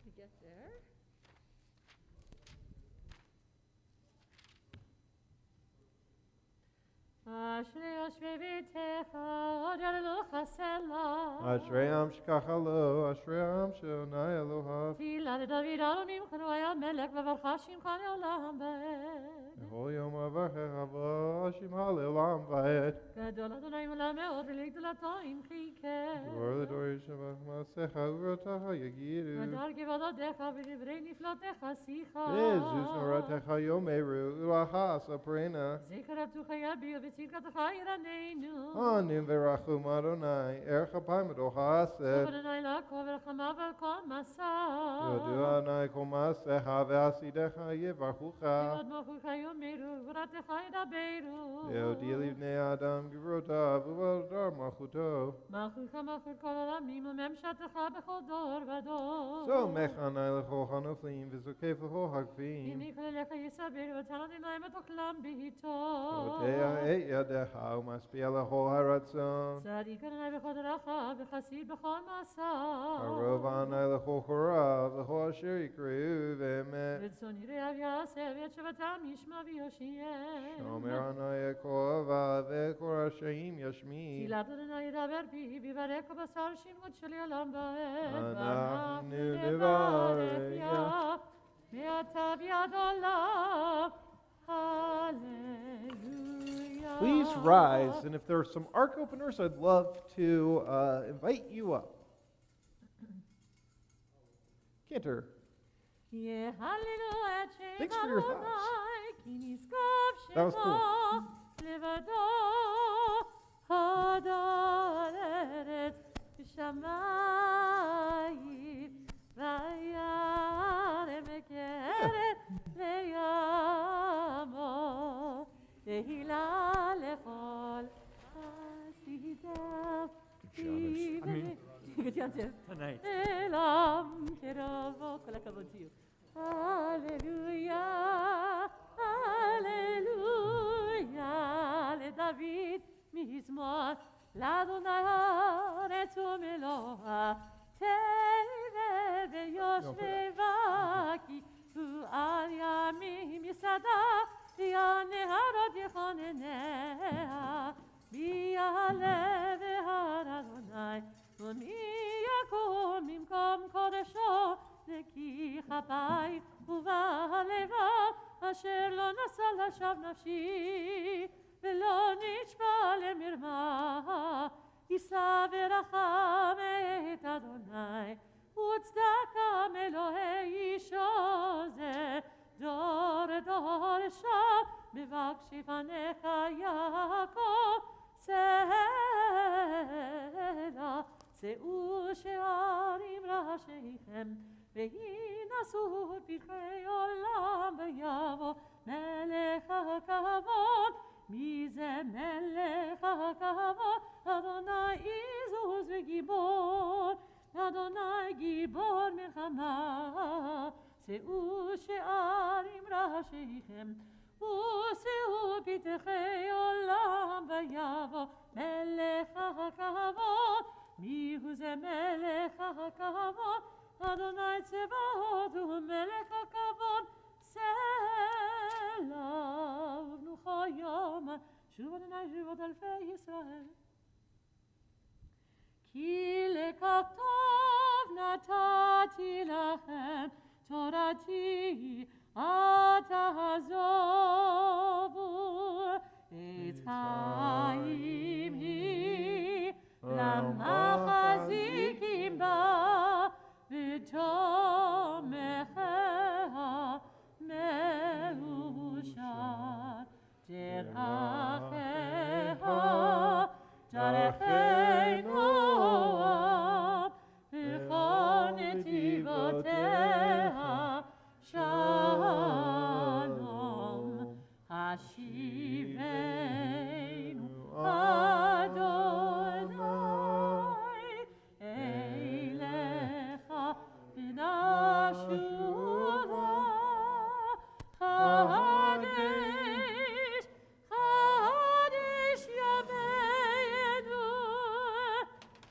Speaker 1: We get there. Ashrei Ashrei v'techa, od Eloha chasela.
Speaker 2: Ashrei am shkachalo, Ashrei am shonai Eloha.
Speaker 1: Tila leDavid Aronim Chanoy HaMelech v'varcha Shimcha le'olam va'ed.
Speaker 2: V'chol yom avachech hava, Shimcha le'olam va'ed.
Speaker 1: גדול אדוני מלא מאוד ולגדולתו ימחיקה.
Speaker 2: דבור לדור ישבח מעשיך ובראותיך יגידו.
Speaker 1: הדר כבודותיך ודברי נפלאותיך שיחה.
Speaker 2: בזוז נורתך יאמרו ולך אספרנה.
Speaker 1: זכר אבטוך יביע וצדקתך ירננו.
Speaker 2: אנים ורחום אדוני ערך אפיים ודוח
Speaker 1: טוב
Speaker 2: חסד.
Speaker 1: אדוני לעקוב ורחמיו על כל מסע.
Speaker 2: יודו אדוני כל מעשיך ועשיתך יברכוך.
Speaker 1: כבוד מלכותך יאמרו וגבורתך ידברו.
Speaker 2: להודיע לבני האדם גבורותיו ולדר מלכותו.
Speaker 1: מלכותך מלכות כל העולמים וממשלתך בכל דור ודור.
Speaker 2: סומך עיני לכל הנופלים וזוקף לכל הגבהים.
Speaker 1: הנה כלליך יסבר ותנתן להם את אוכלם בעתו.
Speaker 2: פותח את ידיך ומשפיע לכל הרצון.
Speaker 1: צדיק אדוני בכל דרכיו וחסיד בכל מעשיו.
Speaker 2: קרוב עיני לכל חוריו לכל אשר יקראו באמת.
Speaker 1: רצון יראיו יעשה ואת שבתם ישמע ויושיעם.
Speaker 2: שומר עיני כל אוהביו וכל רשעים ישמיד.
Speaker 1: תהילת אדוני ידבר פיו יברך בשר שמות של עולם ועד.
Speaker 2: אנחנו
Speaker 1: ואנחנו
Speaker 2: נברך
Speaker 1: יה מעתה ועד עולם. Hallelujah.
Speaker 2: Please rise, and if there are some ark openers, I'd love to invite you up. Cantor.
Speaker 1: Yeah, hallelujah.
Speaker 2: Thanks for your thoughts. That was cool.
Speaker 1: לבדו הדרת בשמיים וירם מקרת לימו תהילה לכל חסידיו.
Speaker 7: Tonight.
Speaker 1: אלם קרובו, כל הכבוד שיהיו. הללויה, הללויה, לדוד מזמור, לאדוני הארץ ומלואה, תראה ויושבי בקי, ועל ימים יסדה, והנהרות יכונניה, מי יעלה בהר אדוני, ומי יקום במקום קודשו, נקי כפיים ובעל לבב, אשר לא נשא לשווא נפשי, ולא נשבע למרמה, יישא ורחם את אדוני, וצדקה מאלוהי אישו זה, דור דור שב, מבקשי פניך יעקב, סלע, שאו שערים ראשיכם, וינשאו פתחי עולם ויבוא מלך הכבוד. מי זה מלך הכבוד? אדוני עזוז וגיבור, אדוני גיבור מלחמה. שאו שערים ראשיכם, ושאו פתחי עולם ויבוא מלך הכבוד. מי הוא זה מלך הכבוד? אדוני צבאות הוא מלך הכבוד. סלע ובנוחו יום, שוב אדוני שבות אלפי ישראל. כי לקח טוב נתתי לכם, תורתי אל תעזובו. עץ חיים היא למחזיקים בה, ותומכיה מאושר. דרכיה דרכי נועם, וכל נתיבותיה שלום. השיבנו אדוני אליך ונשובה. חדש חדש ימינו,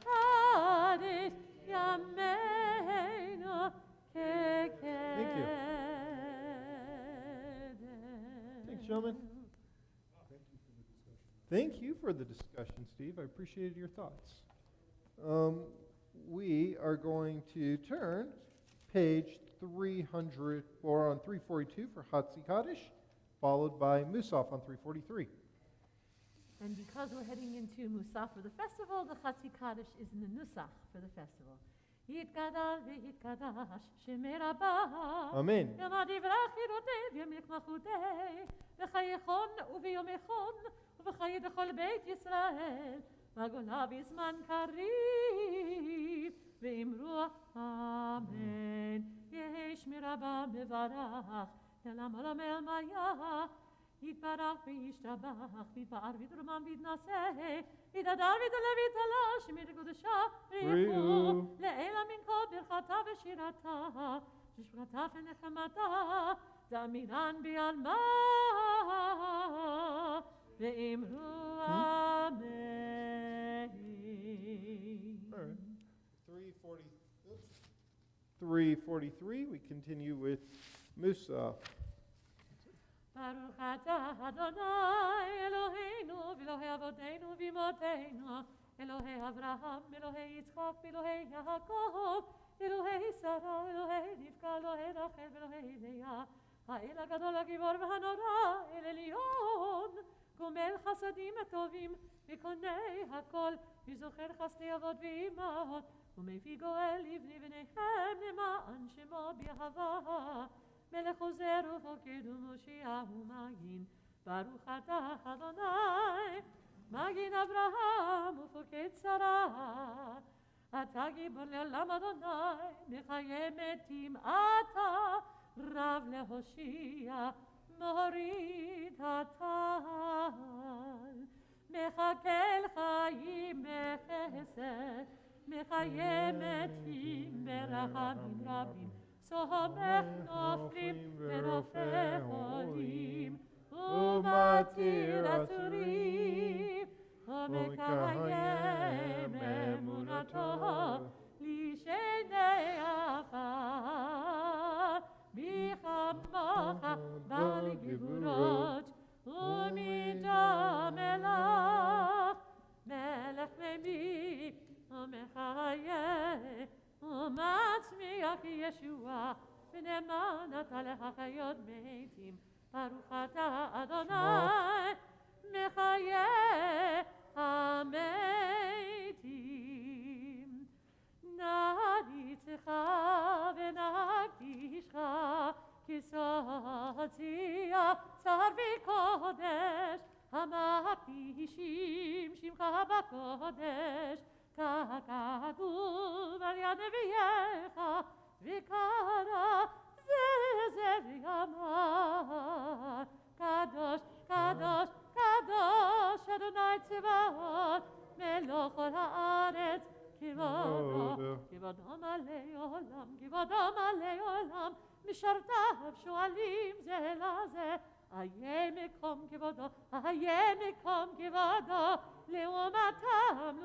Speaker 1: חדש ימינו כקדם.
Speaker 2: Thanks, gentlemen. Thank you for the discussion, Steve. I appreciated your thoughts. We are going to turn page 300, or on 342 for Hatzi Kaddish, followed by Musaf on 343.
Speaker 1: And because we're heading into Musaf for the festival, the Chatzi Kaddish is in the Nusach for the festival. יתגדל ויתקדש שמי רבה
Speaker 2: אמן.
Speaker 1: ימה דברך ירודף ימיך מחודי בחייכון וביומכון ובחיי דכל בית ישראל בגולה בזמן קריב ואמרו אמן יהי שמי רבה מברך תלם עולם אל מיה יתברך וישתבח ויתפאר ויתרומם ויתנשא ויתהדר ויתעלה ויתעלה שמיר קודשה בריחו לעילה מן כל ברכתה ושירתה ששמרתה ונחמתה תאמירן בעלמה ואמרו אמן.
Speaker 2: 343, we continue with Musa.
Speaker 1: ברוך אתה אדוני אלוהינו ואלוהי אבותינו ואמותינו אלוהי אברהם אלוהי יצחק ואלוהי יעקב אלוהי שרה אלוהי רבקה אלוהי רחל ואלוהי לאה האל הגדול הגיבור והנורא אל עליון גומל חסדים הטובים וקונה הכל וזוכר חסדי אבות ואימהות ומביא גואל לבני בניכם למען שמו באהבה מלך עוזר ופוקד ומושיע ומגין ברוך אתה אדוני מגין אברהם ופוקד שרה אתה גיבור לעולם אדוני מחיי מתים אתה רב להושיע מוריד הטל מחכה חיים בחסד מחיי מתים ברחמים רבים סומך נופלים ורופא חולים ומתיר אסורים ומקיים אמונתו לשני עפר בכמוך בא לי גבורות ומידה מלך מלך ממי ומחיה ומצמיח ישועה ונאמן אתה להחיות מתים ברוך אתה אדוני מחיה המתים נריצך ונקדישך כסוציע שר וקודש המקדישים שמך בקודש ככתוב על יד נביאך וקרא זה ויאמר קדוש קדוש קדוש אדוני צבאות מלוך כל הארץ כבודו כבודו מלא עולם כבודו מלא עולם משרתיו שואלים זה לזה איה מקום כבודו איה מקום כבודו לעומתם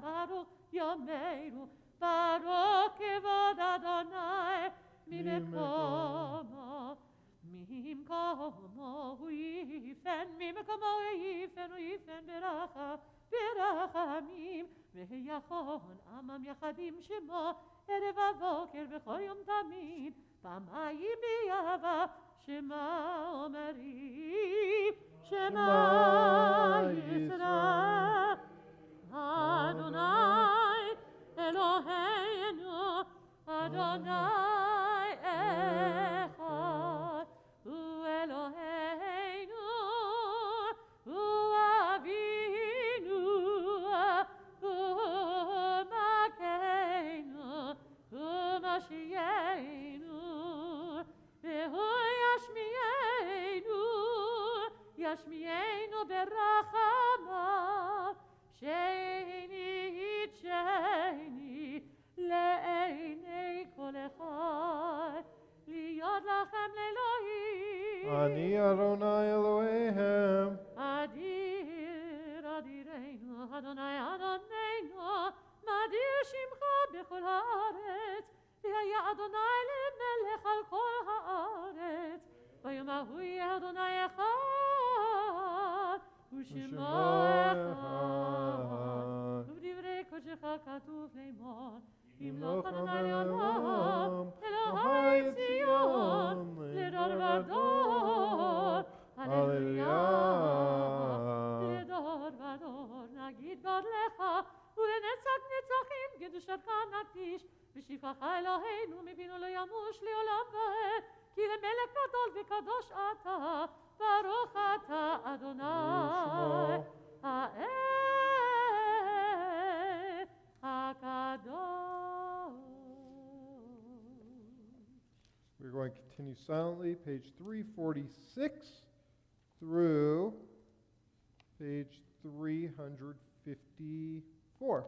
Speaker 1: ברוך יאמרו ברוך כבוד אדוני ממקומו הוא יפן ממקומו הוא יפן ברחמים ויכון עמם יחדים שמו ערב הבוקר בכל יום תמיד פעמיים ביאהבה שמה אומרים שמה ישראל אדוני אלוהינו אדוני אחד הוא אלוהינו הוא אבינו הוא מכנו הוא משיענו והוא ישמיענו ברחמיו שני לעיני כל אחד להיות לכם לאלוהים
Speaker 2: אני אדוני אלוהיהם
Speaker 1: אדיר אדירנו אדוני אדוננו מדיר שמך בכל הארץ והיה אדוני למלך על כל הארץ ביום ההוא יהיה אדוני אחד ושמו אחד ובדברי קודשך כתוב לאמור ימלוך אדוני לעולם אלוהי ציון לדור ודור הללויה לדור נשבחה אלוהינו מבינו לא ימוש לעולם ועד, כי למלך גדול וקדוש אתה, ברוך אתה אדוני האל הקדוש.
Speaker 2: We're going to continue silently, page 346 through page 354.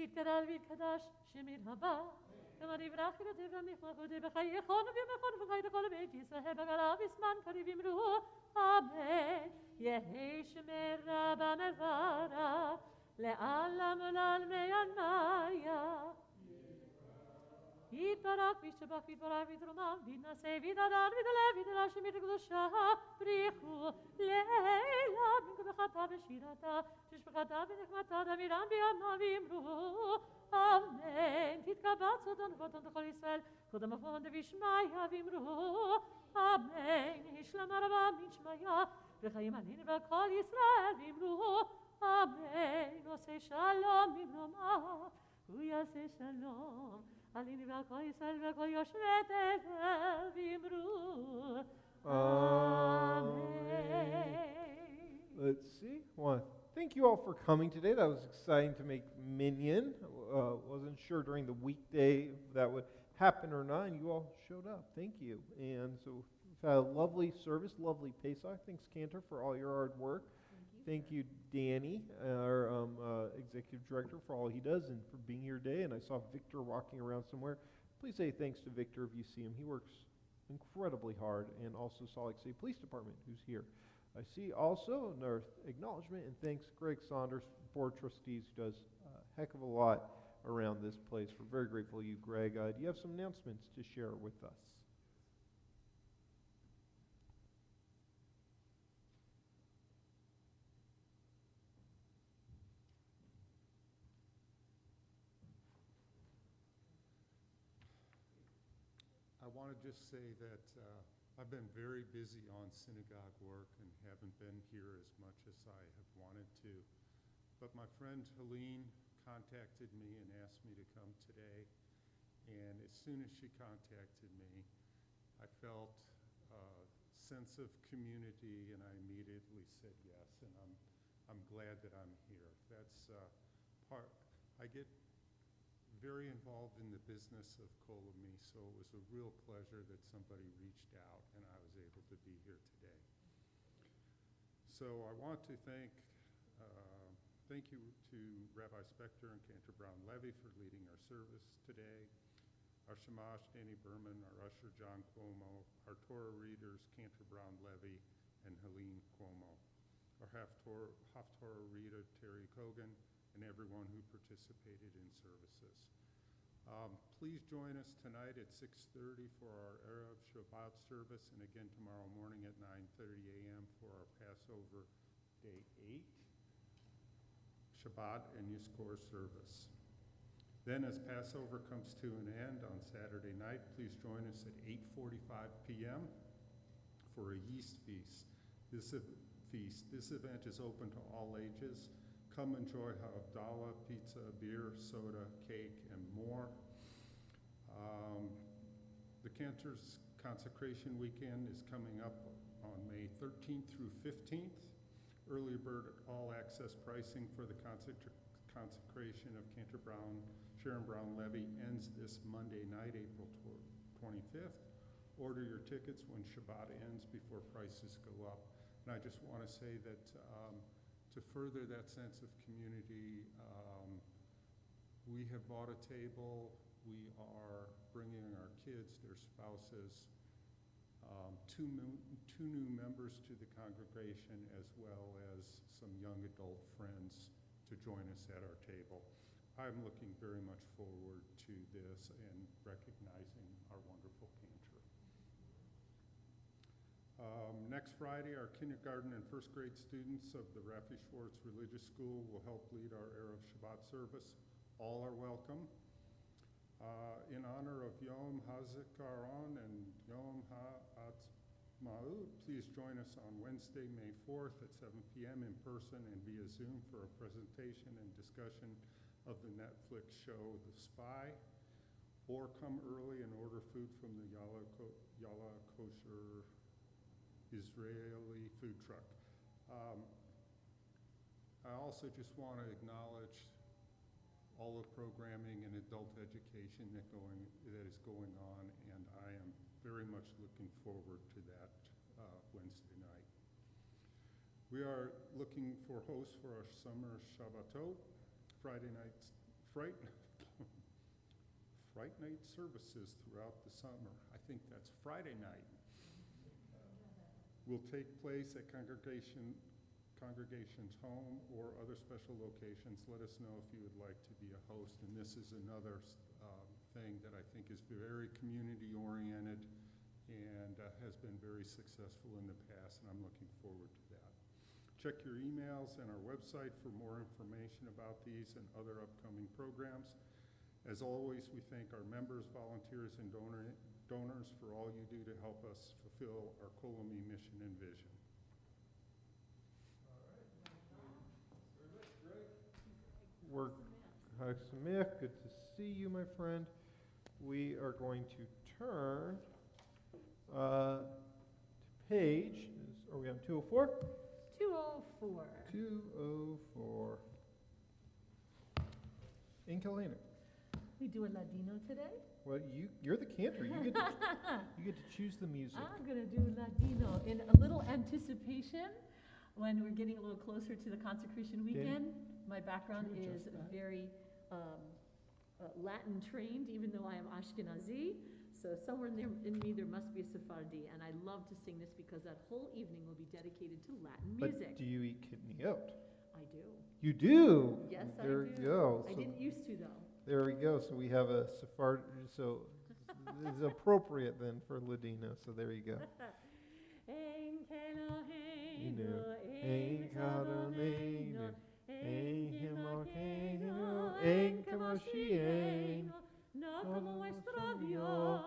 Speaker 1: ויתגדל ויתקדש שמיר הבא. כמה יברח ילדי ומחמכודי בחיי חון ובמחון ובחי לכל בית ישראל בגלה בזמן קריב אמרו אמן. יהי שמר רבה מברך לעלם ולעלמי עלמיה. יתברך וישתבח ויתברך ויתרומם ויתנשא ויתהלל ויתעלה ויתעלה שמיר קדושה בריחו לילה בנקודתה ושירתה תשבחתה ונחמתה דמירם בימה ואמרו אמן. תתקבץ אותנו ואותנו לכל ישראל קודם אבון דבישמיה ואמרו אמן. השלמה רבה מן שמיה וחיים עלינו ועל כל ישראל ואמרו אמן. עושה שלום במרומיו הוא יעשה שלום עלינו ועל כל ישראל ועל כל יושבי תבל ואמרו amen.
Speaker 2: Let's see. Well, thank you all for coming today. That was exciting to make Minyan. Wasn't sure during the weekday if that would happen or not, and you all showed up. Thank you. And so we've had a lovely service, lovely Pesach. Thanks, Cantor, for all your hard work. Thank you, Danny, our executive director, for all he does and for being here today. And I saw Victor walking around somewhere. Please say thanks to Victor if you see him. He works incredibly hard, and also Salt Lake City Police Department, who's here. I see also another acknowledgement and thanks Greg Saunders, Board of Trustees, who does a heck of a lot around this place. We're very grateful to you, Greg. Do you have some announcements to share with us?
Speaker 8: I want to just say that I've been very busy on synagogue work and haven't been here as much as I have wanted to. But my friend Helene contacted me and asked me to come today. And as soon as she contacted me, I felt a sense of community, and I immediately said yes. And I'm glad that I'm here. That's part. I get very involved in the business of Kolami, so it was a real pleasure that somebody reached out and I was able to be here today. So I want to thank you to Rabbi Spector and Cantor Brown Levy for leading our service today, our Shamash Danny Berman, our usher John Cuomo, our Torah readers Cantor Brown Levy and Helene Cuomo, our Haftorah reader Terry Kogan, and everyone who participated in services. Please join us tonight at 6:30 for our Erev Shabbat service, and again tomorrow morning at 9:30 a.m. for our Passover Day 8, Shabbat and Yizkor service. Then as Passover comes to an end on Saturday night, please join us at 8:45 p.m. for a yeast feast. This event is open to all ages. Come enjoy Havdalah, pizza, beer, soda, cake, and more. The Cantor's Consecration Weekend is coming up on May 13th through 15th. Early bird all-access pricing for the consecration of Sharon Brown Levy ends this Monday night, April 25th. Order your tickets when Shabbat ends before prices go up. And I just want to say that to further that sense of community, we have bought a table. We are bringing our kids, their spouses, two new members to the congregation, as well as some young adult friends to join us at our table. I'm looking very much forward to this and recognizing our wonderful cantor. Next Friday, our kindergarten and first grade students of the Rafi Schwartz Religious School will help lead our Erev Shabbat service. All are welcome. In honor of Yom HaZikaron and Yom HaAtzmaut, please join us on Wednesday, May 4th at 7 p.m. in person and via Zoom for a presentation and discussion of the Netflix show The Spy, or come early and order food from the Yala Kosher Israeli food truck. I also just want to acknowledge all the programming and adult education that is going on, and I am very much looking forward to that Wednesday night. We are looking for hosts for our summer Shabbatot. Fright Night services throughout the summer. I think that's Friday night. Will take place at congregation's home or other special locations. Let us know if you would like to be a host. And this is another thing that I think is very community-oriented and has been very successful in the past, and I'm looking forward to that. Check your emails and our website for more information about these and other upcoming programs. As always, we thank our members, volunteers, and donors for all you do to help us fulfill our Kolomi mission and vision.
Speaker 2: We're Chag Sameach. Good to see you, my friend. We are going to turn to page. Are we on 204?
Speaker 1: 204.
Speaker 2: 204. In Kalina.
Speaker 1: We do a Ladino today?
Speaker 2: Well, you're the cantor. You get to choose the music.
Speaker 1: I'm going to do Ladino in a little anticipation when we're getting a little closer to the consecration weekend. My background is very Latin trained, even though I am Ashkenazi. So somewhere in me there must be a Sephardi, and I love to sing this because that whole evening will be dedicated to Latin music.
Speaker 2: But do you eat kidneyot?
Speaker 1: I do.
Speaker 2: You do?
Speaker 1: Yes, I
Speaker 2: there
Speaker 1: do.
Speaker 2: You go.
Speaker 1: I
Speaker 2: So
Speaker 1: didn't used to, though.
Speaker 2: there we go. So we have a Sephardi. So it's appropriate then for Ladino. So there you go.
Speaker 1: Ein
Speaker 2: Inu, ein Kadoneinu, ein Himokeinu, ein Kamoshienu,
Speaker 1: no como vuestro Dios,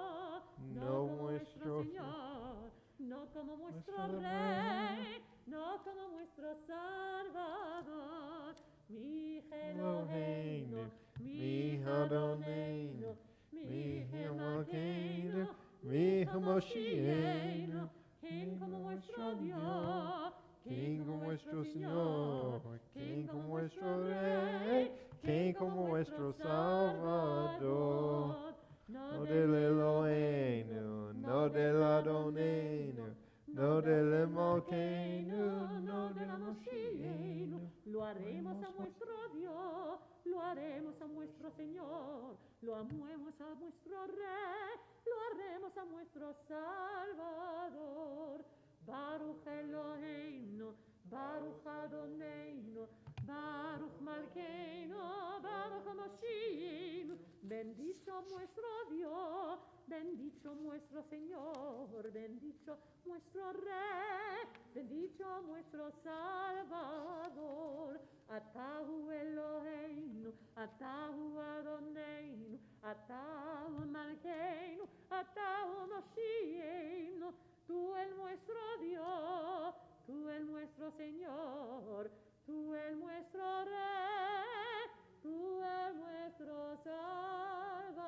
Speaker 1: no como vuestro Señor, no como vuestro Rey, no como vuestro Salvador. Mi Eloheinu, mi Adoneinu, mi Himokeinu, mi Hamoshienu, ¿quién como vuestro Dios?
Speaker 2: ¿Quién como vuestro Señor? ¿Quién como vuestro Rey? ¿Quién como vuestro Salvador? No del Eloheinu, no del Adoneinu, no del Emokeinu, no del Moshienu.
Speaker 1: Lo haremos a vuestro Dios, lo haremos a vuestro Señor, lo amemos a vuestro Rey, lo haremos a vuestro Salvador. Baruch Eloheinu, Baruch Adoneinu, Baruch Malkeinu, Baruch Moshienu. Bendito nuestro Dios, bendito nuestro Señor, bendito nuestro Rey, bendito nuestro Salvador. Atahu Eloheinu, Atahu Adoneinu, Atahu Malkeinu, Atahu Moshienu. Tú el nuestro Dios, tú el nuestro Señor, tú el nuestro Rey, tú el nuestro Salvador.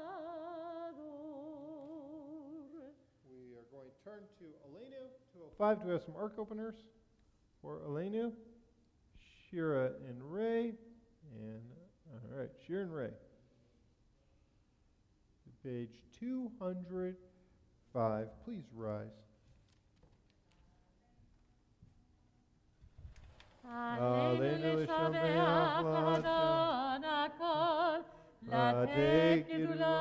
Speaker 2: We are going to turn to Elenu, 205. Do we have some ark openers for Elenu? Shira and Ray. And, all right, Shira and Ray. Page 205. Please rise.
Speaker 1: Alleluia, Shabeach, Adon HaKol, Latech Gedula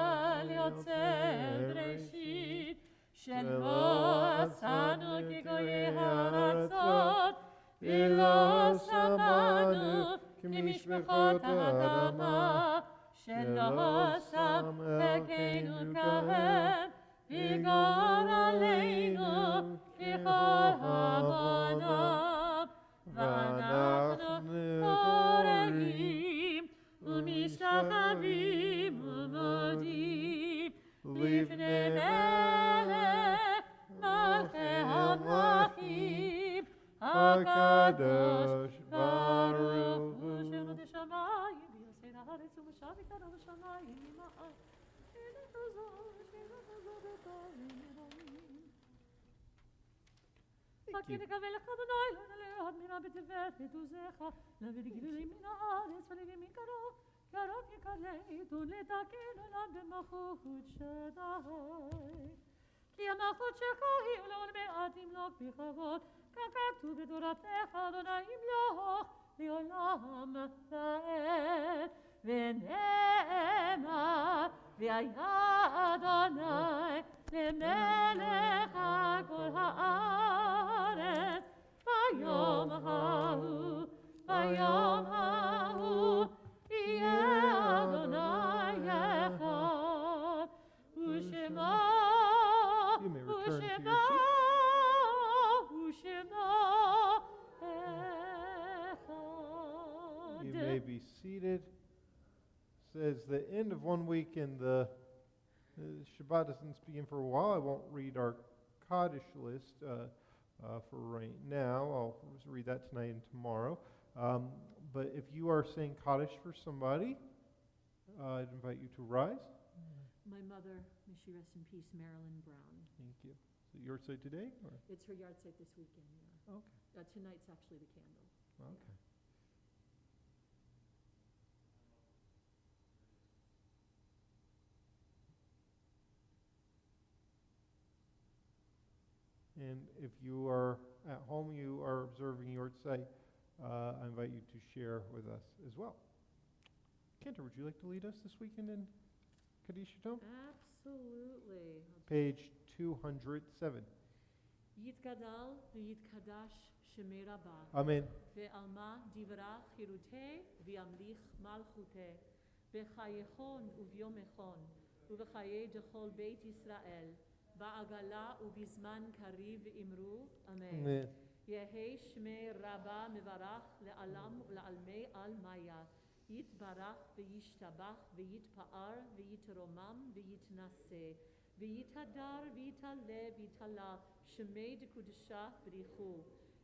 Speaker 1: Liotzer Breshit, Shelo Asanu Ki Goyei Haratzot, V'lo Samanu Ki Mishpachot Ha'adama, Shelo Sam Ekeinu Kahem, V'gor Aleinu Ki Chol Hamonam. ואנחנו קוראים ומשתחווים ומודים לפני מלך מלכי המלכים הקדוש ברוך הוא שמות השמיים ויעשה הארץ ומשב יקרה בשמיים ממעל הנה חזור בכל ימים. כי נקבל לך אדוני לא נלך מינה בטבת לתוזך להביא לגלילי מן הארץ ולהביא מקרוב קרוב יקלט ולתקן עולם במלכות שדי כי המלכות שלך היא לעולמי עד ימלוך בכבוד כך כתוב בתורתך אדוני ימלוך לעולם ועד, ונאמר, והיה אדוני למלך על כל הארץ, ביום ההוא, ביום ההוא, יהיה אדוני אחד, ושמו,
Speaker 2: You may return to your
Speaker 1: ושמו,
Speaker 2: seats.
Speaker 1: ושמו
Speaker 2: You
Speaker 1: אחד.
Speaker 2: may be seated. Says the end of one week and the Shabbat doesn't begin for a while. I won't read our Kaddish list for right now. I'll just read that tonight and tomorrow. But if you are saying Kaddish for somebody, I'd invite you to rise.
Speaker 1: My mother, may she rest in peace, Marilyn Brown.
Speaker 2: Thank you. Is it your side today? Or?
Speaker 1: It's her yard site this weekend, yeah.
Speaker 2: Okay.
Speaker 1: Tonight's actually the candle.
Speaker 2: Okay. And if you are at home, you are observing your site, I invite you to share with us as well. Cantor, would you like to lead us this weekend in Kaddish Tov?
Speaker 1: Absolutely.
Speaker 2: Page 207.
Speaker 1: יתגדל ויתקדש שמי רבה,
Speaker 2: Amen.
Speaker 1: ועלמה דברה חירותי וימליך מלכותי, בחייכון וביומכון, ובחיי דכל בית ישראל, בעגלה ובזמן קריב אמרו, אמן.
Speaker 2: Amen.
Speaker 1: יהי שמי רבה מברך לעלם ולעלמי עלמיה, יתברך וישתבח ויתפאר ויתרומם ויתנשא, ויתהדר ויתעלה ויתעלה, שמי דקודשה בריחו,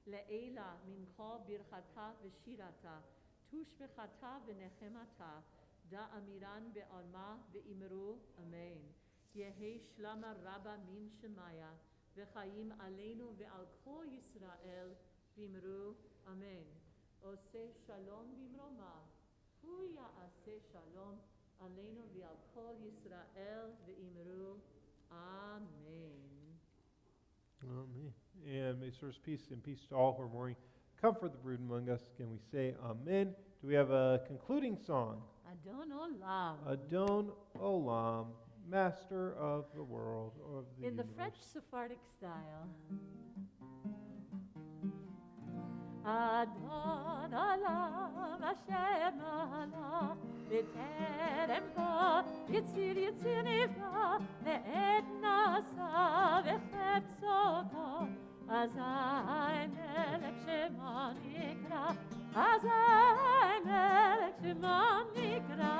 Speaker 1: לעילה מנחה ברכתה ושירתה, תושבחתה ונחמתה, דא אמירן בעלמה ואמרו אמן. יהי שלמה רבה מן שמיה, וחיים עלינו ועל כל ישראל, ואמרו אמן. עושה שלום במרומה, הוא יעשה שלום עלינו ועל כל ישראל, ואמרו amen.
Speaker 2: Amen. And may source peace and peace to all who are mourning. Comfort the brood among us. Can we say amen? Do we have a concluding song?
Speaker 1: Adon Olam.
Speaker 2: Adon Olam, Master of the world, of the
Speaker 1: In the
Speaker 2: universe.
Speaker 1: French Sephardic style. Adon Olam Hashem Allah B'terem Bo Yitzir Yitzir Nivra Ve'ed Nasa V'chepso Bo Azai Melech Shema Nikra Azai Melech Shema Nikra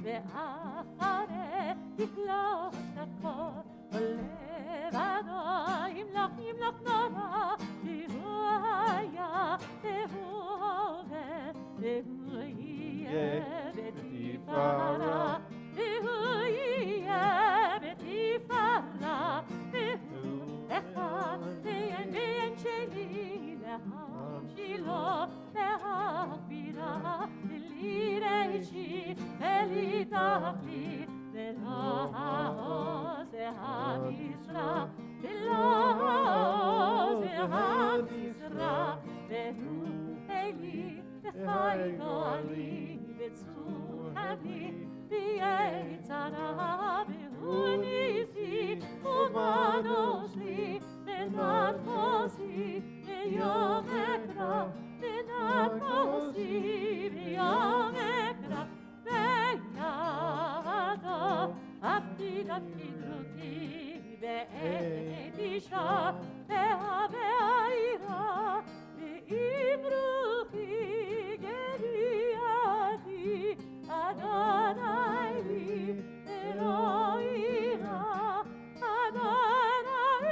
Speaker 1: Ve'achare Yikloch Shakor Olevado Yimloch Nora Yehuaya Yehuove Yehuye Betifara Yehuye Betifara Yehu Echad Ve'en Sheli Leham Shilo Lehachbira Lireishi Velitachli Ve'lo Ze'Hamisra Ve'lo Ze'Hamisra Ve'hu Eli Ve'chai Goli Ve'tzur Hali Ve'yetzara Ve'hu Nisi Umanos Li Ve'nat Kosi Ve'yom Ekra Ve'nat Kosi Ve'yom Ekra Ve'yado Afkid Ruki Ve'edisha Ve'ave'aira Ve'ibruchi Geriati Adonai li Eloira Adonai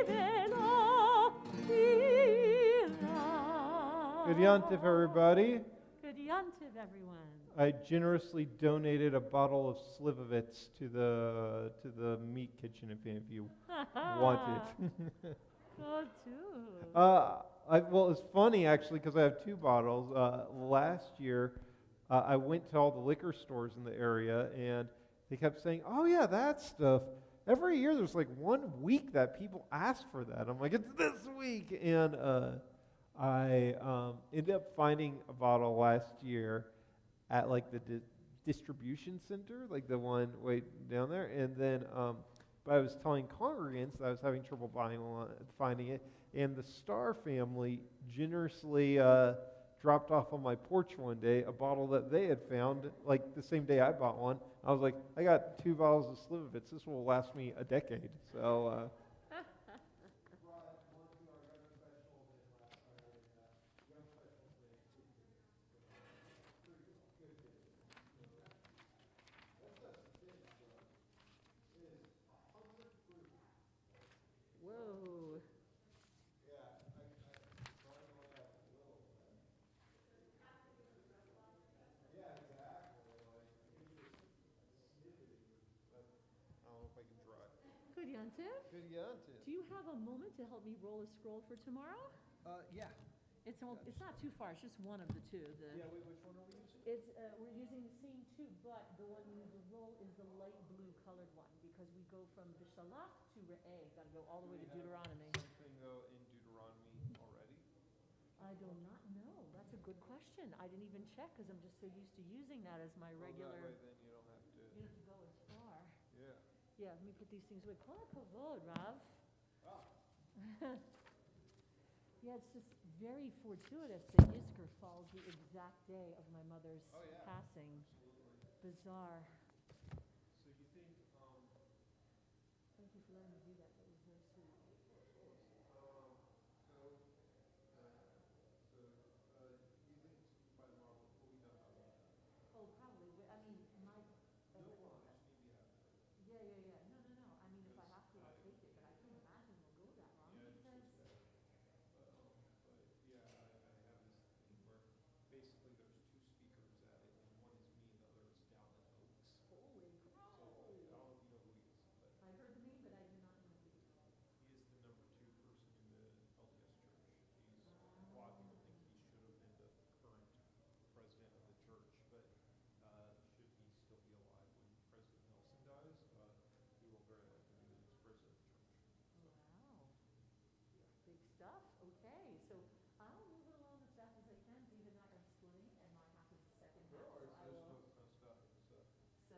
Speaker 1: Ve'lo Ira.
Speaker 2: Good Yontif, everybody.
Speaker 1: Good Yontiv, everyone.
Speaker 2: I generously donated a bottle of Slivovitz to the meat kitchen if any of you want it.
Speaker 1: Go too.
Speaker 2: Well, it's funny actually because I have two bottles. Last year, I went to all the liquor stores in the area, and they kept saying, "Oh yeah, that stuff." Every year, there's like 1 week that people ask for that. I'm like, "It's this week," and I ended up finding a bottle last year at like the distribution center, like the one way down there, and then but I was telling congregants that I was having trouble finding it, and the Starr family generously dropped off on my porch one day a bottle that they had found, like the same day I bought one. I was like, I got 2 bottles of Slivovitz. This will last me a decade. So.
Speaker 1: Whoa. Good, Yantiv.
Speaker 2: Good Yantiv.
Speaker 1: Do you have a moment to help me roll a scroll for tomorrow?
Speaker 2: Yeah.
Speaker 1: It's not too far. It's just one of the two.
Speaker 2: Yeah, wait, which one are we using?
Speaker 1: It's we're using the same two, but the one you roll is the light blue colored one because we go from Bishalach to Re'eh. Got to go all the way to Deuteronomy.
Speaker 2: Something though in Deuteronomy already?
Speaker 1: I do not know. That's a good question. I didn't even check because I'm just so used to using that as my regular.
Speaker 2: That way then you don't have to.
Speaker 1: You don't have to go as far.
Speaker 2: Yeah.
Speaker 1: Yeah, let me put these things away. Kol hakavod, Rav. Yeah, it's just very fortuitous that Yizkor falls the exact day of my mother's passing.
Speaker 2: Absolutely.
Speaker 1: Bizarre.
Speaker 2: So you think,
Speaker 1: Thank you for letting me do that. That was very sweet.
Speaker 2: you think by tomorrow we'll be done by lunch?
Speaker 1: Oh, probably. I mean, my.
Speaker 2: No lunch, maybe after.
Speaker 1: Yeah. No. I mean, if I have to, I'll take it. But I can't imagine we'll go that long because.
Speaker 2: But yeah, I have this thing where basically there's 2 speakers at it, and one is me and the other is down in Oaks.
Speaker 1: Holy crow!
Speaker 2: So I don't know if you know who he is, but
Speaker 1: I heard the name, but I do not know who.
Speaker 2: he is the number 2 person in the LDS church. A lot of people think he should have been the current president of the church, but should he still be alive when President Nelson dies, he will very likely be the next president of the church.
Speaker 1: Wow. Big stuff. Okay, so I'll move it along as fast as I can. David and I are splitting, and my half is the second half. So I
Speaker 2: There's
Speaker 1: will.
Speaker 2: no stuff.
Speaker 1: So.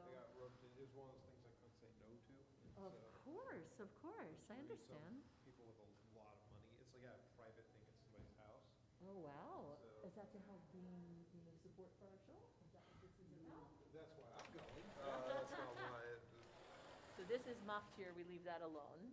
Speaker 2: I got roped in. It was one of those things I couldn't say no to.
Speaker 1: Of course. I
Speaker 2: Maybe some
Speaker 1: understand.
Speaker 2: people with a lot of money. It's like a private thing at somebody's house.
Speaker 1: Oh wow.
Speaker 2: So-
Speaker 1: Is that to help support for our show? Is that what this is about?
Speaker 2: That's why I'm going. That's not why.
Speaker 1: So this is Maftir. We leave that alone.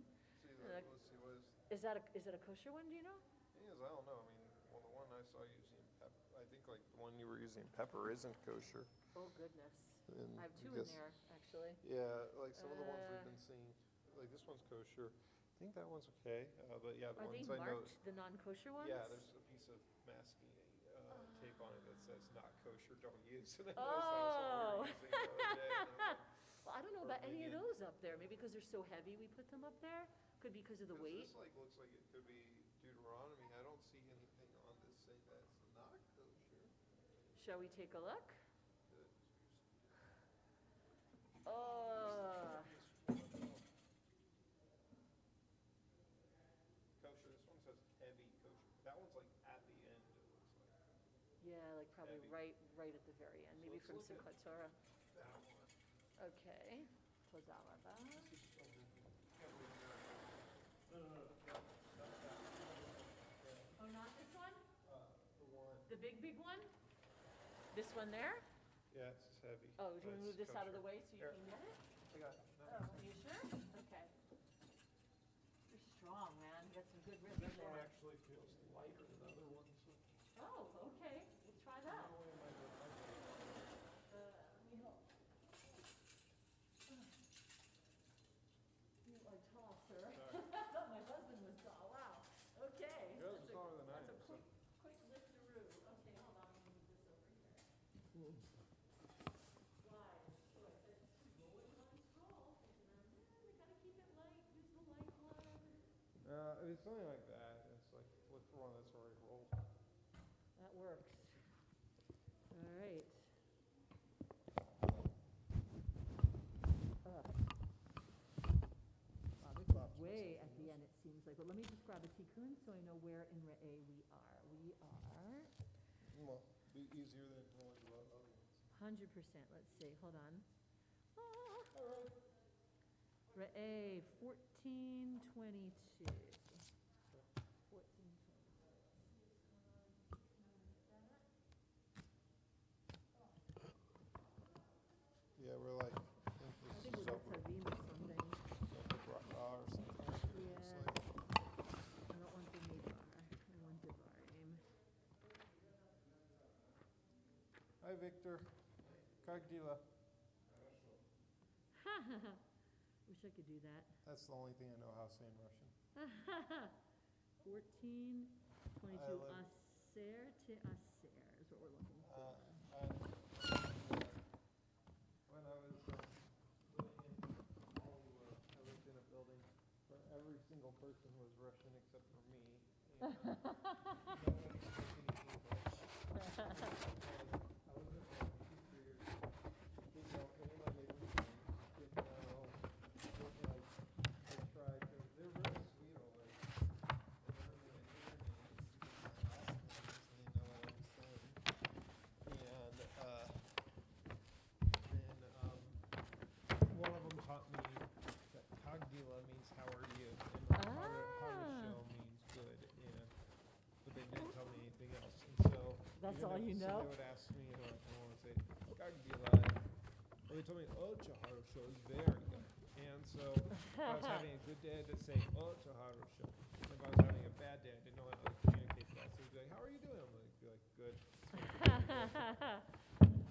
Speaker 2: Let's see what is.
Speaker 1: Is that a kosher one? Do you know?
Speaker 2: Yes, I don't know. I mean, well, the one I saw using pepper, I think like the one you were using pepper isn't kosher.
Speaker 1: Oh goodness.
Speaker 2: And
Speaker 1: I have 2 in there actually.
Speaker 2: Yeah, like some of the ones we've been seeing, like this one's kosher. I think that one's okay, but yeah, the
Speaker 1: Are they
Speaker 2: ones I know.
Speaker 1: marked the non-kosher ones?
Speaker 2: Yeah, there's a piece of masking tape on it that says not kosher, don't use. And I
Speaker 1: Oh.
Speaker 2: noticed that's what we were using the other day, and I'm like,
Speaker 1: Well, I don't know about any of those up there. Maybe because they're so heavy, we put them up there. Could be because of the
Speaker 2: 'cause
Speaker 1: weight.
Speaker 2: this like looks like it could be Deuteronomy. I don't see anything on this saying that it's not kosher.
Speaker 1: Shall we take a look?
Speaker 2: Good.
Speaker 1: Oh.
Speaker 2: Kosher. This one says heavy kosher. That one's like at the end. It looks like
Speaker 1: Yeah, like probably
Speaker 2: Heavy.
Speaker 1: right at the very end. Maybe
Speaker 2: let's
Speaker 1: from
Speaker 2: look at
Speaker 1: Simchat Torah.
Speaker 2: that one.
Speaker 1: Okay. Toda rabba. Oh, not this one?
Speaker 2: The one.
Speaker 1: The big one? This one there?
Speaker 2: Yeah, it's heavy.
Speaker 1: Oh, do you want to
Speaker 2: but
Speaker 1: move
Speaker 2: it's
Speaker 1: this out of the
Speaker 2: kosher.
Speaker 1: way so you
Speaker 2: Here.
Speaker 1: can get it?
Speaker 2: I got it. No.
Speaker 1: Oh, are you sure? Okay. You're strong, man. You got some good rhythm
Speaker 2: This one
Speaker 1: there.
Speaker 2: actually feels lighter than other ones. So
Speaker 1: Oh, okay. We'll try that.
Speaker 2: no way am I gonna like it.
Speaker 1: Let me help. You are tall, sir.
Speaker 2: Sorry.
Speaker 1: I thought my husband was tall. Wow. Okay.
Speaker 2: Yours is taller than I
Speaker 1: That's
Speaker 2: am,
Speaker 1: a
Speaker 2: so.
Speaker 1: quick lift-a-roo. Okay, hold on. Let me move this over here. Why? So I said, just roll it on scroll. We gotta keep it light. Use the light one.
Speaker 2: It's something like that. It's like flip for one that's already rolled.
Speaker 1: That works. All right. Wow, this is way at the end, it seems like. But let me just grab a tikkun so I know where in Re'eh we are. We we are
Speaker 2: Well, be easier than knowing about other ones.
Speaker 1: 100%. Let's see. Hold on. Re'eh 1422. 1422.
Speaker 2: Yeah, we're like, I think
Speaker 1: I
Speaker 2: this
Speaker 1: think
Speaker 2: is
Speaker 1: we're
Speaker 2: over.
Speaker 1: Tzavim or something.
Speaker 2: Or something.
Speaker 1: Yeah.
Speaker 2: It's like,
Speaker 1: I don't want the Midbar. I want Devarim.
Speaker 2: hi, Victor. Kagdila.
Speaker 1: Wish I could do that.
Speaker 2: That's the only thing I know how to say in Russian.
Speaker 1: 1422.
Speaker 2: I live-
Speaker 1: Aser to Aser is what we're looking for.
Speaker 2: When I was living in Hollywood, I lived in a building where every single person was Russian except for me. And nobody spoke any English. I was in there for 2 years. Didn't know any of my neighbors' names. Didn't know. I tried to. They're very sweet, all like. I never knew any of their names. They know what I'm saying. And one of them taught me that Kagdila means how are you, and Harusho means good, but they didn't tell me anything else. And so
Speaker 1: That's
Speaker 2: even
Speaker 1: all you
Speaker 2: so
Speaker 1: know?
Speaker 2: they would ask me, and I want to say Kagdila, or they told me Ocha Harusho is very good. And so if I was having a good day, I'd just say Ocha Harusho. And if I was having a bad day, I didn't know how to communicate that. So they'd be like, how are you doing? I'm like, be like, good.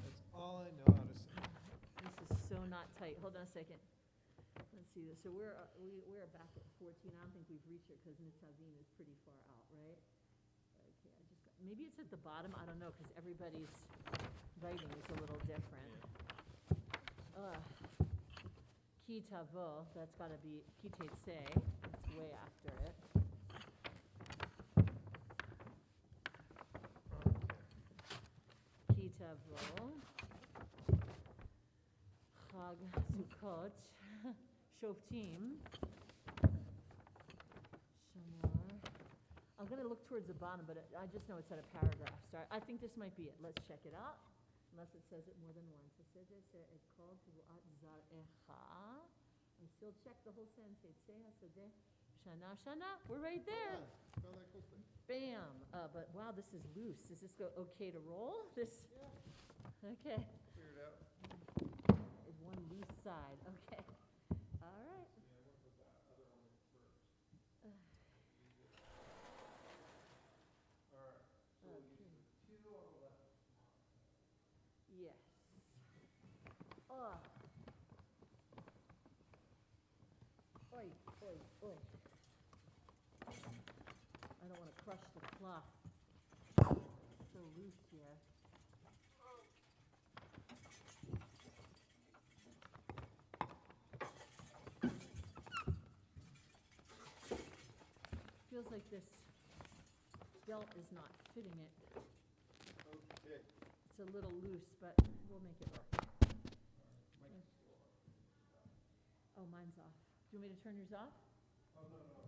Speaker 2: That's all I know how to say.
Speaker 1: This is so not tight. Hold on a second. Let's see this. So we're back at 14. I don't think we've reached it because Nitzavim is pretty far out, right? Okay, I just got, maybe it's at the bottom. I don't know because everybody's writing is a little different. Ki tavo, that's got to be ki tetse. It's way after it. Ki tavo. Chag Sukkot, Shoftim, Shamar. I'm going to look towards the bottom, but I just know it's at a paragraph start. I think this might be it. Let's check it out, unless it says it more than once. It says it called Tivuat Zarecha. I still check the whole sentence. Shana, Shana. We're right there.
Speaker 2: Spell that quickly.
Speaker 1: Bam. But wow, this is loose. Does this go okay to roll? This.
Speaker 2: Yeah.
Speaker 1: Okay.
Speaker 2: Figure it out.
Speaker 1: Is one loose side. Okay. All right.
Speaker 2: Yeah, I went with that other one first. All right. So we'll use the 2 on the left.
Speaker 1: Yes. Oh. Oi, oi, oi. I don't want to crush the cloth. It's so loose here. Feels like this belt is not fitting it.
Speaker 2: Okay.
Speaker 1: It's a little loose, but we'll make it work. Oh, mine's off. Do you want me to turn yours off?
Speaker 2: Oh, no.